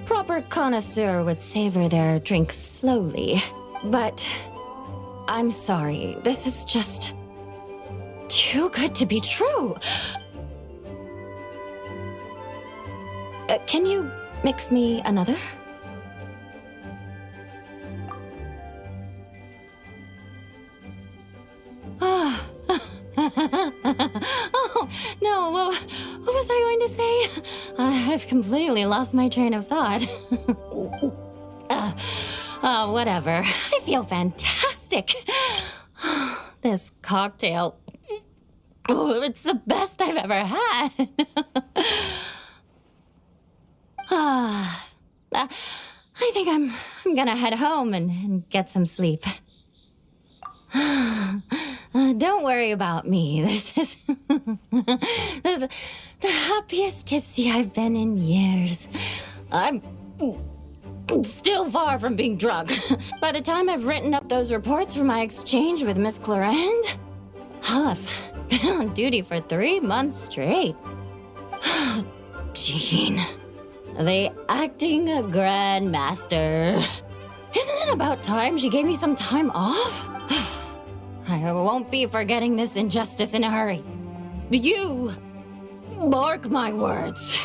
proper connoisseur would savor their drinks slowly. But I'm sorry, this is just too good to be true. Can you mix me another? Oh, no, what was I going to say? I've completely lost my train of thought. Whatever. I feel fantastic. This cocktail, it's the best I've ever had. I think I'm gonna head home and get some sleep. Don't worry about me. This is the happiest tipsy I've been in years. I'm still far from being drunk. By the time I've written up those reports from my exchange with Miss Clarend, I'll have been on duty for 3 months straight. Jean, the acting grandmaster. Isn't it about time she gave me some time off? I won't be forgetting this injustice in a hurry. You mark my words.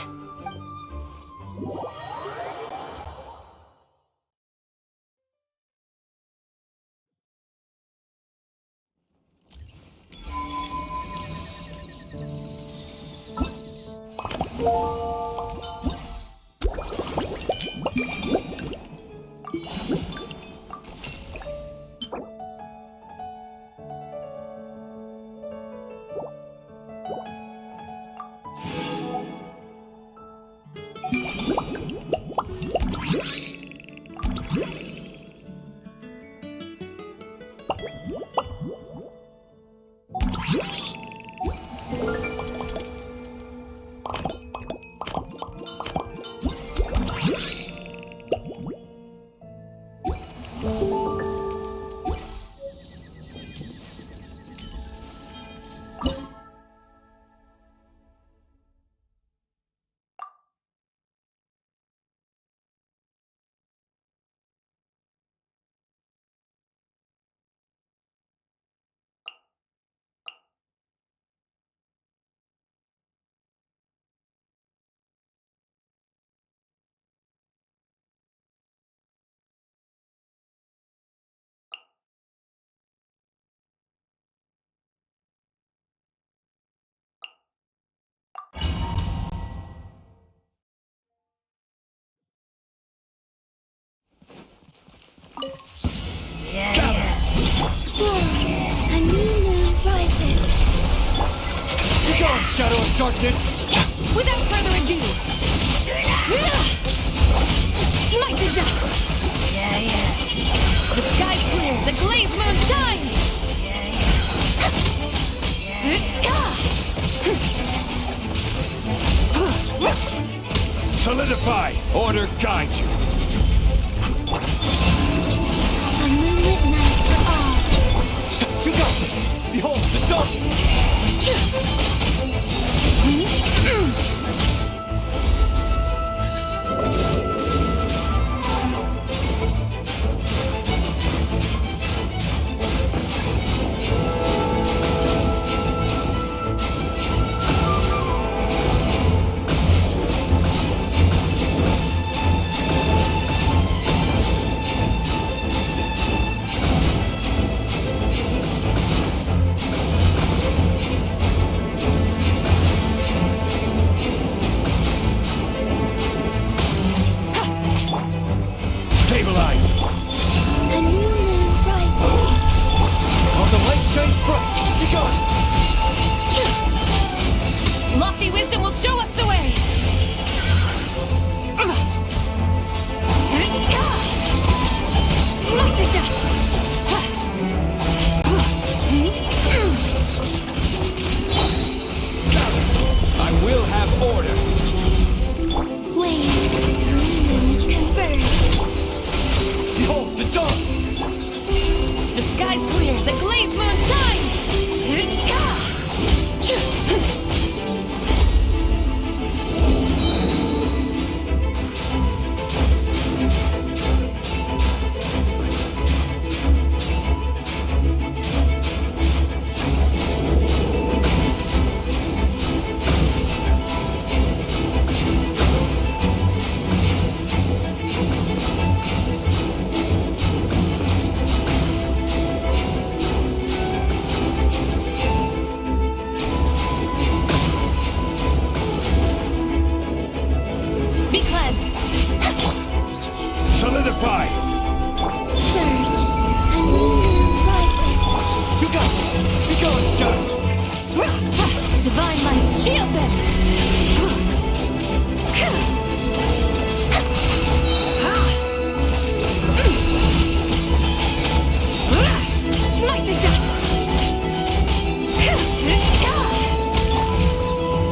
A new moon rises. Be gone, shadow of darkness! Without further ado, smite the dust. The sky's clear, the glazed moon shines. Solidify! Order guide you! A moonlit night for all. You got this! Behold the dawn! Stabilize! A new moon rises. On the light shines bright! Be gone! Lofty wisdom will show us the way. Smite the dust. I will have order! Wait, three moons converge. Behold the dawn! The sky's clear, the glazed moon shines. Be cleansed. Solidify! Surge. A new moon rises. You got this! Be gone, shadow! Divine light, shield them. Smite the dust.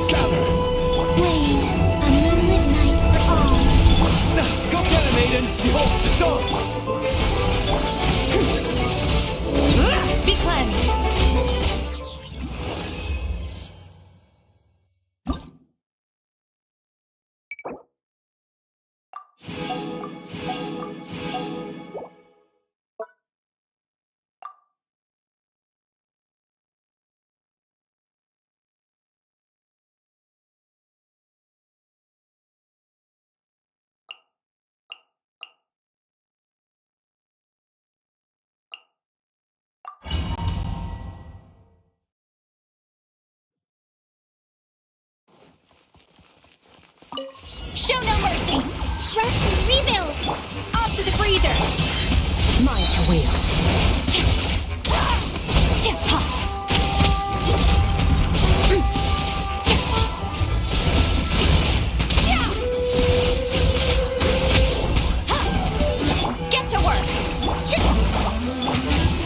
Gather! Wayne, a moonlit night for all. Go get him, Aiden! Behold the dawn! Be cleansed. Show no mercy! Rest and rebuild! Off to the freezer! Mine to wield! Get to work!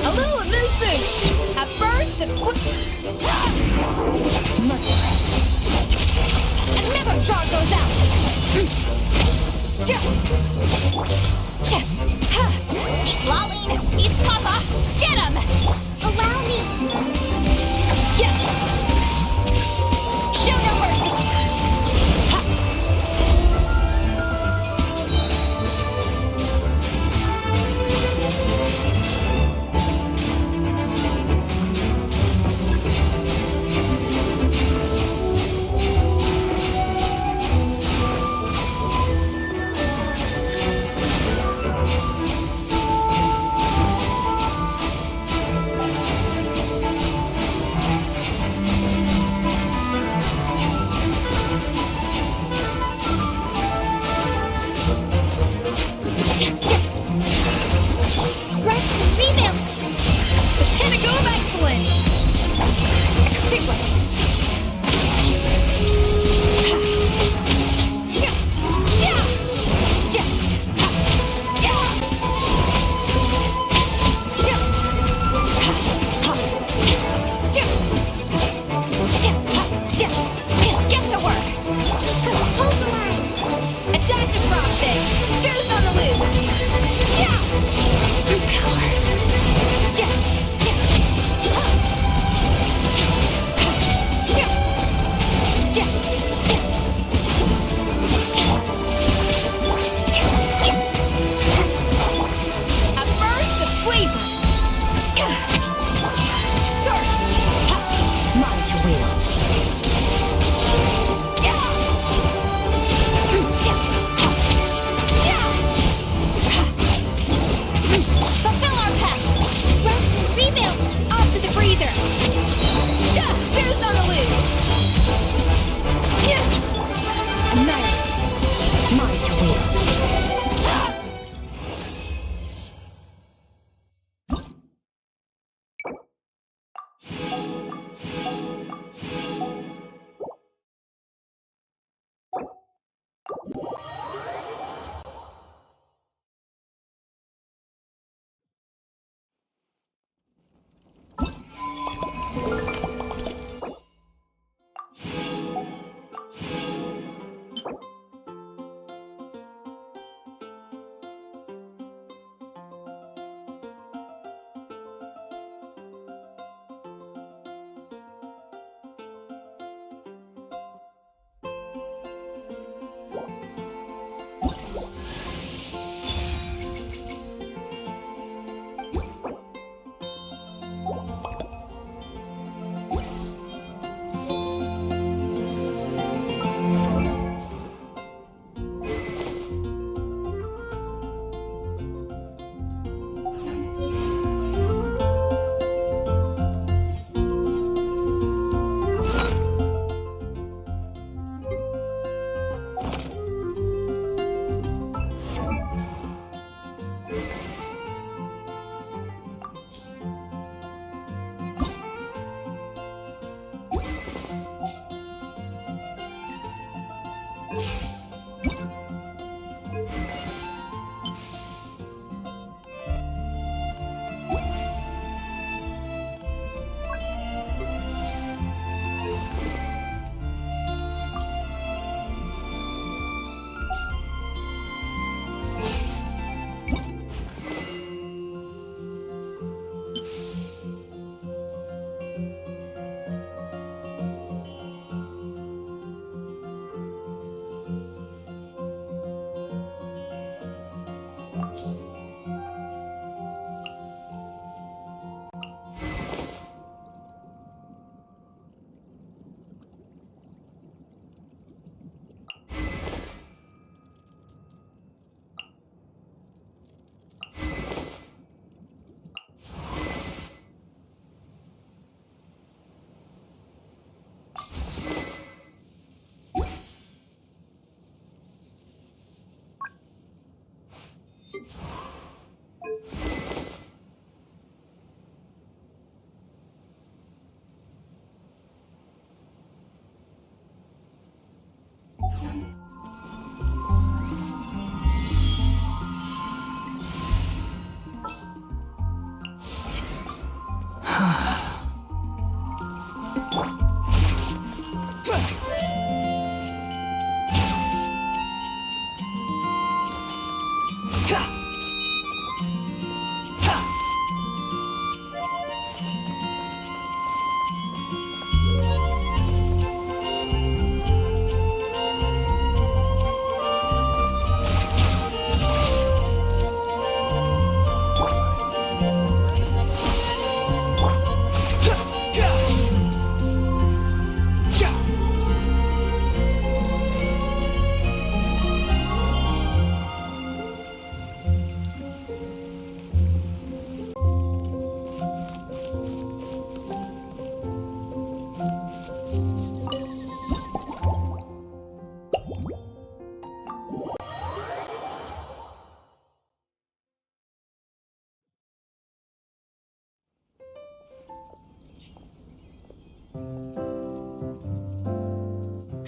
A little amuse-bouche! At first, merciless! And never star goes out! He's lolling! He's Papa! Get him! Allow me! Show no mercy! Rest and rebuild! The pinnacle of excellence! Extinguish! Get to work! Hold the line! A dash of frosting! Boost on the loose! A burst of flavor! Sorry! Mine to wield! Fulfill our pact! Rest and rebuild! Off to the freezer! Boost on the loose! Annihilate! Mine to wield!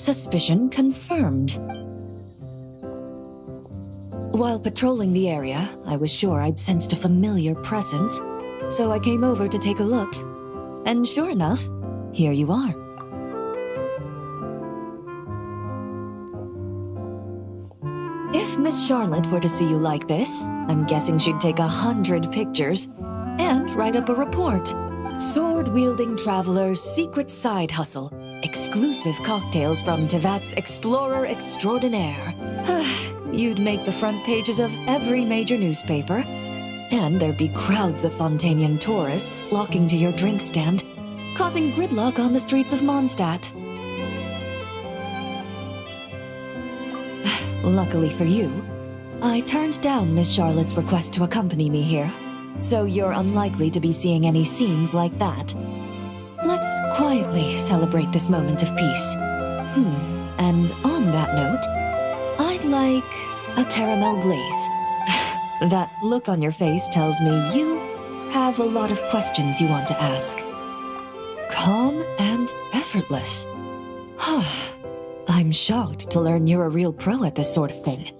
Suspicion confirmed. While patrolling the area, I was sure I'd sensed a familiar presence, so I came over to take a look. And sure enough, here you are. If Miss Charlotte were to see you like this, I'm guessing she'd take 100 pictures and write up a report. Sword-wielding traveler's secret side hustle. Exclusive cocktails from Tevat's Explorer Extraordinaire. You'd make the front pages of every major newspaper. And there'd be crowds of Fontanian tourists flocking to your drink stand, causing gridlock on the streets of Mondstadt. Luckily for you, I turned down Miss Charlotte's request to accompany me here, so you're unlikely to be seeing any scenes like that. Let's quietly celebrate this moment of peace. And on that note, I'd like a caramel glaze. That look on your face tells me you have a lot of questions you want to ask. Calm and effortless. I'm shocked to learn you're a real pro at this sort of thing.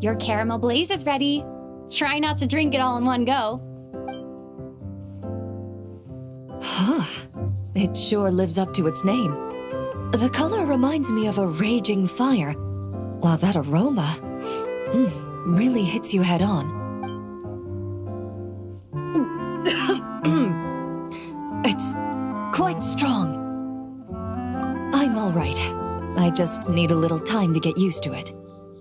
Your caramel blaze is ready. Try not to drink it all in one go. It sure lives up to its name. The color reminds me of a raging fire, while that aroma really hits you head on. It's quite strong. I'm all right. I just need a little time to get used to it.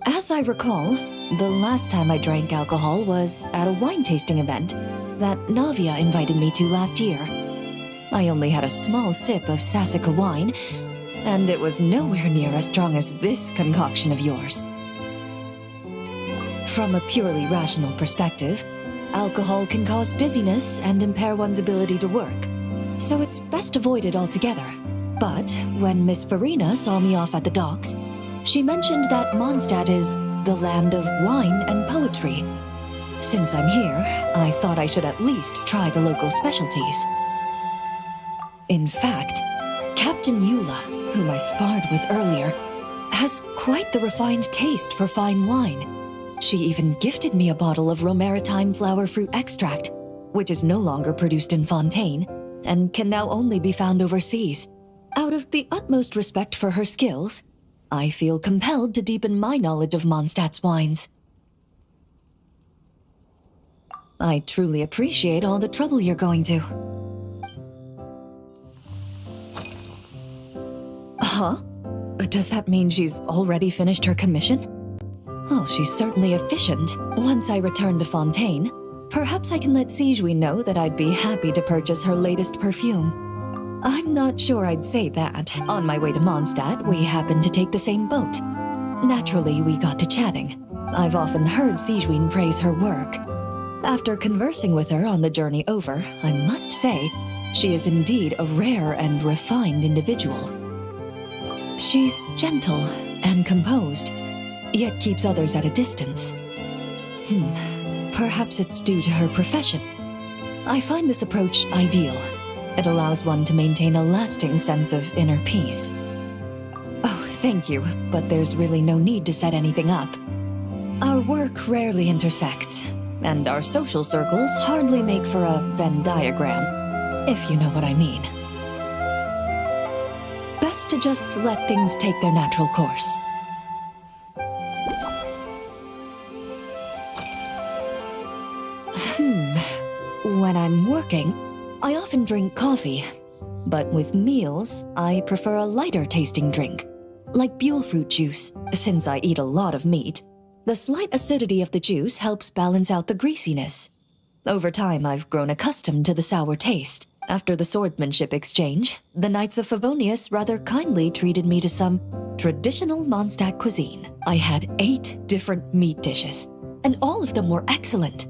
As I recall, the last time I drank alcohol was at a wine tasting event that Navia invited me to last year. I only had a small sip of Sassica wine, and it was nowhere near as strong as this concoction of yours. From a purely rational perspective, alcohol can cause dizziness and impair one's ability to work, so it's best avoided altogether. But when Miss Farina saw me off at the docks, she mentioned that Mondstadt is the land of wine and poetry. Since I'm here, I thought I should at least try the local specialties. In fact, Captain Eula, whom I sparred with earlier, has quite the refined taste for fine wine. She even gifted me a bottle of Romaritime flower fruit extract, which is no longer produced in Fontaine, and can now only be found overseas. Out of the utmost respect for her skills, I feel compelled to deepen my knowledge of Mondstadt's wines. I truly appreciate all the trouble you're going to. Huh? Does that mean she's already finished her commission? Well, she's certainly efficient. Once I return to Fontaine, perhaps I can let Sigewin know that I'd be happy to purchase her latest perfume. I'm not sure I'd say that. On my way to Mondstadt, we happened to take the same boat. Naturally, we got to chatting. I've often heard Sigewin praise her work. After conversing with her on the journey over, I must say, she is indeed a rare and refined individual. She's gentle and composed, yet keeps others at a distance. Perhaps it's due to her profession. I find this approach ideal. It allows one to maintain a lasting sense of inner peace. Oh, thank you, but there's really no need to set anything up. Our work rarely intersects, and our social circles hardly make for a Venn diagram, if you know what I mean. Best to just let things take their natural course. When I'm working, I often drink coffee. But with meals, I prefer a lighter tasting drink, like Buell fruit juice, since I eat a lot of meat. The slight acidity of the juice helps balance out the greasiness. Over time, I've grown accustomed to the sour taste. After the swordsmanship exchange, the Knights of Favonius rather kindly treated me to some traditional Mondstadt cuisine. I had 8 different meat dishes, and all of them were excellent.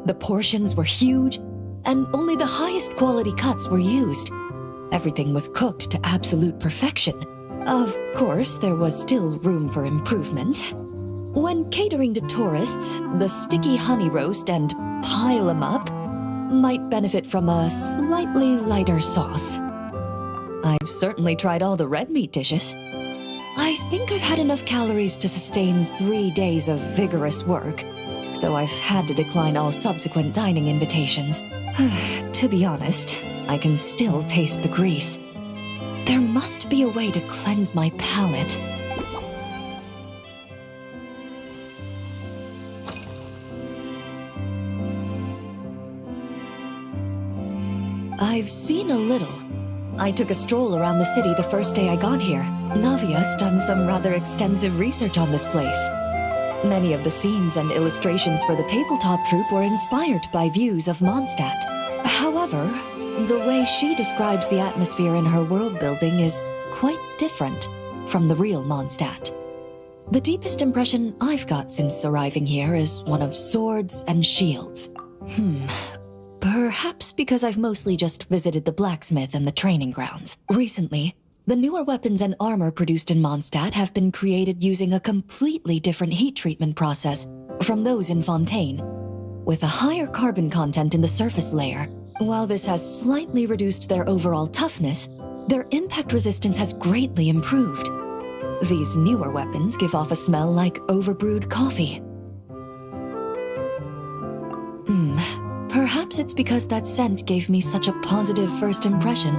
The portions were huge, and only the highest quality cuts were used. Everything was cooked to absolute perfection. Of course, there was still room for improvement. When catering to tourists, the sticky honey roast and pile 'em up might benefit from a slightly lighter sauce. I've certainly tried all the red meat dishes. I think I've had enough calories to sustain 3 days of vigorous work, so I've had to decline all subsequent dining invitations. To be honest, I can still taste the grease. There must be a way to cleanse my palate. I've seen a little. I took a stroll around the city the first day I got here. Navia's done some rather extensive research on this place. Many of the scenes and illustrations for the tabletop troupe were inspired by views of Mondstadt. However, the way she describes the atmosphere in her world building is quite different from the real Mondstadt. The deepest impression I've got since arriving here is one of swords and shields. Perhaps because I've mostly just visited the blacksmith and the training grounds. Recently, the newer weapons and armor produced in Mondstadt have been created using a completely different heat treatment process from those in Fontaine, with a higher carbon content in the surface layer. While this has slightly reduced their overall toughness, their impact resistance has greatly improved. These newer weapons give off a smell like overbrewed coffee. Perhaps it's because that scent gave me such a positive first impression.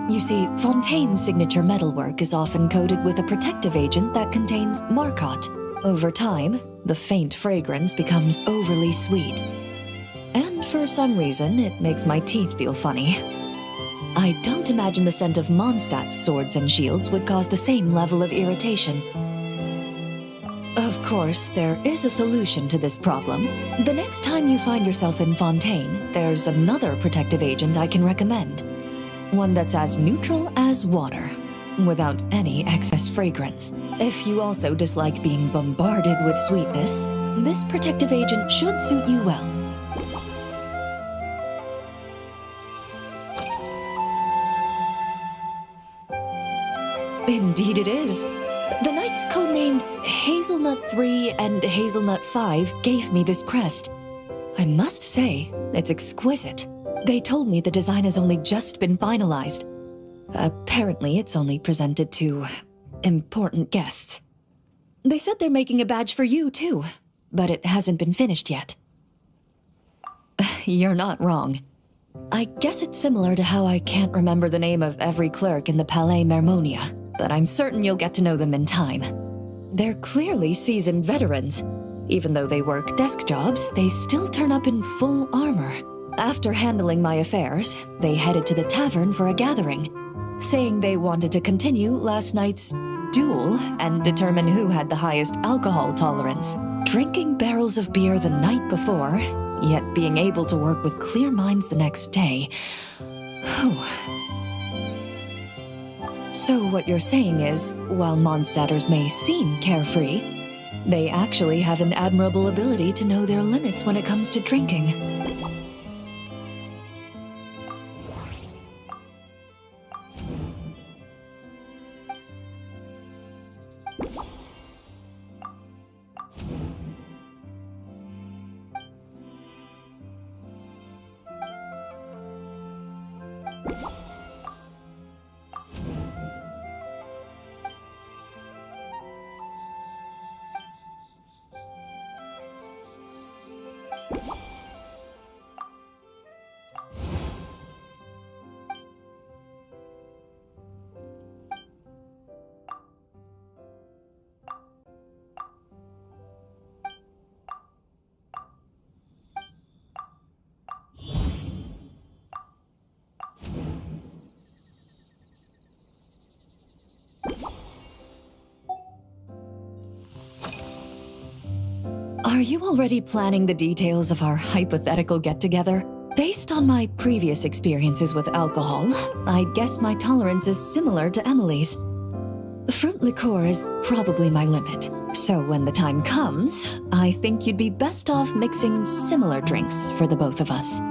You see, Fontaine's signature metalwork is often coated with a protective agent that contains Marcotte. Over time, the faint fragrance becomes overly sweet. And for some reason, it makes my teeth feel funny. I don't imagine the scent of Mondstadt's swords and shields would cause the same level of irritation. Of course, there is a solution to this problem. The next time you find yourself in Fontaine, there's another protective agent I can recommend. One that's as neutral as water, without any excess fragrance. If you also dislike being bombarded with sweetness, this protective agent should suit you well. Indeed it is. The knights codenamed Hazelnut 3 and Hazelnut 5 gave me this crest. I must say, it's exquisite. They told me the design has only just been finalized. Apparently, it's only presented to important guests. They said they're making a badge for you, too, but it hasn't been finished yet. You're not wrong. I guess it's similar to how I can't remember the name of every clerk in the Palais Mermonia, but I'm certain you'll get to know them in time. They're clearly seasoned veterans. Even though they work desk jobs, they still turn up in full armor. After handling my affairs, they headed to the tavern for a gathering, saying they wanted to continue last night's duel and determine who had the highest alcohol tolerance. Drinking barrels of beer the night before, yet being able to work with clear minds the next day. So what you're saying is, while Mondstadters may seem carefree, they actually have an admirable ability to know their limits when it comes to drinking. Are you already planning the details of our hypothetical get-together? Based on my previous experiences with alcohol, I'd guess my tolerance is similar to Emily's. Fruit liqueur is probably my limit, so when the time comes, I think you'd be best off mixing similar drinks for the both of us.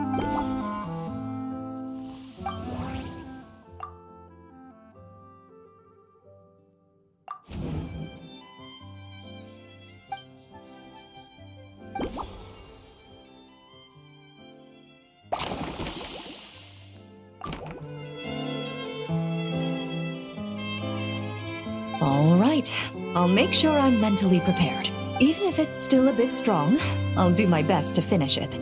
All right, I'll make sure I'm mentally prepared. Even if it's still a bit strong, I'll do my best to finish it.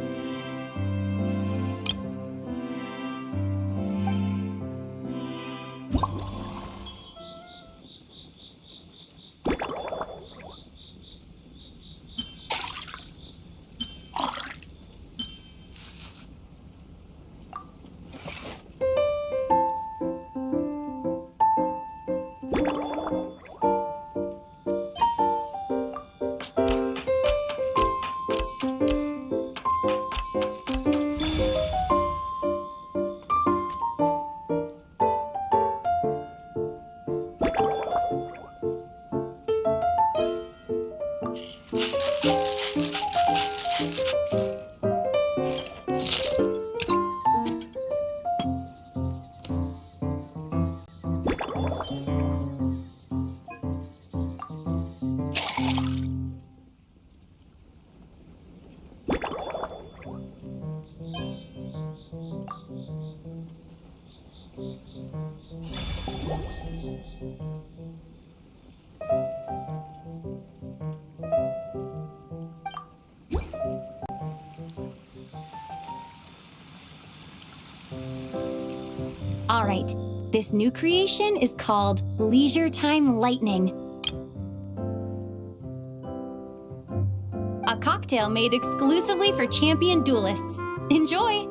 All right, this new creation is called Leisure Time Lightning. A cocktail made exclusively for champion duelists. Enjoy!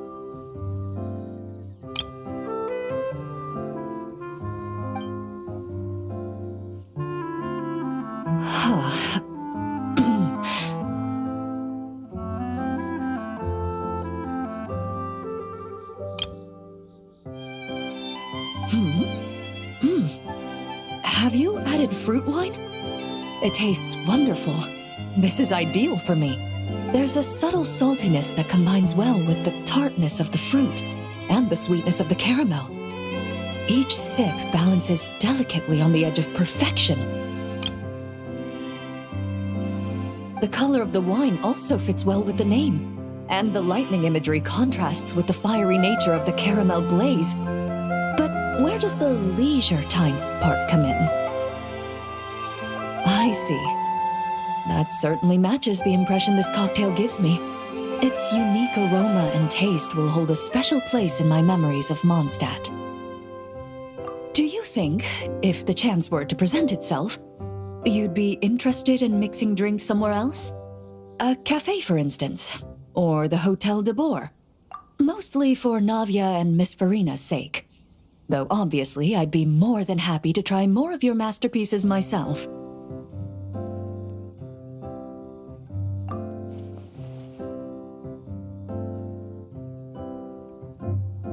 Have you added fruit wine? It tastes wonderful. This is ideal for me. There's a subtle saltiness that combines well with the tartness of the fruit and the sweetness of the caramel. Each sip balances delicately on the edge of perfection. The color of the wine also fits well with the name, and the lightning imagery contrasts with the fiery nature of the caramel glaze. But where does the leisure time part come in? I see. That certainly matches the impression this cocktail gives me. Its unique aroma and taste will hold a special place in my memories of Mondstadt. Do you think, if the chance were to present itself, you'd be interested in mixing drinks somewhere else? A cafe, for instance, or the Hotel de Boer. Mostly for Navia and Miss Farina's sake. Though obviously I'd be more than happy to try more of your masterpieces myself.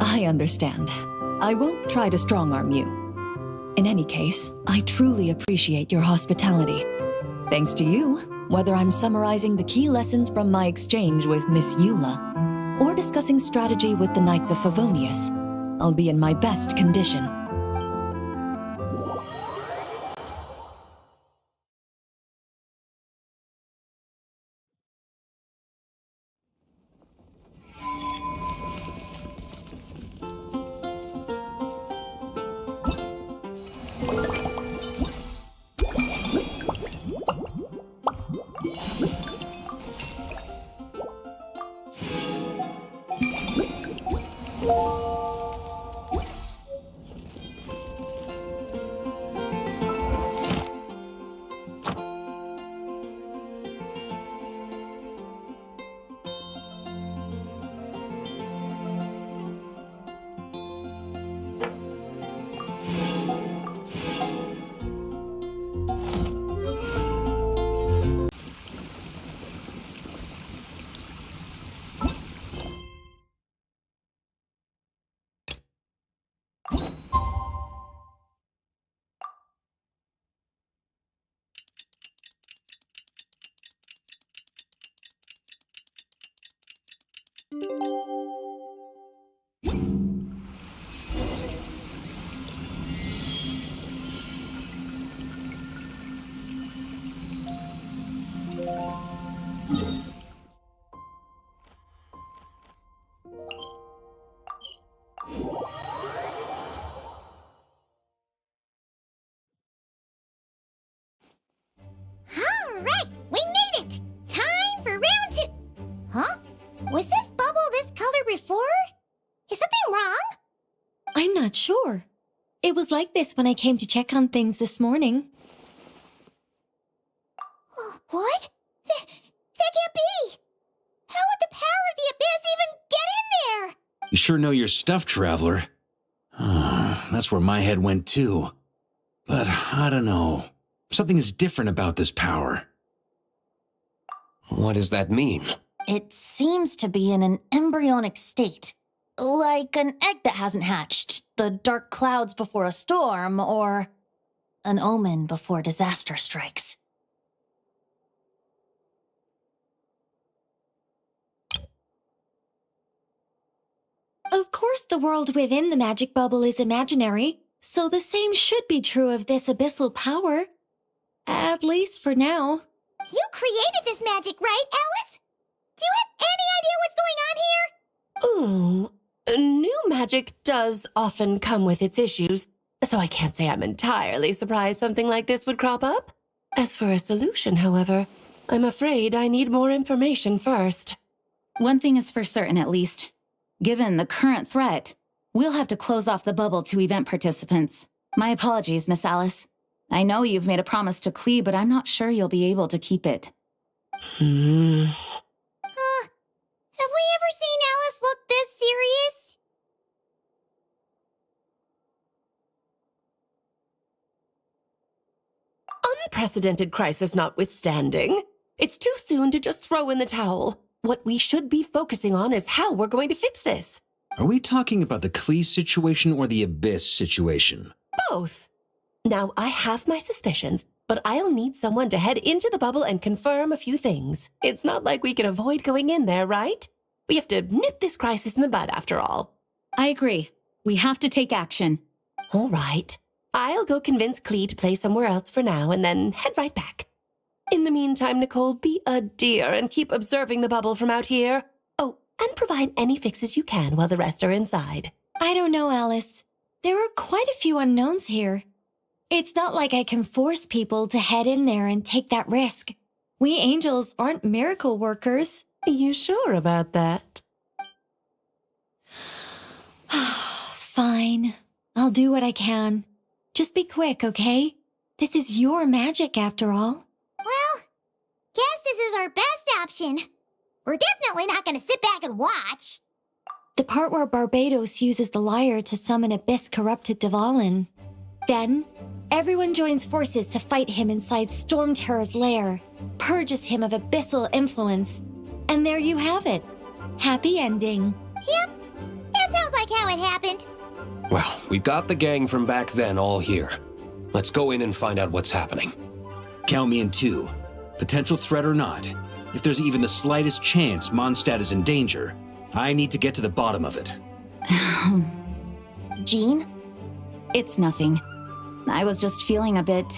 I understand. I won't try to strong-arm you. In any case, I truly appreciate your hospitality. Thanks to you, whether I'm summarizing the key lessons from my exchange with Miss Eula, or discussing strategy with the Knights of Favonius, I'll be in my best condition. I'm not sure. It was like this when I came to check on things this morning. What? That can't be! How would the power of the abyss even get in there? You sure know your stuff, Traveler. That's where my head went too. But I don't know. Something is different about this power. What does that mean? It seems to be in an embryonic state. Like an egg that hasn't hatched, the dark clouds before a storm, or an omen before disaster strikes. Of course, the world within the magic bubble is imaginary, so the same should be true of this abyssal power. At least for now. You created this magic, right, Alice? Do you have any idea what's going on here? New magic does often come with its issues, so I can't say I'm entirely surprised something like this would crop up. As for a solution, however, I'm afraid I need more information first. One thing is for certain, at least. Given the current threat, we'll have to close off the bubble to event participants. My apologies, Miss Alice. I know you've made a promise to Klee, but I'm not sure you'll be able to keep it. Have we ever seen Alice look this serious? Unprecedented crisis notwithstanding, it's too soon to just throw in the towel. What we should be focusing on is how we're going to fix this. Are we talking about the Klee situation or the Abyss situation? Both. Now, I have my suspicions, but I'll need someone to head into the bubble and confirm a few things. It's not like we can avoid going in there, right? We have to nip this crisis in the bud, after all. I agree. We have to take action. All right. I'll go convince Klee to play somewhere else for now and then head right back. In the meantime, Nicole, be a dear and keep observing the bubble from out here. Oh, and provide any fixes you can while the rest are inside. I don't know, Alice. There are quite a few unknowns here. It's not like I can force people to head in there and take that risk. We angels aren't miracle workers. You sure about that? Fine. I'll do what I can. Just be quick, okay? This is your magic, after all. Well, guess this is our best option. We're definitely not going to sit back and watch. The part where Barbados uses the lyre to summon abyss-corrupted Dvalin. Then, everyone joins forces to fight him inside Storm Terror's lair, purges him of abyssal influence, and there you have it. Happy ending. Yep, that sounds like how it happened. Well, we've got the gang from back then all here. Let's go in and find out what's happening. Count me in too. Potential threat or not, if there's even the slightest chance Mondstadt is in danger, I need to get to the bottom of it. Jean? It's nothing. I was just feeling a bit,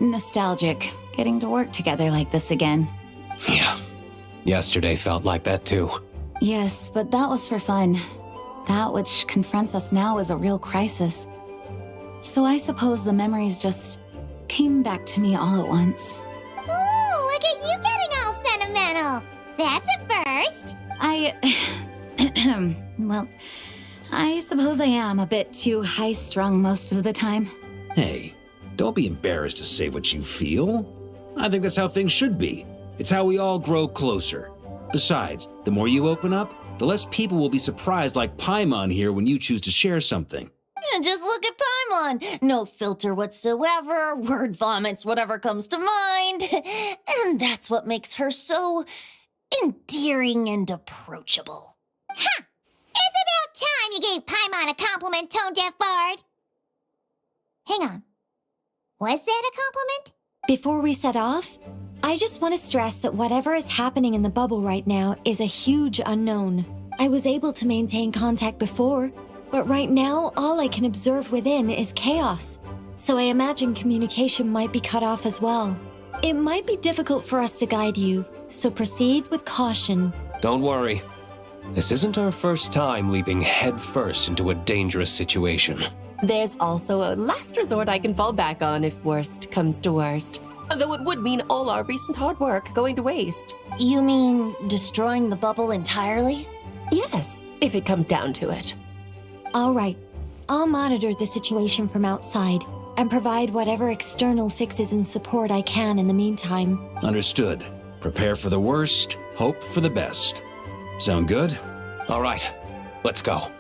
nostalgic, getting to work together like this again. Yeah. Yesterday felt like that too. Yes, but that was for fun. That which confronts us now is a real crisis. So I suppose the memories just came back to me all at once. Ooh, look at you getting all sentimental. That's a first. Well, I suppose I am a bit too high-strung most of the time. Hey, don't be embarrassed to say what you feel. I think that's how things should be. It's how we all grow closer. Besides, the more you open up, the less people will be surprised like Paimon here when you choose to share something. And just look at Paimon. No filter whatsoever, word vomits whatever comes to mind. And that's what makes her so endearing and approachable. Ha! It's about time you gave Paimon a compliment, tone-deaf bard. Hang on. Was that a compliment? Before we set off, I just want to stress that whatever is happening in the bubble right now is a huge unknown. I was able to maintain contact before, but right now all I can observe within is chaos. So I imagine communication might be cut off as well. It might be difficult for us to guide you, so proceed with caution. Don't worry. This isn't our first time leaping headfirst into a dangerous situation. There's also a last resort I can fall back on if worst comes to worst. Though it would mean all our recent hard work going to waste. You mean destroying the bubble entirely? Yes, if it comes down to it. All right. I'll monitor the situation from outside and provide whatever external fixes and support I can in the meantime. Understood. Prepare for the worst, hope for the best. Sound good? All right, let's go.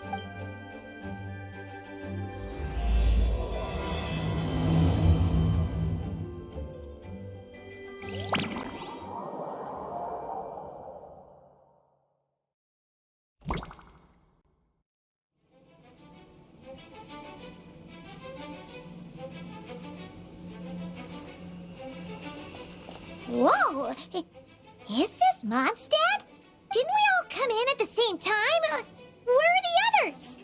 Whoa! Is this Mondstadt? Didn't we all come in at the same time? Where are the others?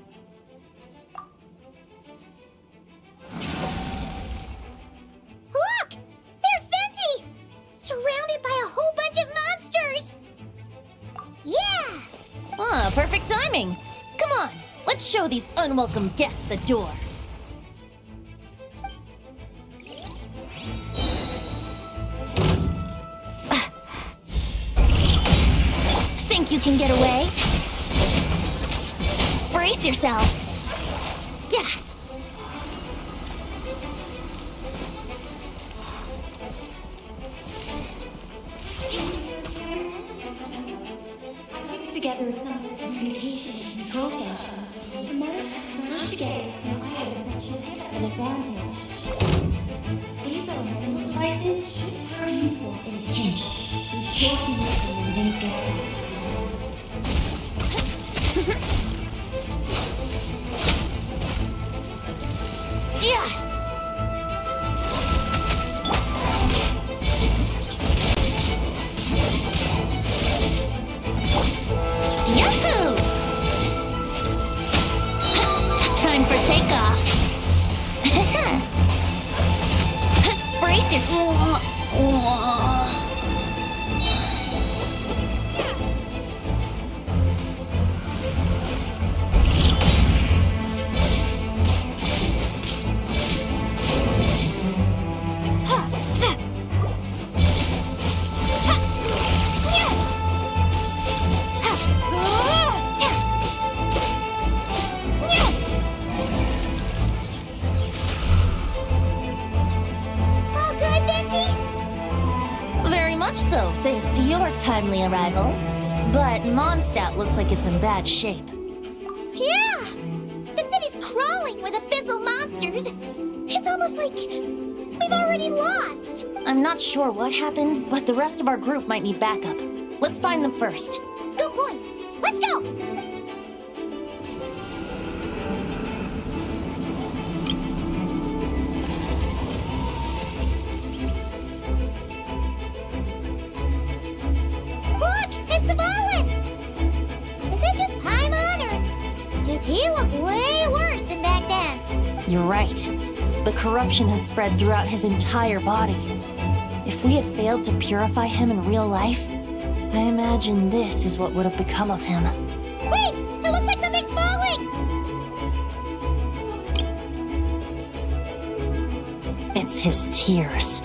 Look! There's Venti! Surrounded by a whole bunch of monsters! Yeah! Ah, perfect timing. Come on, let's show these unwelcome guests the door. Think you can get away? Brace yourselves. Yeah. Together some communication and control functions. The merge smashed together some items that should give us an advantage. These elemental devices should prove useful in a pinch. Be sure to use them when things get bad. Yeah! Yahoo! Time for takeoff. Brace your... All good, Venti? Very much so, thanks to your timely arrival. But Mondstadt looks like it's in bad shape. Yeah! The city's crawling with abyssal monsters. It's almost like we've already lost. I'm not sure what happened, but the rest of our group might need backup. Let's find them first. Good point. Let's go! Look! It's the Ballin! Is it just Paimon, or does he look way worse than back then? You're right. The corruption has spread throughout his entire body. If we had failed to purify him in real life, I imagine this is what would have become of him. Wait! It looks like something's falling! It's his tears.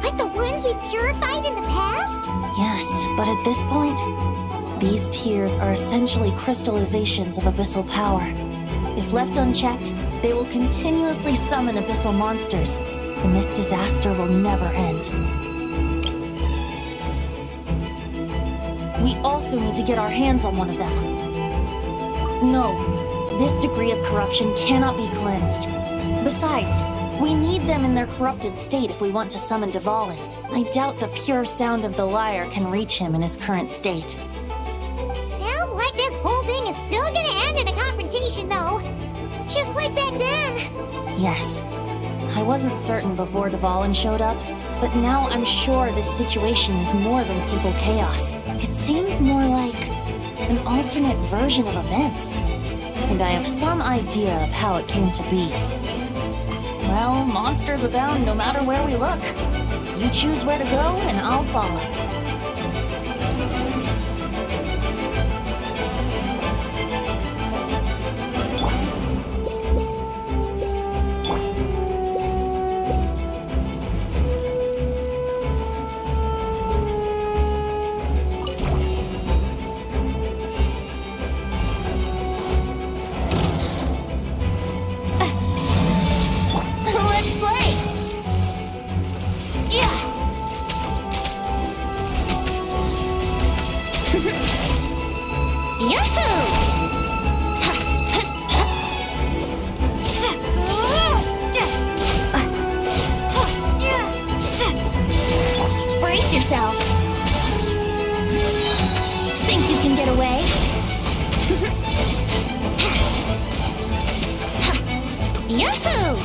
Like the ones we purified in the past? Yes, but at this point, these tears are essentially crystallizations of abyssal power. If left unchecked, they will continuously summon abyssal monsters, and this disaster will never end. We also need to get our hands on one of them. No, this degree of corruption cannot be cleansed. Besides, we need them in their corrupted state if we want to summon Dvalin. I doubt the pure sound of the lyre can reach him in his current state. Sounds like this whole thing is still gonna end in a confrontation, though. Just like back then. Yes. I wasn't certain before Dvalin showed up, but now I'm sure this situation is more than simple chaos. It seems more like an alternate version of events. And I have some idea of how it came to be. Well, monsters abound no matter where we look. You choose where to go, and I'll follow. Yahoo!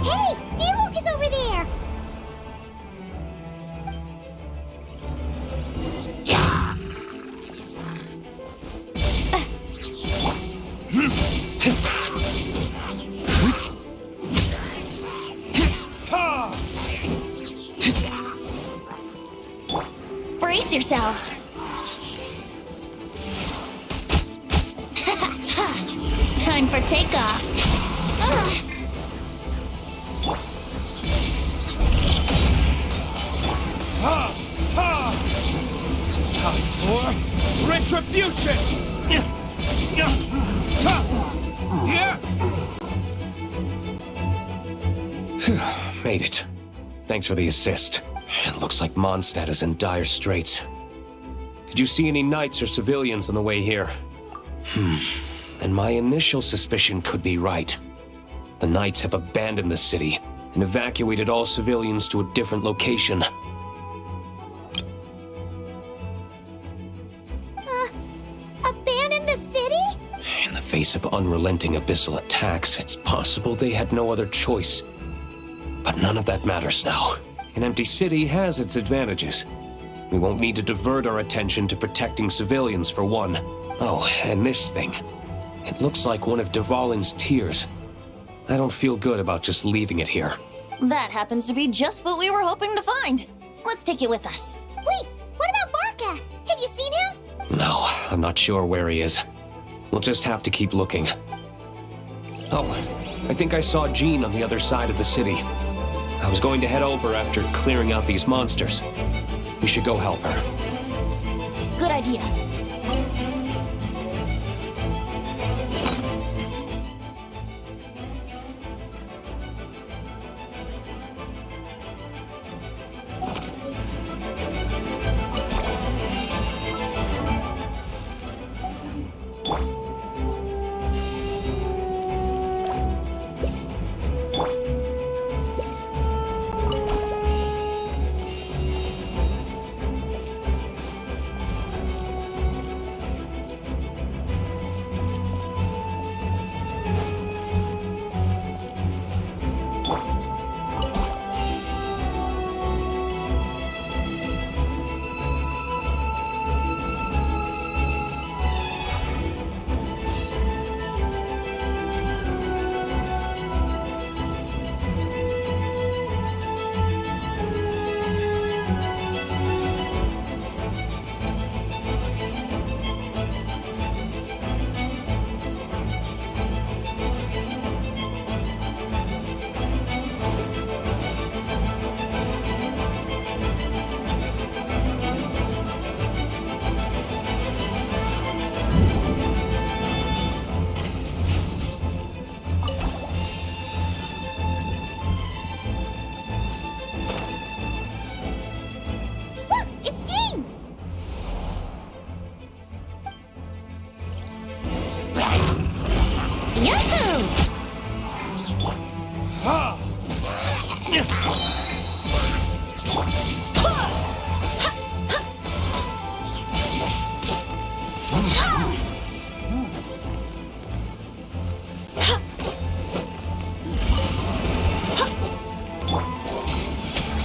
Hey! Ewok is over there! Brace yourselves! Time for takeoff! Ugh. Time for retribution! Made it. Thanks for the assist. It looks like Mondstadt is in dire straits. Did you see any knights or civilians on the way here? And my initial suspicion could be right. The knights have abandoned the city and evacuated all civilians to a different location. Abandon the city? In the face of unrelenting abyssal attacks, it's possible they had no other choice. But none of that matters now. An empty city has its advantages. We won't need to divert our attention to protecting civilians, for one. Oh, and this thing. It looks like one of Dvalin's tears. I don't feel good about just leaving it here. That happens to be just what we were hoping to find. Let's take it with us. Wait, what about Varka? Have you seen him? No, I'm not sure where he is. We'll just have to keep looking. Oh, I think I saw Jean on the other side of the city. I was going to head over after clearing out these monsters. We should go help her. Good idea.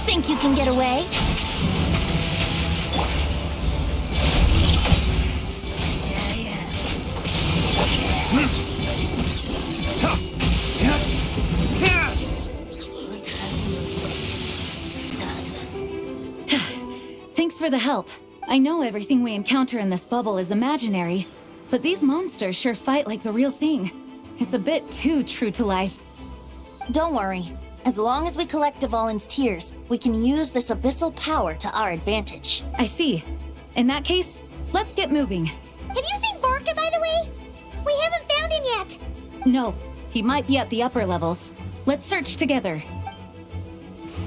Think you can get away? Thanks for the help. I know everything we encounter in this bubble is imaginary, but these monsters sure fight like the real thing. It's a bit too true to life. Don't worry. As long as we collect Dvalin's tears, we can use this abyssal power to our advantage. I see. In that case, let's get moving. Have you seen Vorka, by the way? We haven't found him yet. No, he might be at the upper levels. Let's search together.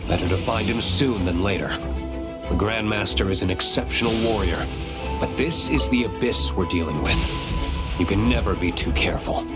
Better to find him soon than later. The Grandmaster is an exceptional warrior, but this is the abyss we're dealing with. You can never be too careful.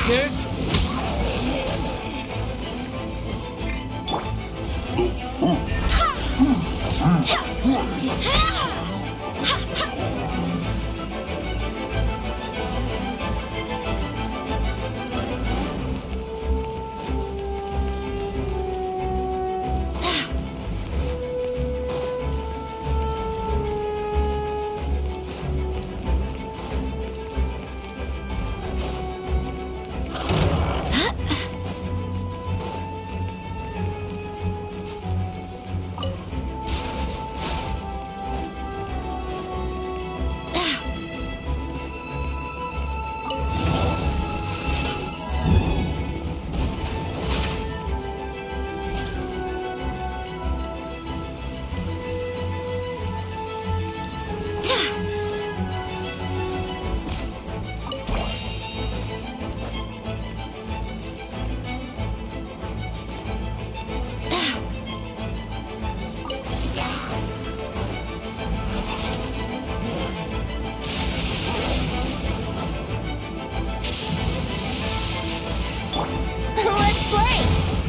This?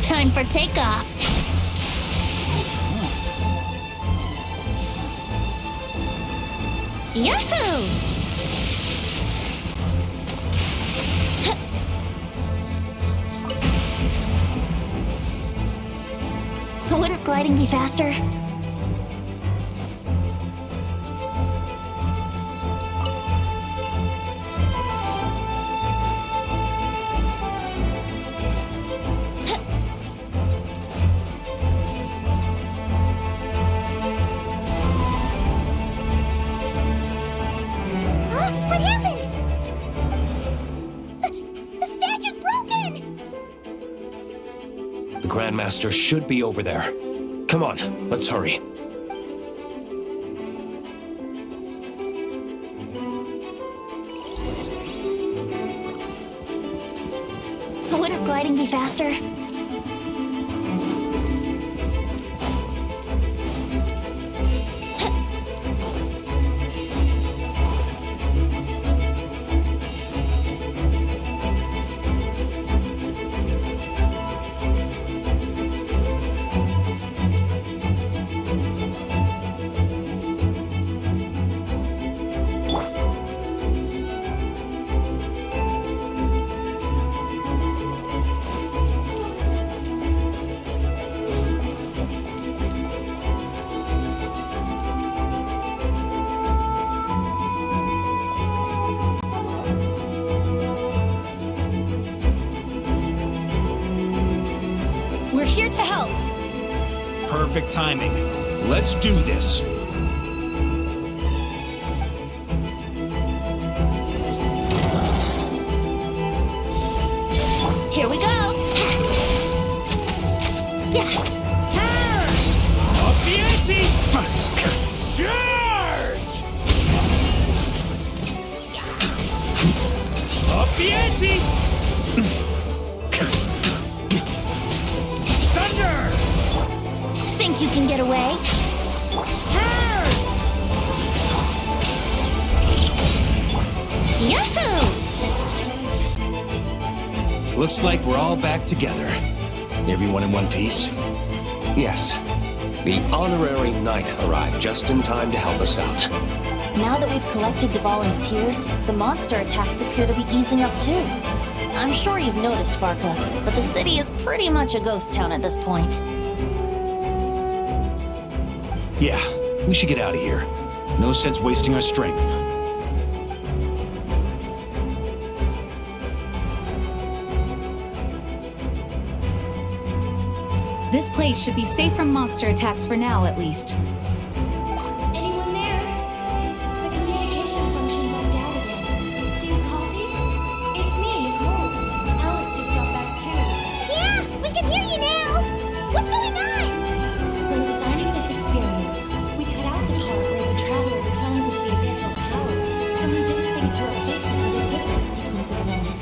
Time for takeoff. Yahoo! Wouldn't gliding be faster? What happened? The statue's broken! The Grandmaster should be over there. Come on, let's hurry. Wouldn't gliding be faster? We're here to help. Perfect timing. Let's do this. Here we go. Up the ante! Charge! Up the ante! Thunder! Think you can get away? Yahoo! Looks like we're all back together. Everyone in one piece? Yes. The honorary knight arrived just in time to help us out. Now that we've collected Dvalin's tears, the monster attacks appear to be easing up too. I'm sure you've noticed, Varka, but the city is pretty much a ghost town at this point. Yeah, we should get out of here. No sense wasting our strength. This place should be safe from monster attacks for now, at least. Anyone there? The communication function went down again. Do you copy? It's me, Nicole. Alice just got back too. Yeah, we can hear you now. What's going on? When designing this experience, we cut out the part where the traveler cleanses the abyssal power, and we didn't think to replace it with a different sequence of events.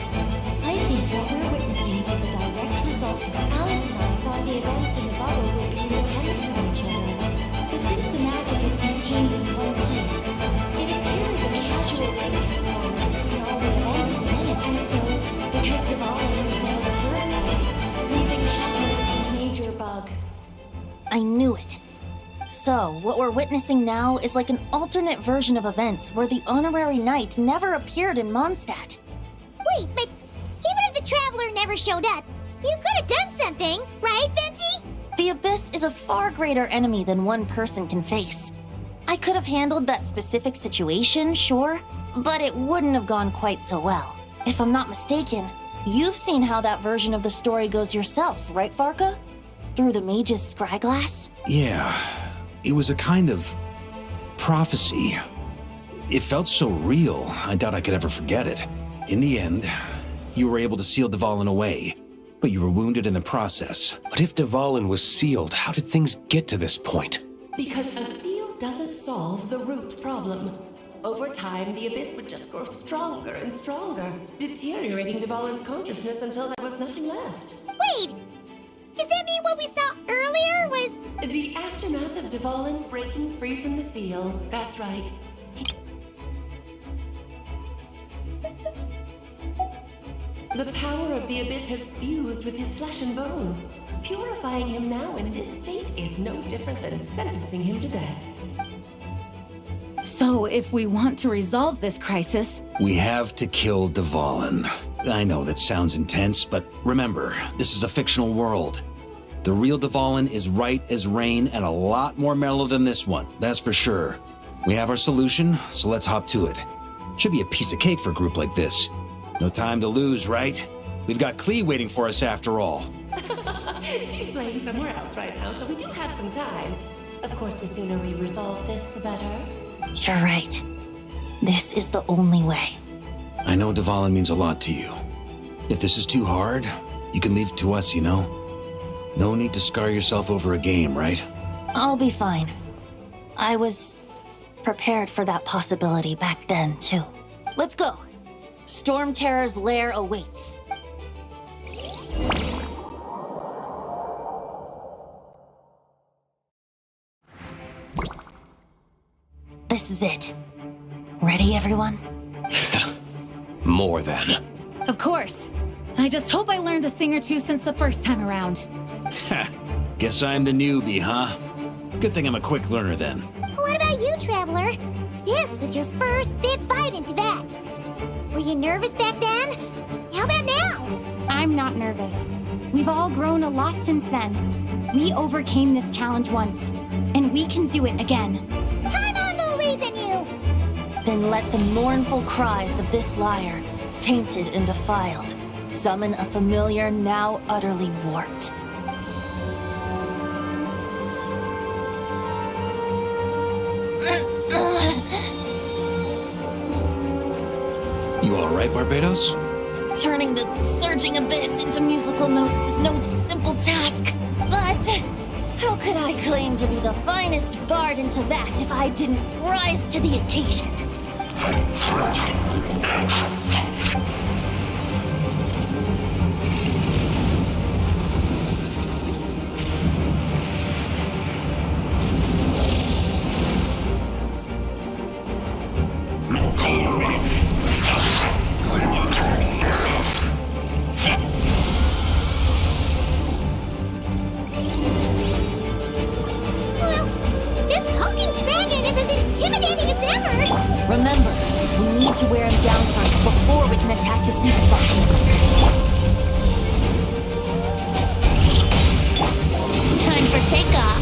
I think what we're witnessing is a direct result of Alice and I thought the events in the bubble would be independent from each other. But since the magic is contained in one place, it appears a casual link has formed between all the events within it. And so, because Dvalin is now purified, we've encountered a major bug. I knew it. So, what we're witnessing now is like an alternate version of events where the honorary knight never appeared in Mondstadt. Wait, but even if the traveler never showed up, you could have done something, right, Venti? The Abyss is a far greater enemy than one person can face. I could have handled that specific situation, sure, but it wouldn't have gone quite so well. If I'm not mistaken, you've seen how that version of the story goes yourself, right, Varka? Through the mage's scryglass? Yeah, it was a kind of prophecy. It felt so real, I doubt I could ever forget it. In the end, you were able to seal Dvalin away, but you were wounded in the process. But if Dvalin was sealed, how did things get to this point? Because a seal doesn't solve the root problem. Over time, the abyss would just grow stronger and stronger, deteriorating Dvalin's consciousness until there was nothing left. Wait! Does that mean what we saw earlier was... The aftermath of Dvalin breaking free from the seal. That's right. The power of the abyss has fused with his flesh and bones. Purifying him now in this state is no different than sentencing him to death. So, if we want to resolve this crisis, We have to kill Dvalin. I know that sounds intense, but remember, this is a fictional world. The real Dvalin is right as rain and a lot more mellow than this one, that's for sure. We have our solution, so let's hop to it. Should be a piece of cake for a group like this. No time to lose, right? We've got Klee waiting for us after all. She's playing somewhere else right now, so we do have some time. Of course, the sooner we resolve this, the better. You're right. This is the only way. I know Dvalin means a lot to you. If this is too hard, you can leave it to us, you know? No need to scar yourself over a game, right? I'll be fine. I was prepared for that possibility back then, too. Let's go. Storm Terror's lair awaits. This is it. Ready, everyone? More than. of course. I just hope I learned a thing or two since the first time around. Guess I'm the newbie, huh? Good thing I'm a quick learner then. What about you, Traveler? This was your first big fight in Tibet. Were you nervous back then? How about now? I'm not nervous. We've all grown a lot since then. We overcame this challenge once, and we can do it again. Paimon believes in you! Then let the mournful cries of this lyre, tainted and defiled, summon a familiar now utterly warped. You alright, Barbados? Turning the surging abyss into musical notes is no simple task. But how could I claim to be the finest bard in Tibet if I didn't rise to the occasion? Time for takeoff.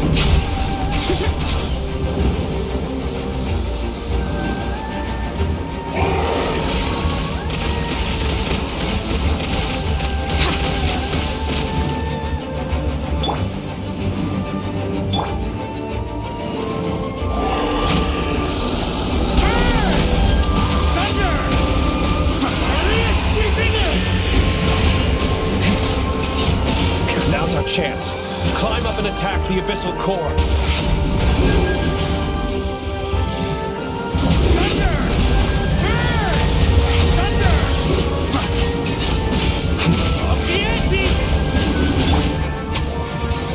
Now's our chance. Climb up and attack the abyssal core.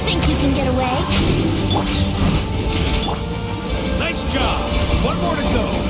Think you can get away? Nice job. One more to go.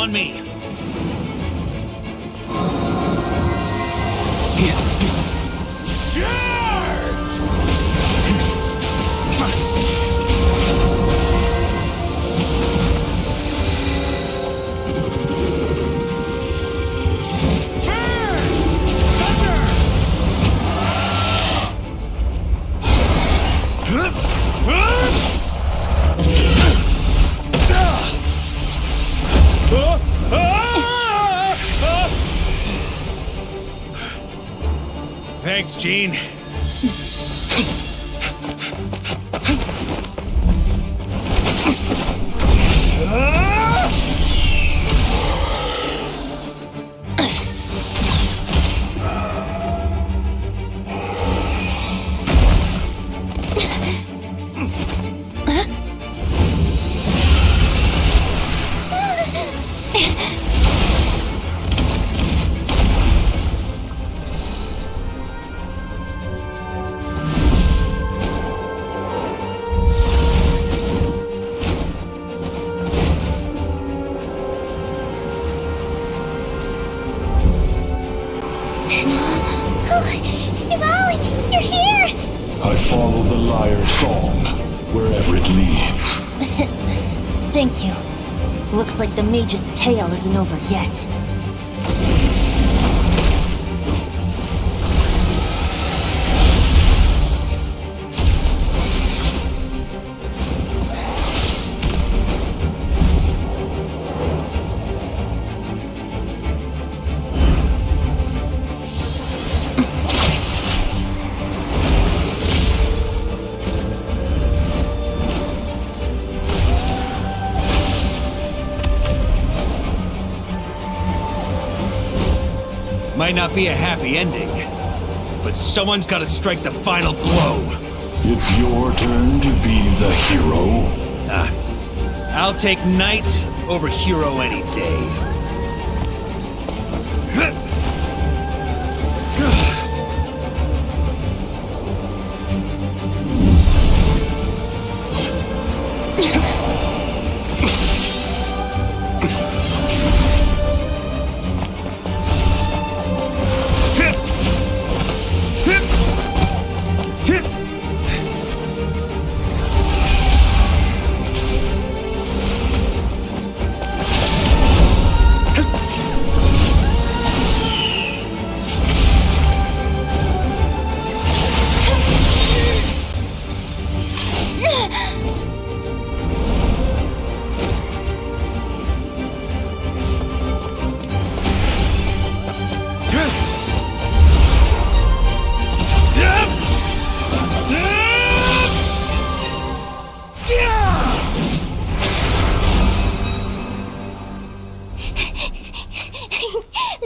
on me. Thanks, Gene. Dvalin, you're here! I follow the liar's song, wherever it leads. Thank you. Looks like the mage's tale isn't over yet. Might not be a happy ending, but someone's got to strike the final blow. It's your turn to be the hero. I'll take knight over hero any day.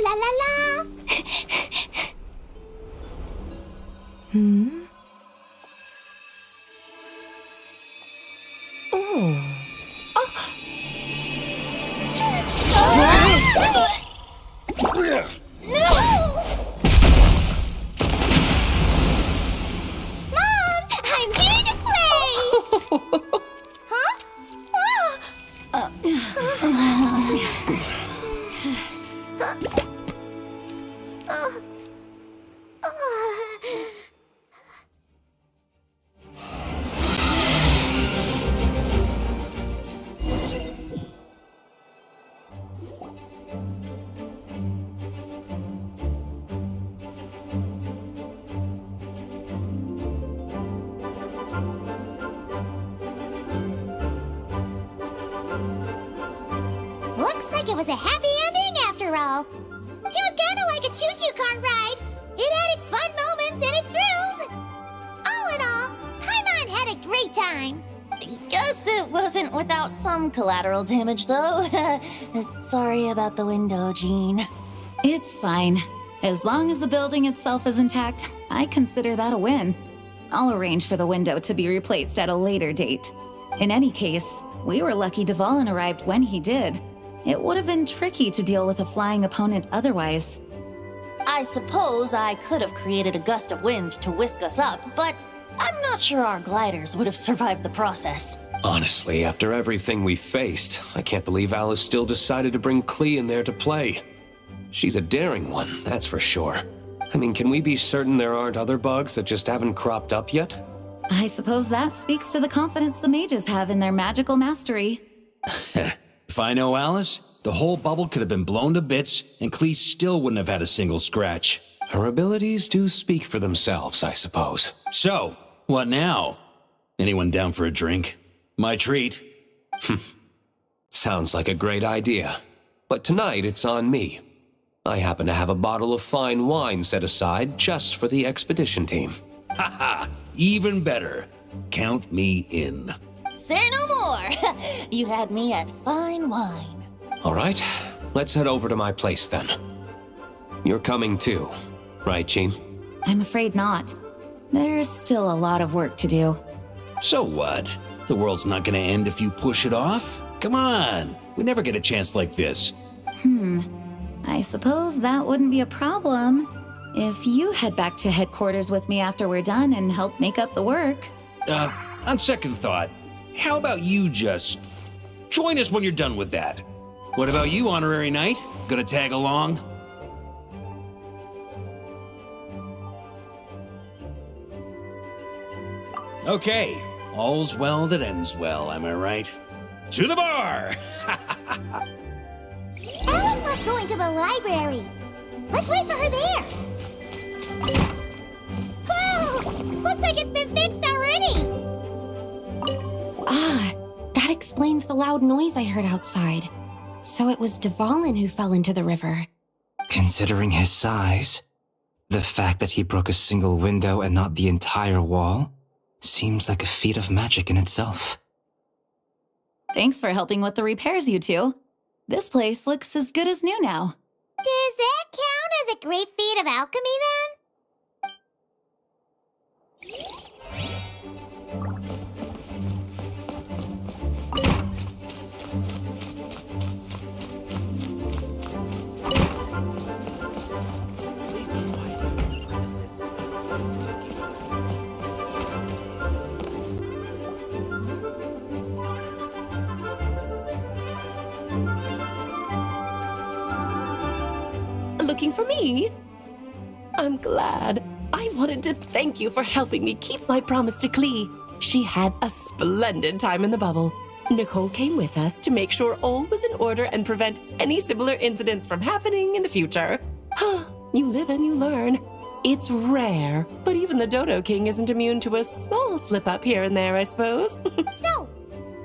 La la la! I'm here to play! Huh? Looks like it was a happy ending after all. It was kinda like a choo-choo car ride. It had its fun moments and its thrills. All in all, Paimon had a great time. Guess it wasn't without some collateral damage, though. Sorry about the window, Gene. It's fine. As long as the building itself is intact, I consider that a win. I'll arrange for the window to be replaced at a later date. In any case, we were lucky Dvalin arrived when he did. It would have been tricky to deal with a flying opponent otherwise. I suppose I could have created a gust of wind to whisk us up, but I'm not sure our gliders would have survived the process. Honestly, after everything we faced, I can't believe Alice still decided to bring Klee in there to play. She's a daring one, that's for sure. I mean, can we be certain there aren't other bugs that just haven't cropped up yet? I suppose that speaks to the confidence the mages have in their magical mastery. If I know Alice, the whole bubble could have been blown to bits, and Klee still wouldn't have had a single scratch. Her abilities do speak for themselves, I suppose. So, what now? Anyone down for a drink? My treat. Sounds like a great idea. But tonight it's on me. I happen to have a bottle of fine wine set aside just for the expedition team. Haha, even better. Count me in. Say no more. You had me at fine wine. All right, let's head over to my place then. You're coming too, right, Jean? I'm afraid not. There's still a lot of work to do. So what? The world's not gonna end if you push it off? Come on, we never get a chance like this. I suppose that wouldn't be a problem if you head back to headquarters with me after we're done and help make up the work. On second thought, how about you just join us when you're done with that? What about you, Honorary Knight? Gonna tag along? Okay, all's well that ends well, am I right? To the bar! Alice loves going to the library. Let's wait for her there. Whoa! Looks like it's been fixed already. Ah, that explains the loud noise I heard outside. So it was Dvalin who fell into the river. Considering his size, the fact that he broke a single window and not the entire wall seems like a feat of magic in itself. Thanks for helping with the repairs, you two. This place looks as good as new now. Does that count as a great feat of alchemy Looking for me? I'm glad. I wanted to thank you for helping me keep my promise to Klee. She had a splendid time in the bubble. Nicole came with us to make sure all was in order and prevent any similar incidents from happening in the future. You live and you learn. It's rare, but even the Dodo King isn't immune to a small slip-up here and there, I suppose. So,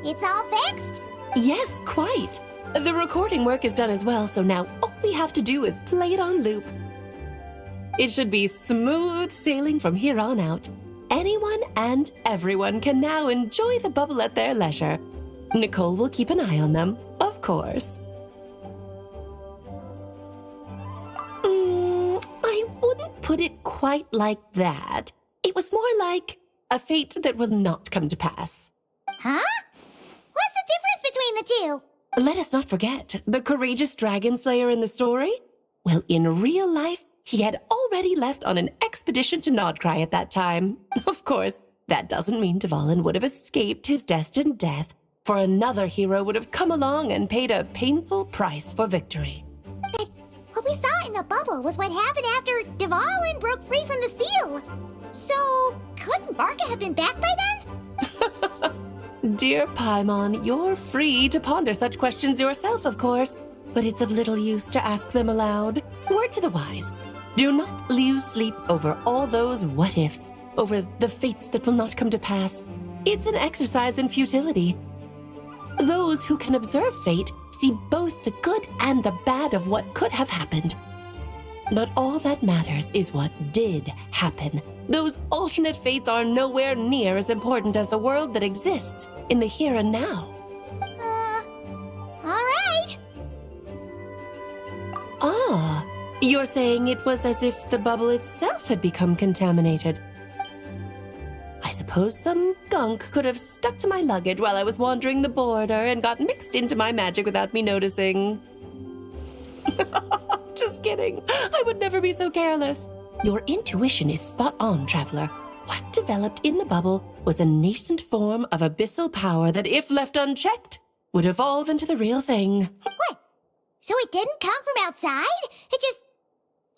it's all fixed? Yes, quite. The recording work is done as well, so now all we have to do is play it on loop. It should be smooth sailing from here on out. Anyone and everyone can now enjoy the bubble at their leisure. Nicole will keep an eye on them, of course. I wouldn't put it quite like that. It was more like a fate that will not come to pass. Huh? What's the difference between the two? Let us not forget the courageous dragon slayer in the story. Well, in real life, he had already left on an expedition to Nodcry at that time. Of course, that doesn't mean Dvalin would have escaped his destined death, for another hero would have come along and paid a painful price for victory. But what we saw in the bubble was what happened after Dvalin broke free from the seal. So, couldn't Barca have been back by then? Dear Paimon, you're free to ponder such questions yourself, of course, but it's of little use to ask them aloud. Word to the wise. Do not lose sleep over all those what-ifs, over the fates that will not come to pass. It's an exercise in futility. Those who can observe fate see both the good and the bad of what could have happened. But all that matters is what did happen. Those alternate fates are nowhere near as important as the world that exists in the here and now. All right. Ah, you're saying it was as if the bubble itself had become contaminated. I suppose some gunk could have stuck to my luggage while I was wandering the border and got mixed into my magic without me noticing. Just kidding. I would never be so careless. Your intuition is spot on, Traveler. What developed in the bubble was a nascent form of abyssal power that, if left unchecked, would evolve into the real thing. What? So it didn't come from outside? It just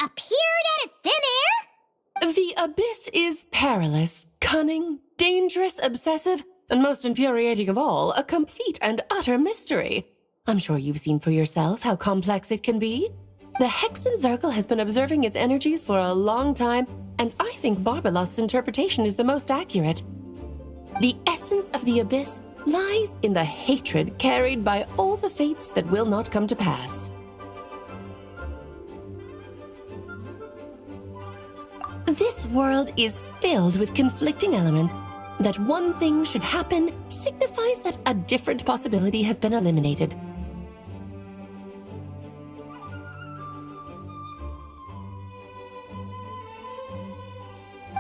appeared out of thin air? The abyss is perilous, cunning, dangerous, obsessive, and most infuriating of all, a complete and utter mystery. I'm sure you've seen for yourself how complex it can be. The Hexen Circle has been observing its energies for a long time, and I think Barbalot's interpretation is the most accurate. The essence of the abyss lies in the hatred carried by all the fates that will not come to pass. This world is filled with conflicting elements. That one thing should happen signifies that a different possibility has been eliminated.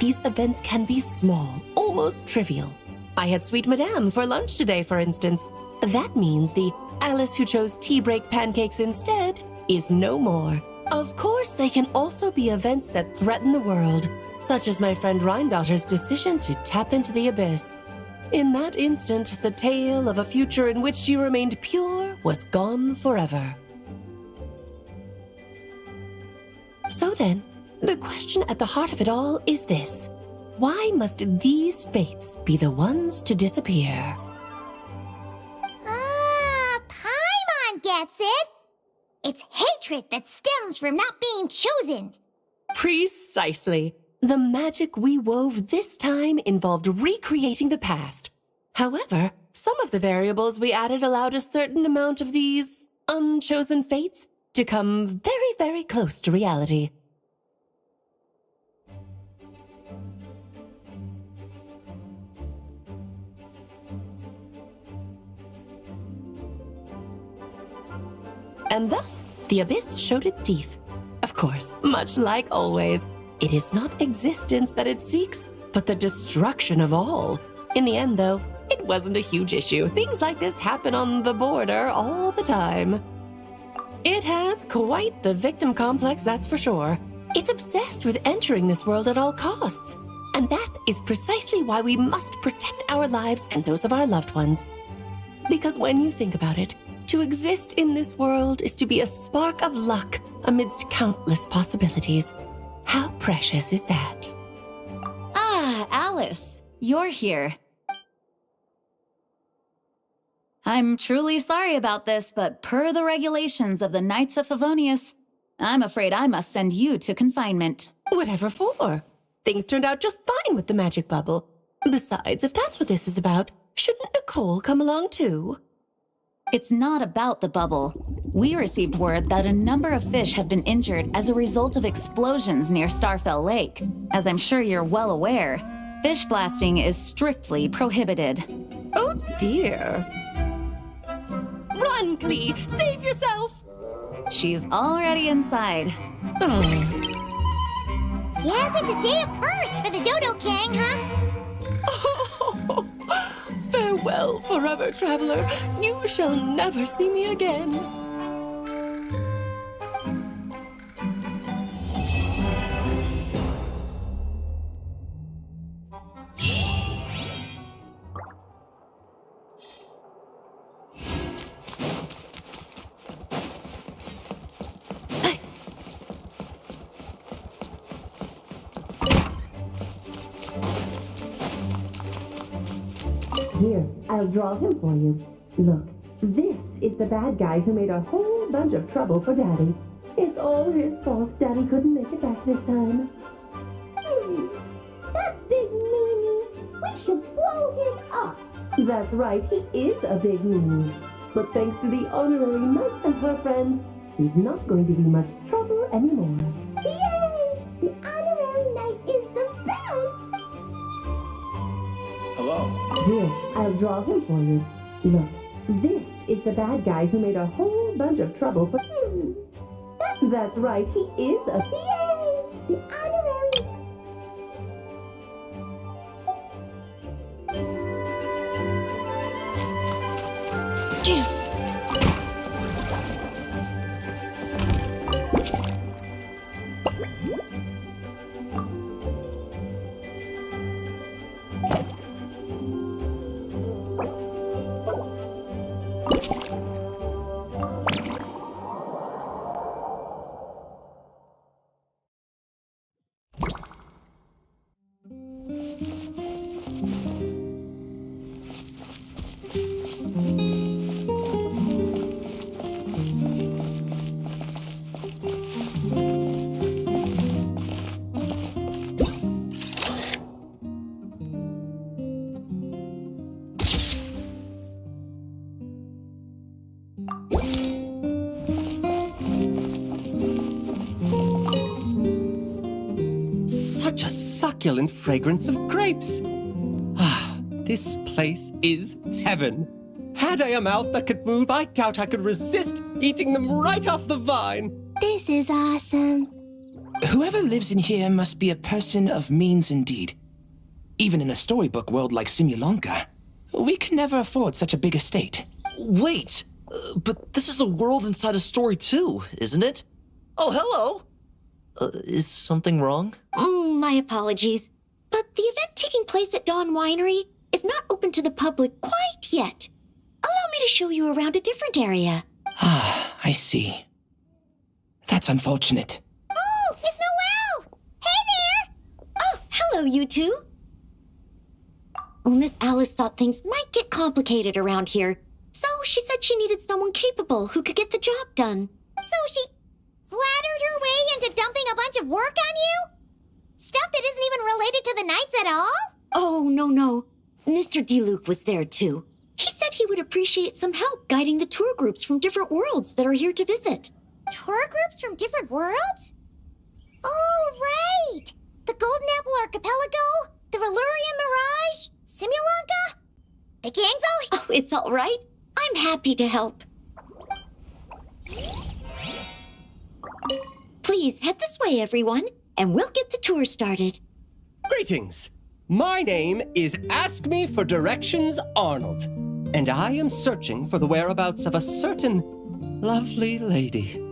These events can be small, almost trivial. I had Sweet Madame for lunch today, for instance. That means the Alice who chose tea break pancakes instead is no more. Of course, they can also be events that threaten the world, such as my friend Rhindotter's decision to tap into the abyss. In that instant, the tale of a future in which she remained pure was gone forever. So then, the question at the heart of it all is this: why must these fates be the ones to disappear? Paimon gets it! It's hatred that stems from not being chosen. Precisely. The magic we wove this time involved recreating the past. However, some of the variables we added allowed a certain amount of these unchosen fates to come very, very close to reality. And thus, the abyss showed its teeth. Of course, much like always, it is not existence that it seeks, but the destruction of all. In the end, though, it wasn't a huge issue. Things like this happen on the border all the time. It has quite the victim complex, that's for sure. It's obsessed with entering this world at all costs. And that is precisely why we must protect our lives and those of our loved ones. Because when you think about it, to exist in this world is to be a spark of luck amidst countless possibilities. How precious is that? Ah, Alice, you're here. I'm truly sorry about this, but per the regulations of the Knights of Favonius, I'm afraid I must send you to confinement. Whatever for? Things turned out just fine with the magic bubble. Besides, if that's what this is about, shouldn't Nicole come along too? It's not about the bubble. We received word that a number of fish have been injured as a result of explosions near Starfell Lake. As I'm sure you're well aware, fish blasting is strictly prohibited. Oh dear. Run, Klee! Save yourself! She's already inside. Oh. Guess it's a day of first for the Dodo King, huh? Oh, farewell, forever traveler. You shall never see me again. Here, I'll draw him for you. Look, this is the bad guy who made a whole bunch of trouble for Daddy. It's all his fault Daddy couldn't make it back this time. That big meanie! We should blow him up! That's right, he is a big meanie. But thanks to the honorary knight and her friends, he's not going to be much trouble anymore. Yay! The honorary knight is the best! Hello. Here, I'll draw him for you. Look, this is the bad guy who made a whole bunch of trouble for... That's right, he is a... Yay! The honorary... Such a succulent fragrance of grapes. Ah, this place is heaven. Had I a mouth that could move, I doubt I could resist eating them right off the vine. This is awesome. Whoever lives in here must be a person of means indeed. Even in a storybook world like Simulanka, we can never afford such a big estate. Wait, but this is a world inside a story too, isn't it? Oh, hello! Is something wrong? My apologies, but the event taking place at Dawn Winery is not open to the public quite yet. Allow me to show you around a different area. Ah, I see. That's unfortunate. Oh, it's Noelle! Hey there! Oh, hello, you two. Well, Miss Alice thought things might get complicated around here, so she said she needed someone capable who could get the job done. So she flattered her way into dumping a bunch of work on you? Stuff that isn't even related to the Knights at all? Oh, no. Mr. DeLuke was there, too. He said he would appreciate some help guiding the tour groups from different worlds that are here to visit. Tour groups from different worlds? Oh, right! The Golden Apple Archipelago, the Valurian Mirage, Simulanka? The gang's all... Oh, it's all right. I'm happy to help. Please head this way, everyone, and we'll get the tour started. Greetings. My name is Ask Me for Directions Arnold, and I am searching for the whereabouts of a certain lovely lady.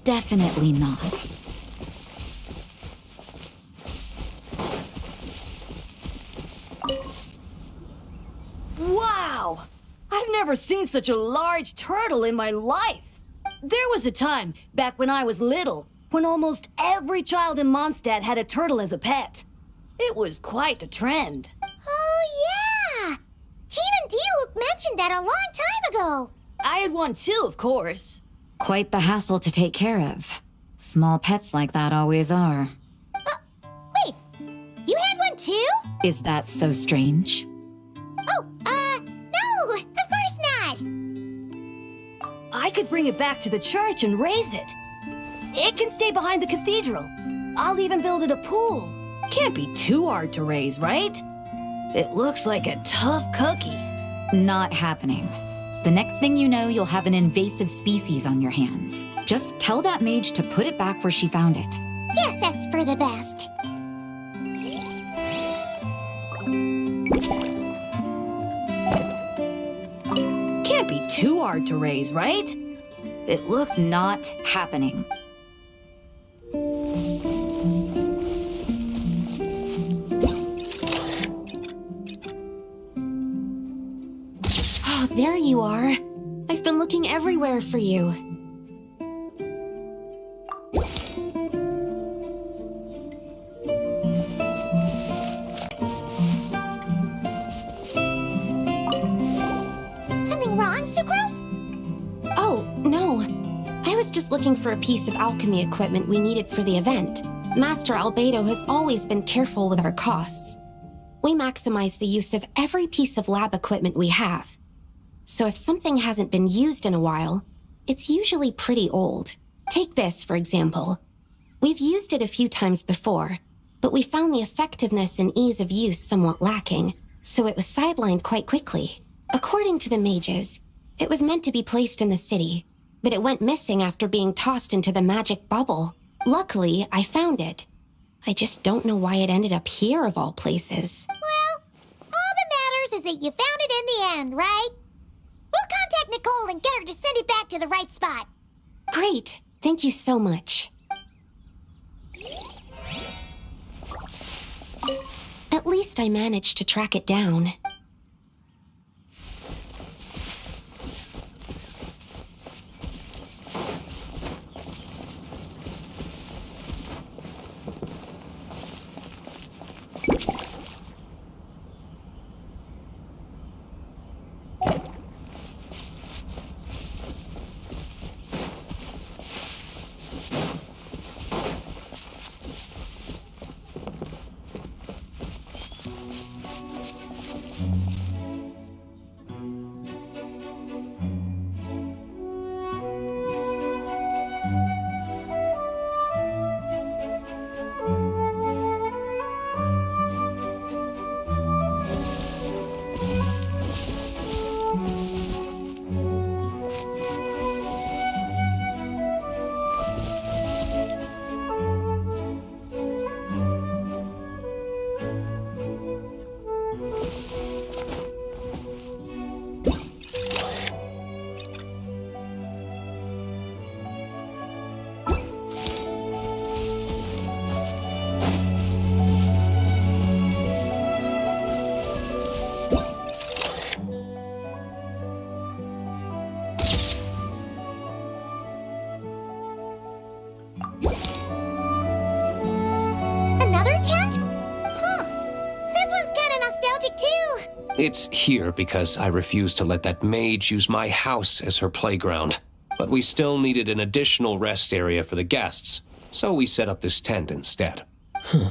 Definitely not. Wow! I've never seen such a large turtle in my life. There was a time, back when I was little, when almost every child in Mondstadt had a turtle as a pet. It was quite the trend. Oh, yeah! Gene and D-Luke mentioned that a long time ago. I had one too, of course. Quite the hassle to take care of. Small pets like that always are. Wait, you had one too? Is that so strange? Oh, no, of course not. I could bring it back to the church and raise it. It can stay behind the cathedral. I'll even build it a pool. Can't be too hard to raise, right? It looks like a tough cookie. Not happening. The next thing you know, you'll have an invasive species on your hands. Just tell that mage to put it back where she found it. Yes, that's for the best. Can't be too hard to raise, right? It looked not happening. Oh, there you are. I've been looking everywhere for you. Something wrong, Sucrose? was just looking for a piece of alchemy equipment we needed for the event. Master Albedo has always been careful with our costs. We maximize the use of every piece of lab equipment we have. So if something hasn't been used in a while, it's usually pretty old. Take this, for example. We've used it a few times before, but we found the effectiveness and ease of use somewhat lacking, so it was sidelined quite quickly. According to the mages, it was meant to be placed in the city, but it went missing after being tossed into the magic bubble. Luckily, I found it. I just don't know why it ended up here of all places. Well, all that matters is that you found it in the end, right? We'll contact Nicole and get her to send it back to the right spot. Great. Thank you so much. At least I managed to track it down. It's here because I refused to let that mage use my house as her playground. But we still needed an additional rest area for the guests, so we set up this tent instead. Huh.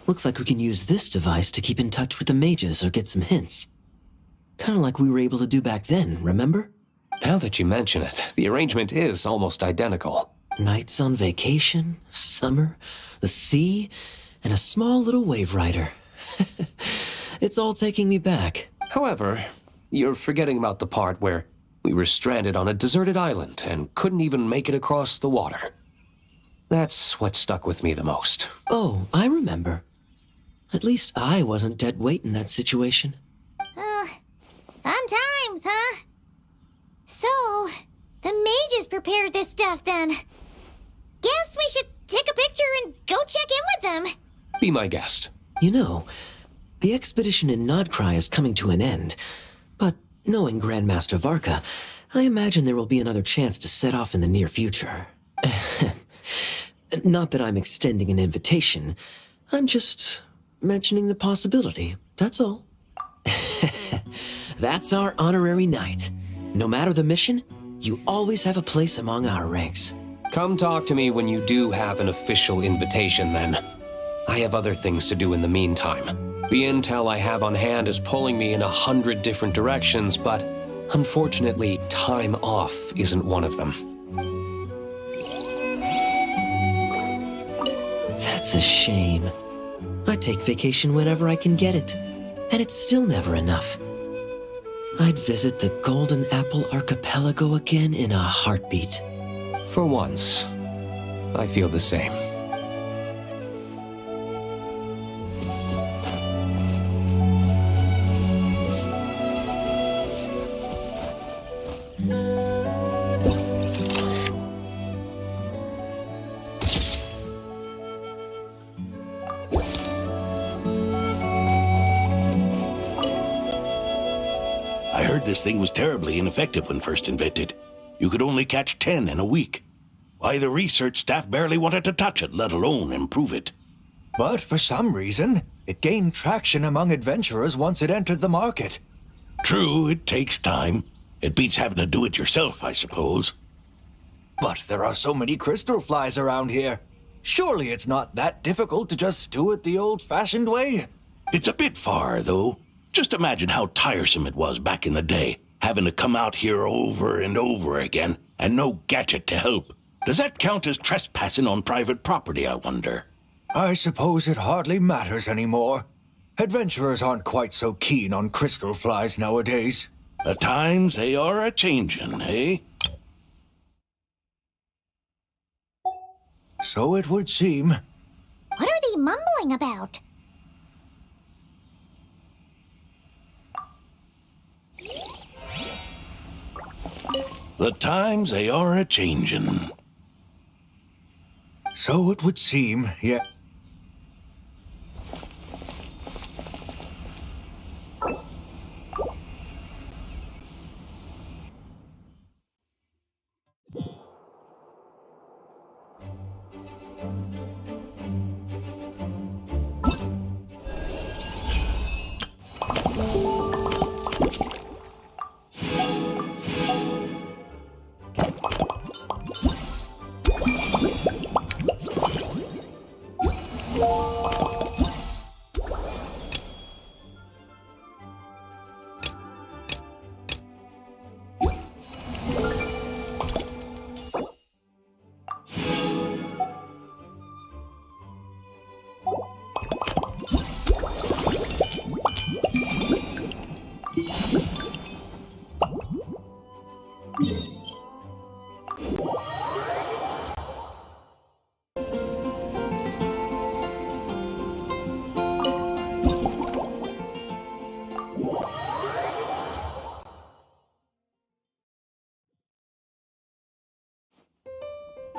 Looks like we can use this device to keep in touch with the mages or get some hints. Kind of like we were able to do back then, remember? Now that you mention it, the arrangement is almost identical. Nights on vacation, summer, the sea, and a small little wave rider. It's all taking me back. However, you're forgetting about the part where we were stranded on a deserted island and couldn't even make it across the water. That's what stuck with me the most. Oh, I remember. At least I wasn't dead weight in that situation. Fun times, huh? So, the mages prepared this stuff then. Guess we should take a picture and go check in with them. Be my guest. You know, the expedition in Nodcry is coming to an end, but knowing Grandmaster Varka, I imagine there will be another chance to set off in the near future. Not that I'm extending an invitation, I'm just mentioning the possibility, that's all. That's our honorary knight. No matter the mission, you always have a place among our ranks. Come talk to me when you do have an official invitation, then. I have other things to do in the meantime. The intel I have on hand is pulling me in 100 different directions, but unfortunately, time off isn't one of them. That's a shame. I take vacation whenever I can get it, and it's still never enough. I'd visit the Golden Apple Archipelago again in a heartbeat. For once, I feel the same. This thing was terribly ineffective when first invented. You could only catch 10 in a week. Why, the research staff barely wanted to touch it, let alone improve it. But for some reason, it gained traction among adventurers once it entered the market. True, it takes time. It beats having to do it yourself, I suppose. But there are so many crystal flies around here. Surely it's not that difficult to just do it the old-fashioned way? It's a bit far, though. Just imagine how tiresome it was back in the day, having to come out here over and over again, and no gadget to help. Does that count as trespassing on private property, I wonder? I suppose it hardly matters anymore. Adventurers aren't quite so keen on crystal flies nowadays. The times they are a-changin', eh? So it would seem. What are they mumbling about? The times they are a-changin'. So it would seem, yeah.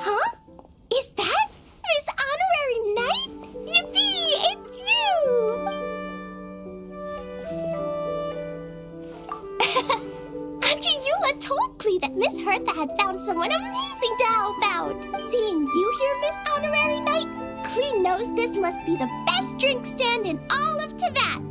Huh? Is that Miss Honorary Knight? Yippee! It's you! Auntie Eula told Klee that Miss Hertha had found someone amazing to help out. Seeing you here, Miss Honorary Knight, Klee knows this must be the best drink stand in all of Teyvat.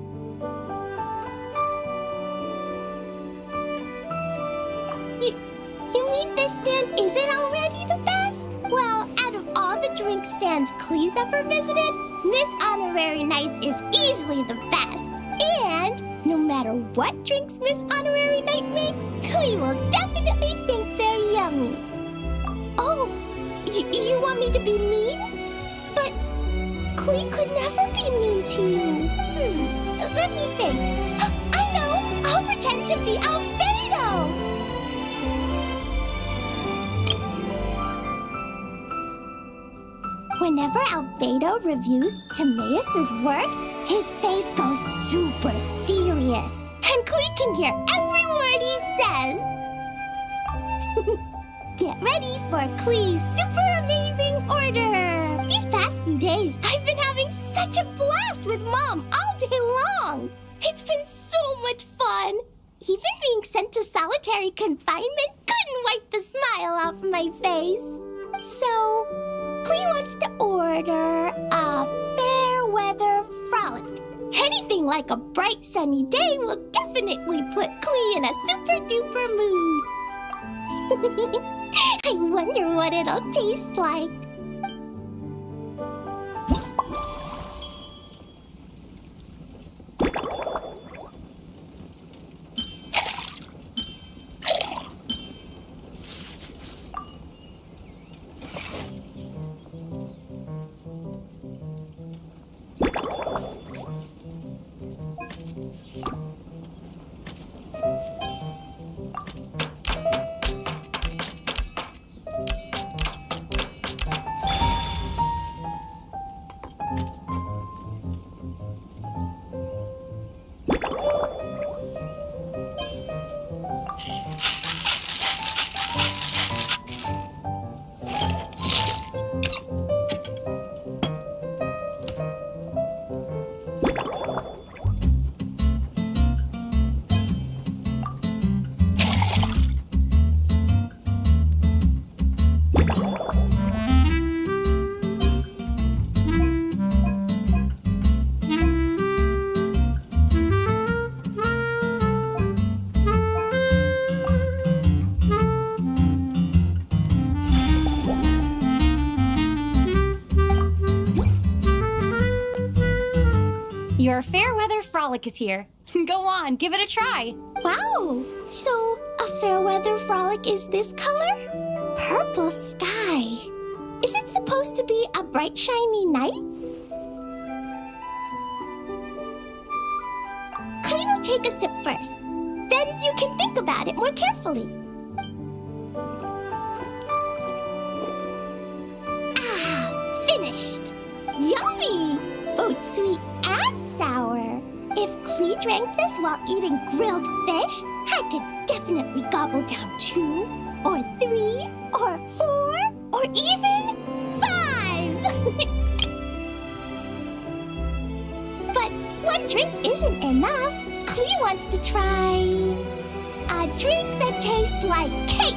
You mean this stand isn't already the best? Well, out of all the drink stands Klee's ever visited, Miss Honorary Knight's is easily the best. And no matter what drinks Miss Honorary Knight makes, Klee will definitely think they're yummy. Oh, you want me to be mean? But Klee could never be mean to you. Let me think. I know! I'll pretend to be Albedo! Whenever Albedo reviews Timaeus' work, his face goes super serious, and Klee can hear every word he says. Get ready for Klee's super amazing order! These past few days, I've been having such a blast with Mom all day long! It's been so much fun! Even being sent to solitary confinement couldn't wipe the smile off my face. So, Klee wants to order a fair weather frolic. Anything like a bright sunny day will definitely put Klee in a super duper mood. I wonder what it'll taste like. your fair weather frolic is here. Go on, give it a try. Wow! So, a fair weather frolic is this color? Purple sky. Is it supposed to be a bright, shiny night? Clee will take a sip first. Then you can think about it more carefully. Ah, finished. Yummy! Both sweet and sour. If Clee drank this while eating grilled fish, I could definitely gobble down 2, or 3, or 4, or even 5! But one drink isn't enough. Clee wants to try a drink that tastes like cake.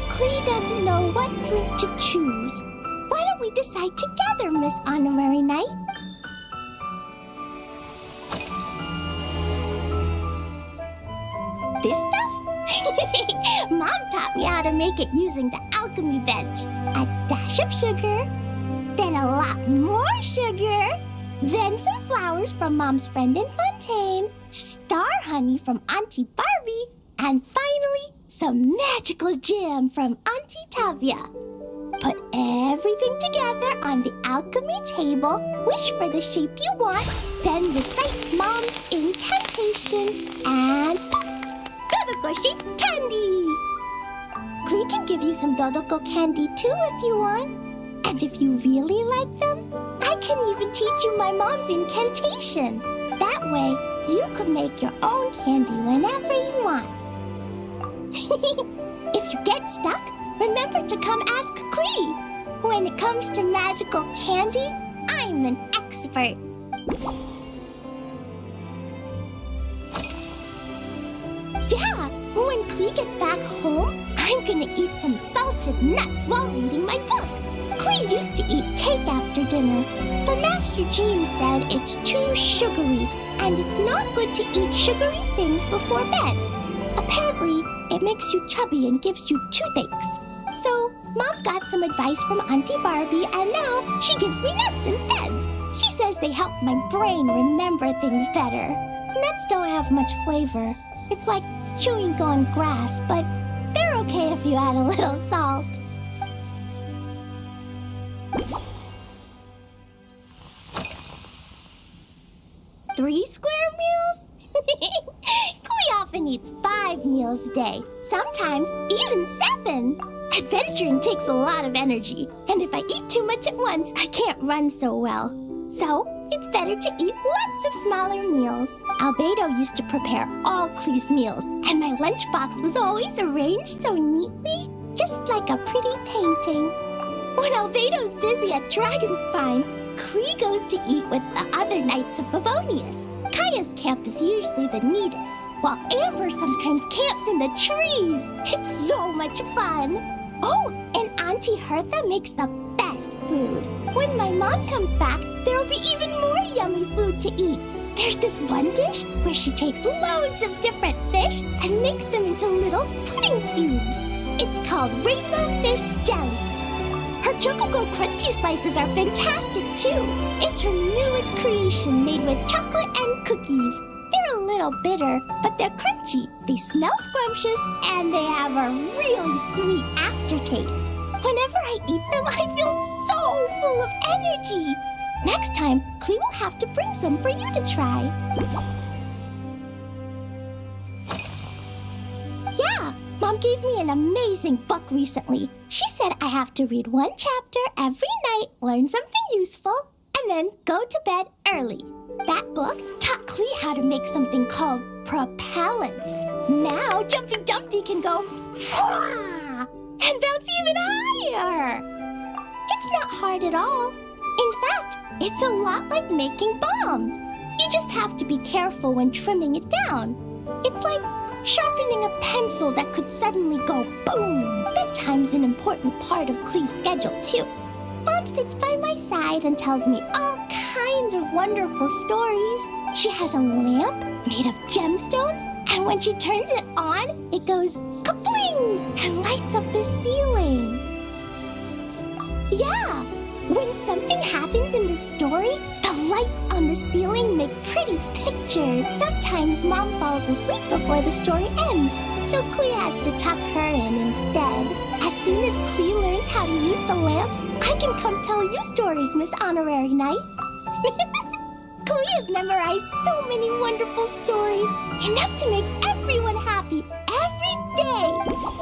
Clee doesn't know what drink to choose. Why don't we decide together, Miss Honorary Knight? This stuff? Mom taught me how to make it using the alchemy bench. A dash of sugar, then a lot more sugar, then some flowers from Mom's friend in Fontaine, star honey from Auntie Barbie, and finally, some magical jam from Auntie Tavia. Put everything together on the alchemy table, wish for the shape you want, then recite Mom's incantation, and poof! Dodoko shape candy! Clee can give you some Dodoko candy too if you want. And if you really like them, I can even teach you my mom's incantation. That way, you could make your own candy whenever you want. If you get stuck, remember to come ask Clee. When it comes to magical candy, I'm an expert. Yeah, when Clee gets back home, I'm gonna eat some salted nuts while reading my book. Clee used to eat cake after dinner, but Master Jean said it's too sugary, and it's not good to eat sugary things before bed. Apparently, it makes you chubby and gives you toothaches. So, Mom got some advice from Auntie Barbie, and now she gives me nuts instead. She says they help my brain remember things better. Nuts don't have much flavor. It's like chewing on grass, but they're okay if you add a little salt. Three square meals? Clee often eats 5 meals a day, sometimes even 7. Adventuring takes a lot of energy, and if I eat too much at once, I can't run so well. So, it's better to eat lots of smaller meals. Albedo used to prepare all Clee's meals, and my lunchbox was always arranged so neatly, just like a pretty painting. When Albedo's busy at Dragonspine, Clee goes to eat with the other Knights of Favonius. Kaya's camp is usually the neatest, while Amber sometimes camps in the trees. It's so much fun. Oh, and Auntie Hertha makes the best food. When my mom comes back, there'll be even more yummy food to eat. There's this one dish where she takes loads of different fish and makes them into little pudding cubes. It's called Rainbow Fish Jelly. Her Chocogo Crunchy Slices are fantastic too. It's her newest creation made with chocolate and cookies. They're a little bitter, but they're crunchy. They smell scrumptious, and they have a really sweet aftertaste. Whenever I eat them, I feel so full of energy. Next time, Clee will have to bring some for you to try. Yeah, Mom gave me an amazing book recently. She said I have to read 1 chapter every night, learn something useful, and then go to bed early. That book taught Clee how to make something called propellant. Now Jumpy Dumpty can go and bounce even higher. It's not hard at all. In fact, it's a lot like making bombs. You just have to be careful when trimming it down. It's like sharpening a pencil that could suddenly go boom. Bedtime's an important part of Clee's schedule, too. Mom sits by my side and tells me all kinds of wonderful stories. She has a lamp made of gemstones, and when she turns it on, it goes kabling and lights up the ceiling. Yeah! When something happens in the story, the lights on the ceiling make pretty pictures. Sometimes Mom falls asleep before the story ends, so Clea has to tuck her in instead. As soon as Clea learns how to use the lamp, I can come tell you stories, Miss Honorary Knight. Clea's memorized so many wonderful stories, enough to make everyone happy every day.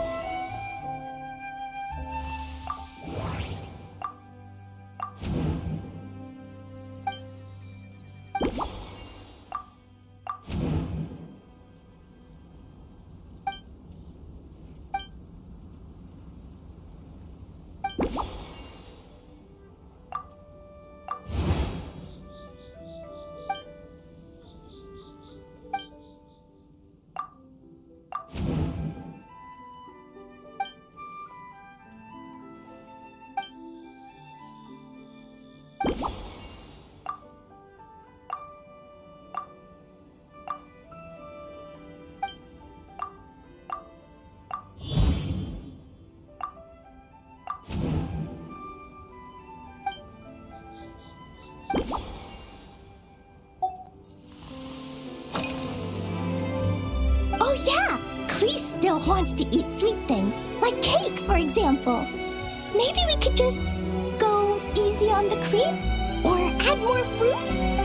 Oh yeah! Clea still wants to eat sweet things, like cake, for example. Maybe we could just go easy on the cream? Or add more fruit?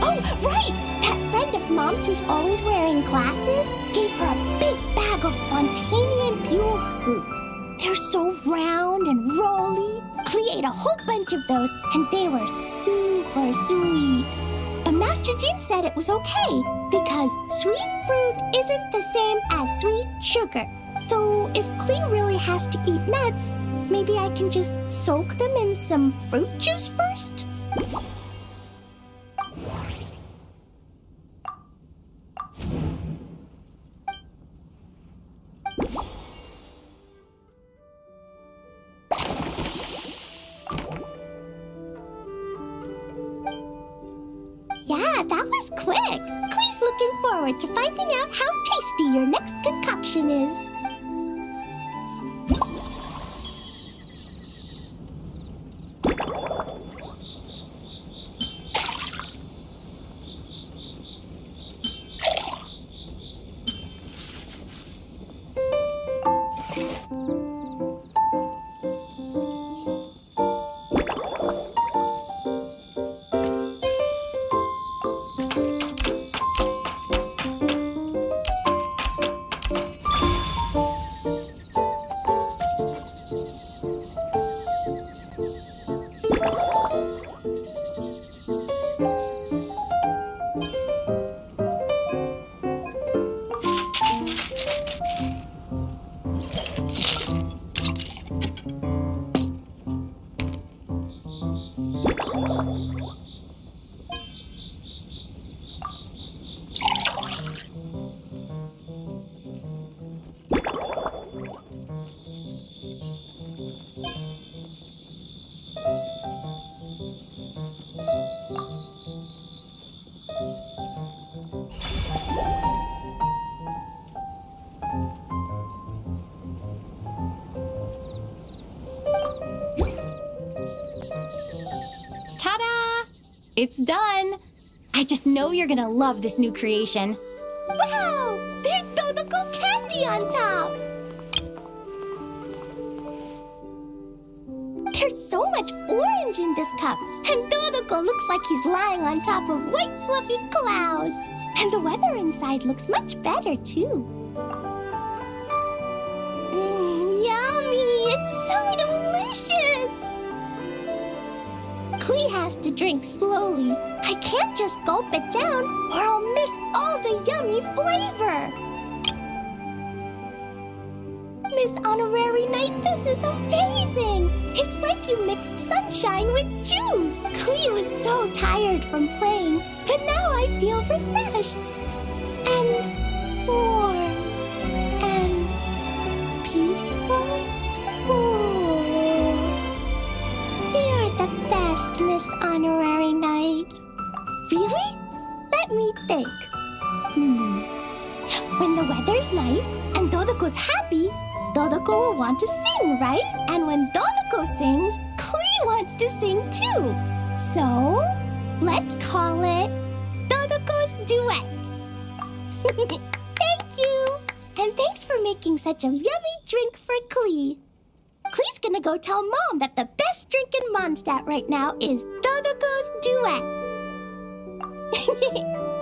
Oh, right! That friend of Mom's who's always wearing glasses gave her a big bag of Fontanian Buell fruit. They're so round and rolly. Clea ate a whole bunch of those, and they were super sweet. But Master Jean said it was okay, because sweet fruit isn't the same as sweet sugar. So if Clea really has to eat nuts, maybe I can just soak them in some fruit juice first? Yeah, that was quick. Clea's looking forward to finding out how tasty your next concoction is. It's done! I just know you're gonna love this new creation. Wow! There's Dodoko candy on top! There's so much orange in this cup, and Dodoko looks like he's lying on top of white fluffy clouds. And the weather inside looks much better, too. Yummy! It's so delicious! Clea has to drink slowly. I can't just gulp it down, or I'll miss all the yummy flavor. Miss Honorary Knight, this is amazing! It's like you mixed sunshine with juice. Clea was so tired from playing, but now I feel refreshed. And warm. And peaceful. Ooh. You're the best, Miss Honorary Knight. Really? Let me think. When the weather's nice and Dodoko's happy, Dodoko will want to sing, right? And when Dodoko sings, Clea wants wants to sing too. So, let's call it Todoko's Duet. Thank you! And thanks for making such a yummy drink for Klee. Klee's gonna go tell Mom that the best drink in Mondstadt right now is Todoko's Duet.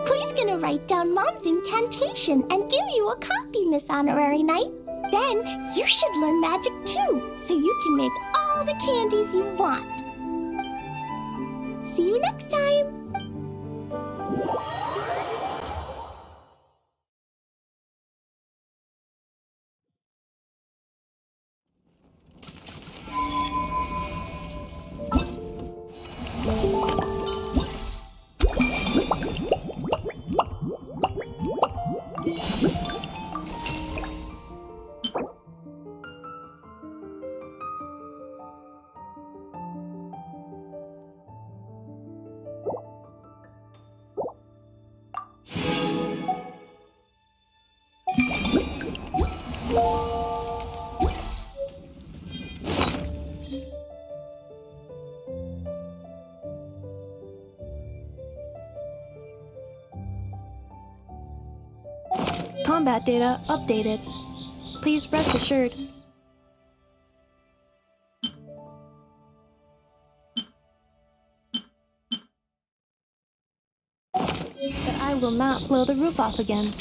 Klee's gonna write down Mom's incantation and give you a copy, Miss Honorary Knight. Then you should learn magic too, so you can make all the candies you want. See you next time! Combat data updated. Please rest assured. That I will not blow the roof off again.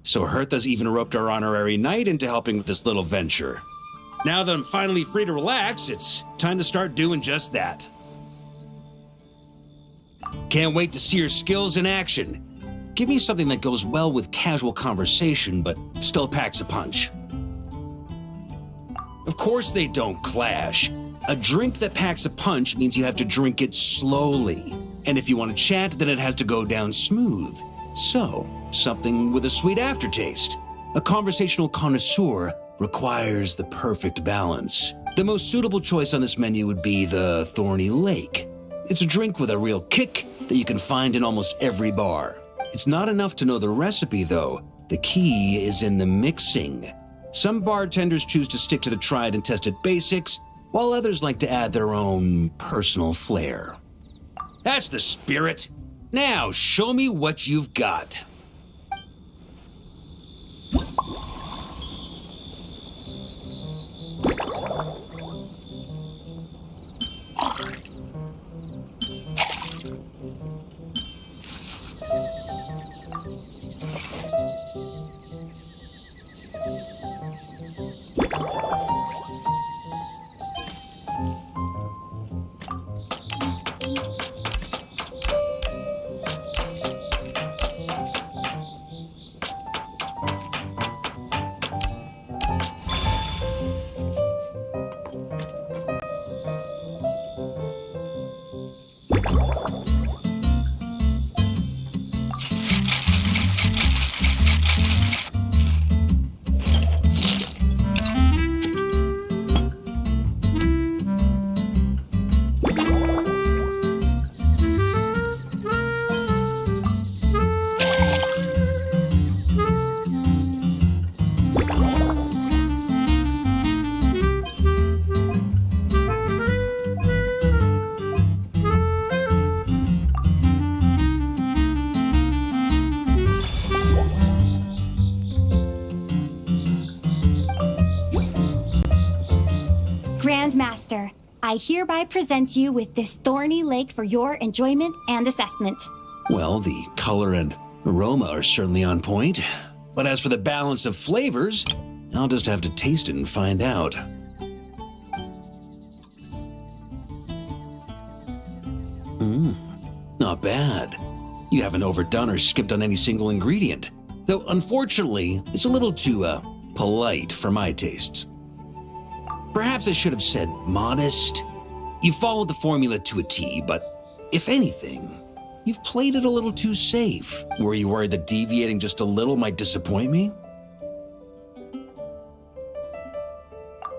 So Hertha's even roped our honorary knight into helping with this little venture. Now that I'm finally free to relax, it's time to start doing just that. Can't wait to see your skills in action. Give me something that goes well with casual conversation, but still packs a punch. Of course they don't clash. A drink that packs a punch means you have to drink it slowly. And if you want to chat, then it has to go down smooth. So, something with a sweet aftertaste. A conversational connoisseur requires the perfect balance. The most suitable choice on this menu would be the Thorny Lake. It's a drink with a real kick that you can find in almost every bar. It's not enough to know the recipe, though. The key is in the mixing. Some bartenders choose to stick to the tried and tested basics, while others like to add their own personal flair. That's the spirit. Now, show me what you've got. Grandmaster, I hereby present you with this Thorny Lake for your enjoyment and assessment. Well, the color and aroma are certainly on point. But as for the balance of flavors, I'll just have to taste it and find out. Not bad. You haven't overdone or skipped on any single ingredient. Though, unfortunately, it's a little too, polite for my tastes. Perhaps I should have said modest. You followed the formula to a T, but if anything, you've played it a little too safe. Were you worried that deviating just a little might disappoint me?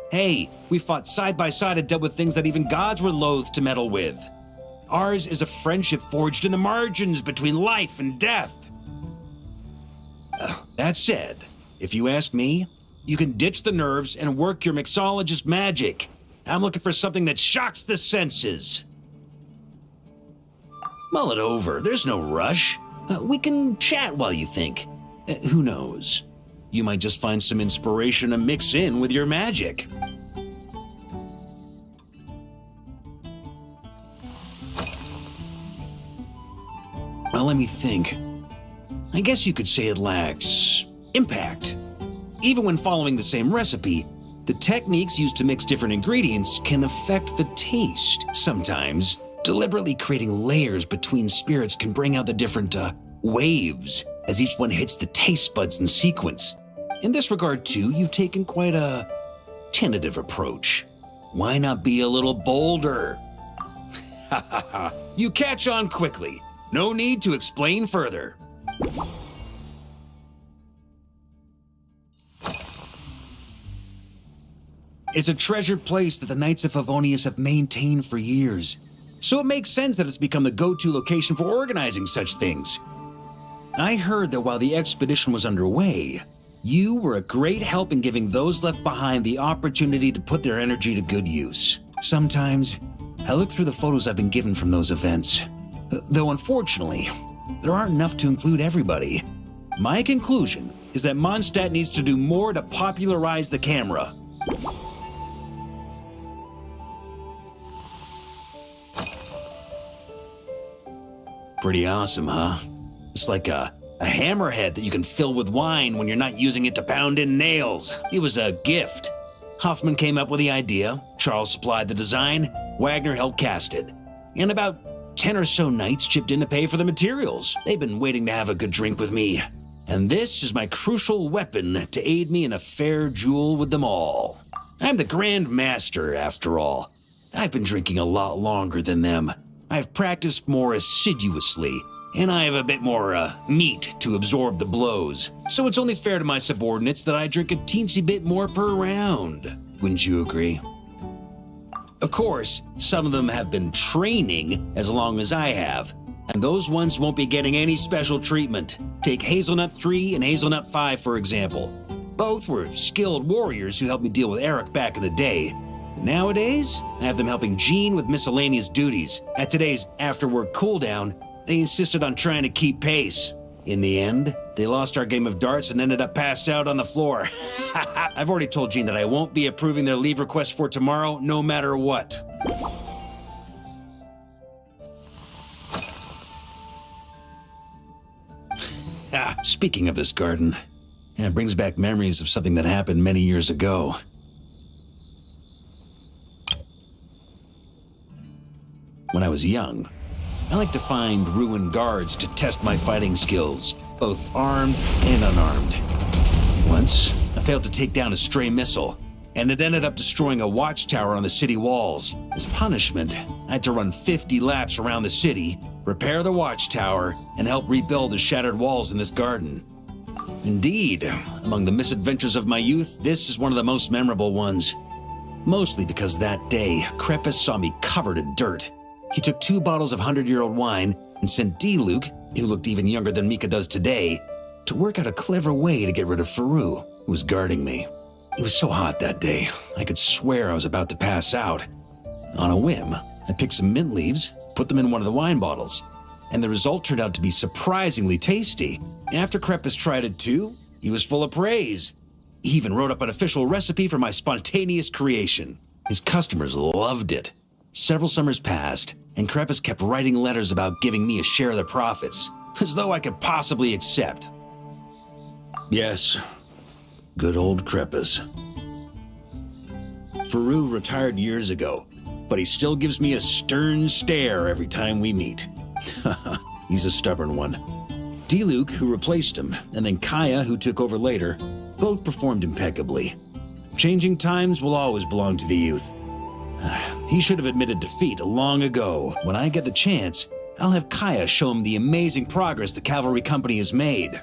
Hey, we fought side by side and dealt with things that even gods were loath to meddle with. Ours is a friendship forged in the margins between life and death. That said, if you ask me, you can ditch the nerves and work your mixologist magic. I'm looking for something that shocks the senses. Mull it over. There's no rush. We can chat while you think. Who knows? You might just find some inspiration to mix in with your magic. Well, let me think. I guess you could say it lacks impact. Even when following the same recipe, the techniques used to mix different ingredients can affect the taste. Sometimes, deliberately creating layers between spirits can bring out the different, waves as each one hits the taste buds in sequence. In this regard, too, you've taken quite a tentative approach. Why not be a little bolder? Ha ha ha. You catch on quickly. No need to explain further. It's a treasured place that the Knights of Favonius have maintained for years. So it makes sense that it's become the go-to location for organizing such things. I heard that while the expedition was underway, you were a great help in giving those left behind the opportunity to put their energy to good use. Sometimes, I look through the photos I've been given from those events. Though unfortunately, there aren't enough to include everybody. My conclusion is that Mondstadt needs to do more to popularize the camera. Pretty awesome, huh? It's like a hammerhead that you can fill with wine when you're not using it to pound in nails. It was a gift. Huffman came up with the idea, Charles supplied the design, Wagner helped cast it. And about 10 or so knights chipped in to pay for the materials. They've been waiting to have a good drink with me. And this is my crucial weapon to aid me in a fair duel with them all. I'm the Grand Master, after all. I've been drinking a lot longer than them. I've practiced more assiduously, and I have a bit more meat to absorb the blows. So it's only fair to my subordinates that I drink a teensy bit more per round. Wouldn't you agree? Of course, some of them have been training as long as I have, and those ones won't be getting any special treatment. Take Hazelnut 3 and Hazelnut 5, for example. Both were skilled warriors who helped me deal with Eric back in the day. Nowadays, I have them helping Jean with miscellaneous duties. At today's after-work cooldown, they insisted on trying to keep pace. In the end, they lost our game of darts and ended up passed out on the floor. I've already told Jean that I won't be approving their leave request for tomorrow, no matter what. Speaking of this garden, it brings back memories of something that happened many years ago. When I was young, I liked to find ruined guards to test my fighting skills, both armed and unarmed. Once, I failed to take down a stray missile, and it ended up destroying a watchtower on the city walls. As punishment, I had to run 50 laps around the city, repair the watchtower, and help rebuild the shattered walls in this garden. Indeed, among the misadventures of my youth, this is one of the most memorable ones. Mostly because that day, Crepus saw me covered in dirt. He took 2 bottles of 100-year-old wine and sent D-Luke, who looked even younger than Mika does today, to work out a clever way to get rid of Faru, who was guarding me. It was so hot that day, I could swear I was about to pass out. On a whim, I picked some mint leaves, put them in one of the wine bottles, and the result turned out to be surprisingly tasty. After Crepus tried it too, he was full of praise. He even wrote up an official recipe for my spontaneous creation. His customers loved it. Several summers passed, and Crepus kept writing letters about giving me a share of the profits, as though I could possibly accept. Yes, good old Crepus. Faru retired years ago, but he still gives me a stern stare every time we meet. He's a stubborn one. D-Luke, who replaced him, and then Kaya, who took over later, both performed impeccably. Changing times will always belong to the youth. He should have admitted defeat long ago. When I get the chance, I'll have Kaya show him the amazing progress the cavalry company has made.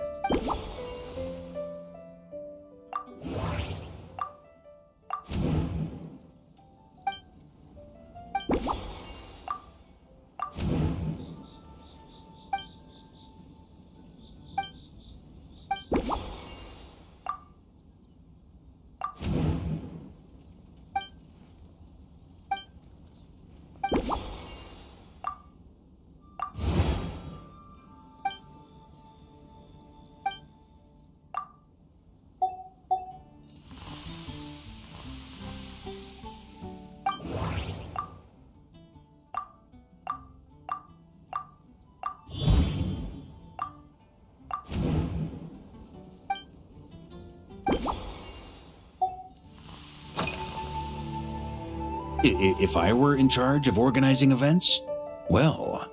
If I were in charge of organizing events, well,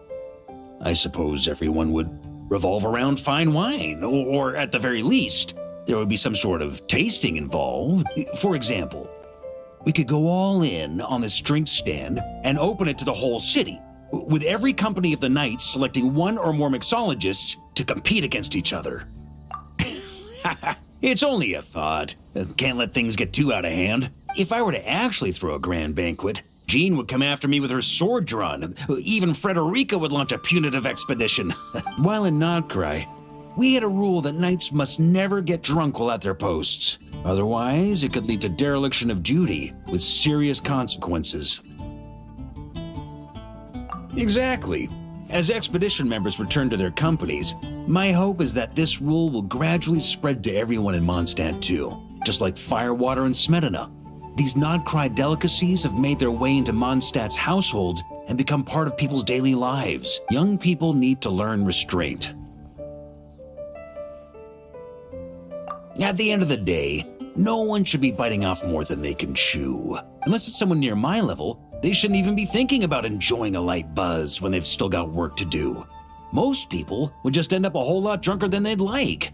I suppose everyone would revolve around fine wine, or at the very least, there would be some sort of tasting involved. For example, we could go all in on this drink stand and open it to the whole city, with every company of the Knights selecting one or more mixologists to compete against each other. It's only a thought. Can't let things get too out of hand. If I were to actually throw a grand banquet, Jean would come after me with her sword drawn. Even Frederica would launch a punitive expedition. While in Nodcry, we had a rule that knights must never get drunk while at their posts. Otherwise, it could lead to dereliction of duty with serious consequences. Exactly. As expedition members return to their companies, my hope is that this rule will gradually spread to everyone in Mondstadt too, just like firewater and Smetana. These non-cry delicacies have made their way into Mondstadt's households and become part of people's daily lives. Young people need to learn restraint. At the end of the day, no one should be biting off more than they can chew. Unless it's someone near my level, they shouldn't even be thinking about enjoying a light buzz when they've still got work to do. Most people would just end up a whole lot drunker than they'd like.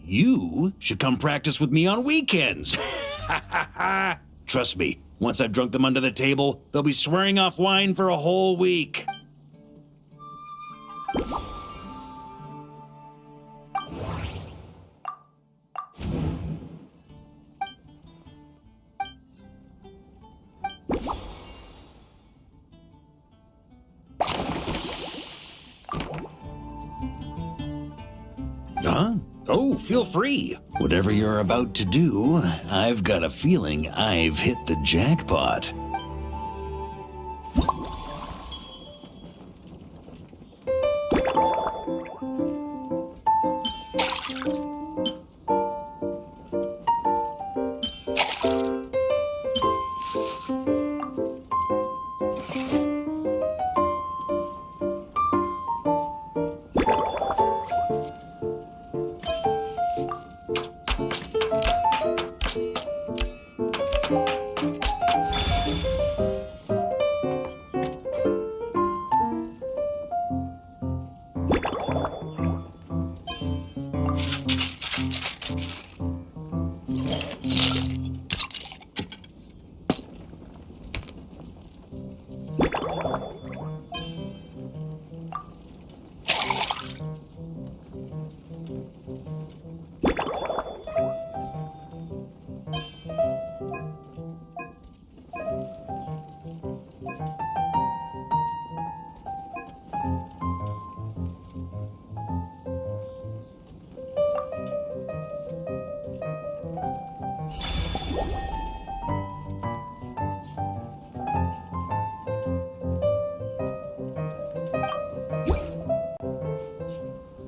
You should come practice with me on weekends. Trust me, once I've drunk them under the table, they'll be swearing off wine for a whole week. Huh? Oh, feel free. Whatever you're about to do, I've got a feeling I've hit the jackpot.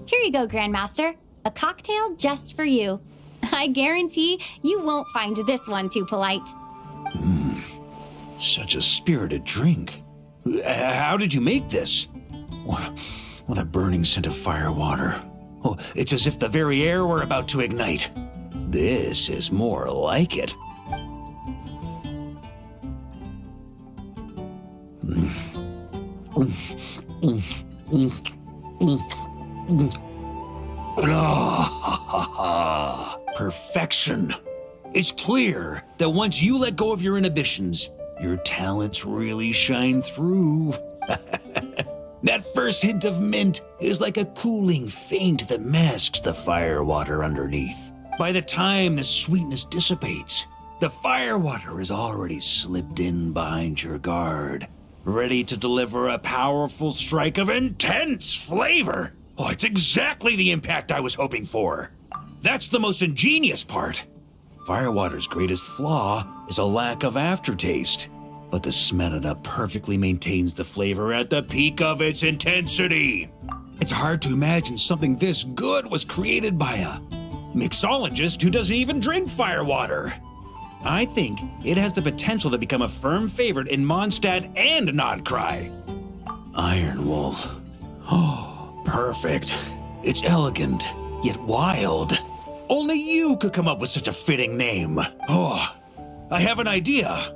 Here you go, Grandmaster. A cocktail just for you. I guarantee you won't find this one too polite. Such a spirited drink. How did you make this? Well, that burning scent of firewater. Oh, it's as if the very air were about to ignite. This is more like it. Perfection. It's clear that once you let go of your inhibitions, your talents really shine through. That first hint of mint is like a cooling feint that masks the firewater underneath. By the time the sweetness dissipates, the firewater is already slipped in behind your guard, ready to deliver a powerful strike of intense flavor. Oh, it's exactly the impact I was hoping for. That's the most ingenious part. Firewater's greatest flaw is a lack of aftertaste, but the Smetana perfectly maintains the flavor at the peak of its intensity. It's hard to imagine something this good was created by a mixologist who doesn't even drink firewater. I think it has the potential to become a firm favorite in Mondstadt and Nodcry. Iron Wolf. Oh, perfect. It's elegant, yet wild. Only you could come up with such a fitting name. Oh, I have an idea.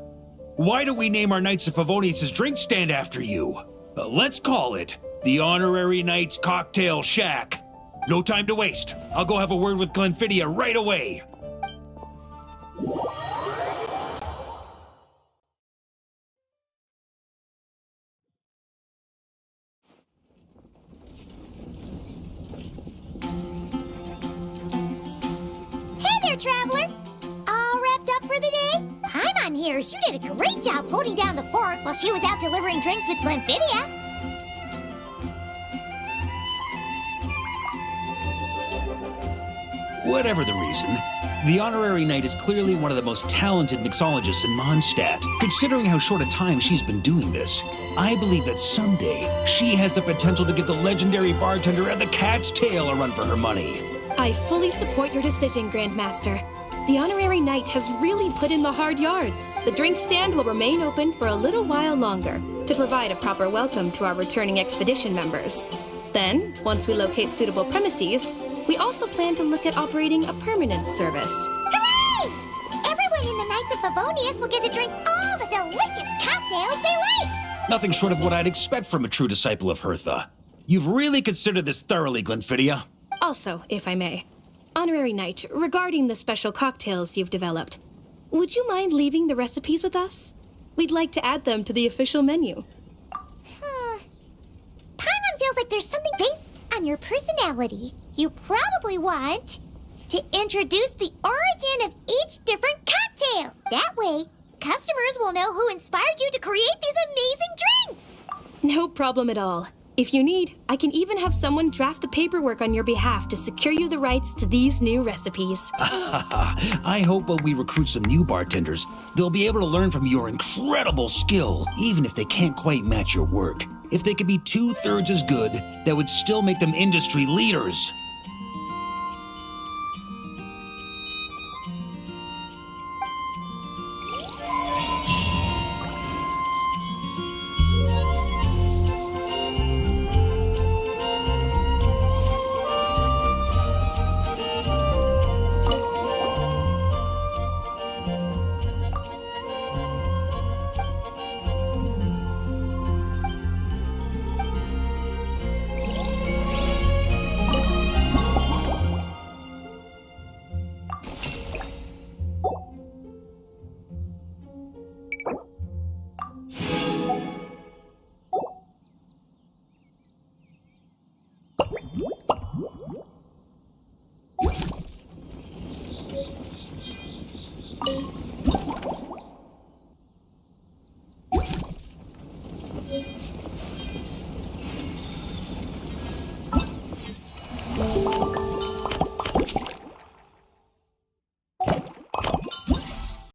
Why don't we name our Knights of Favonius' drink stand after you? Let's call it the Honorary Knights Cocktail Shack. No time to waste. I'll go have a word with Glenfidia right away. Hey there, traveler! All wrapped up for the day? Paimon here, you did a great job holding down the fort while she was out delivering drinks with Glenfidia. Whatever the reason, The Honorary Knight is clearly one of the most talented mixologists in Mondstadt. Considering how short a time she's been doing this, I believe that someday she has the potential to give the legendary bartender at the Cat's Tail a run for her money. I fully support your decision, Grandmaster. The Honorary Knight has really put in the hard yards. The drink stand will remain open for a little while longer to provide a proper welcome to our returning expedition members. Then, once we locate suitable premises, we also plan to look at operating a permanent service. Hooray! Everyone in the Knights of Favonius will get to drink all the delicious cocktails they like! Nothing short of what I'd expect from a true disciple of Hertha. You've really considered this thoroughly, Glenfidia. Also, if I may, Honorary Knight, regarding the special cocktails you've developed, would you mind leaving the recipes with us? We'd like to add them to the official menu. Paimon feels like there's something based on your personality. You probably want to introduce the origin of each different cocktail. That way, customers will know who inspired you to create these amazing drinks. No problem at all. If you need, I can even have someone draft the paperwork on your behalf to secure you the rights to these new recipes. I hope when we recruit some new bartenders, they'll be able to learn from your incredible skills, even if they can't quite match your work. If they could be 2/3 as good, that would still make them industry leaders.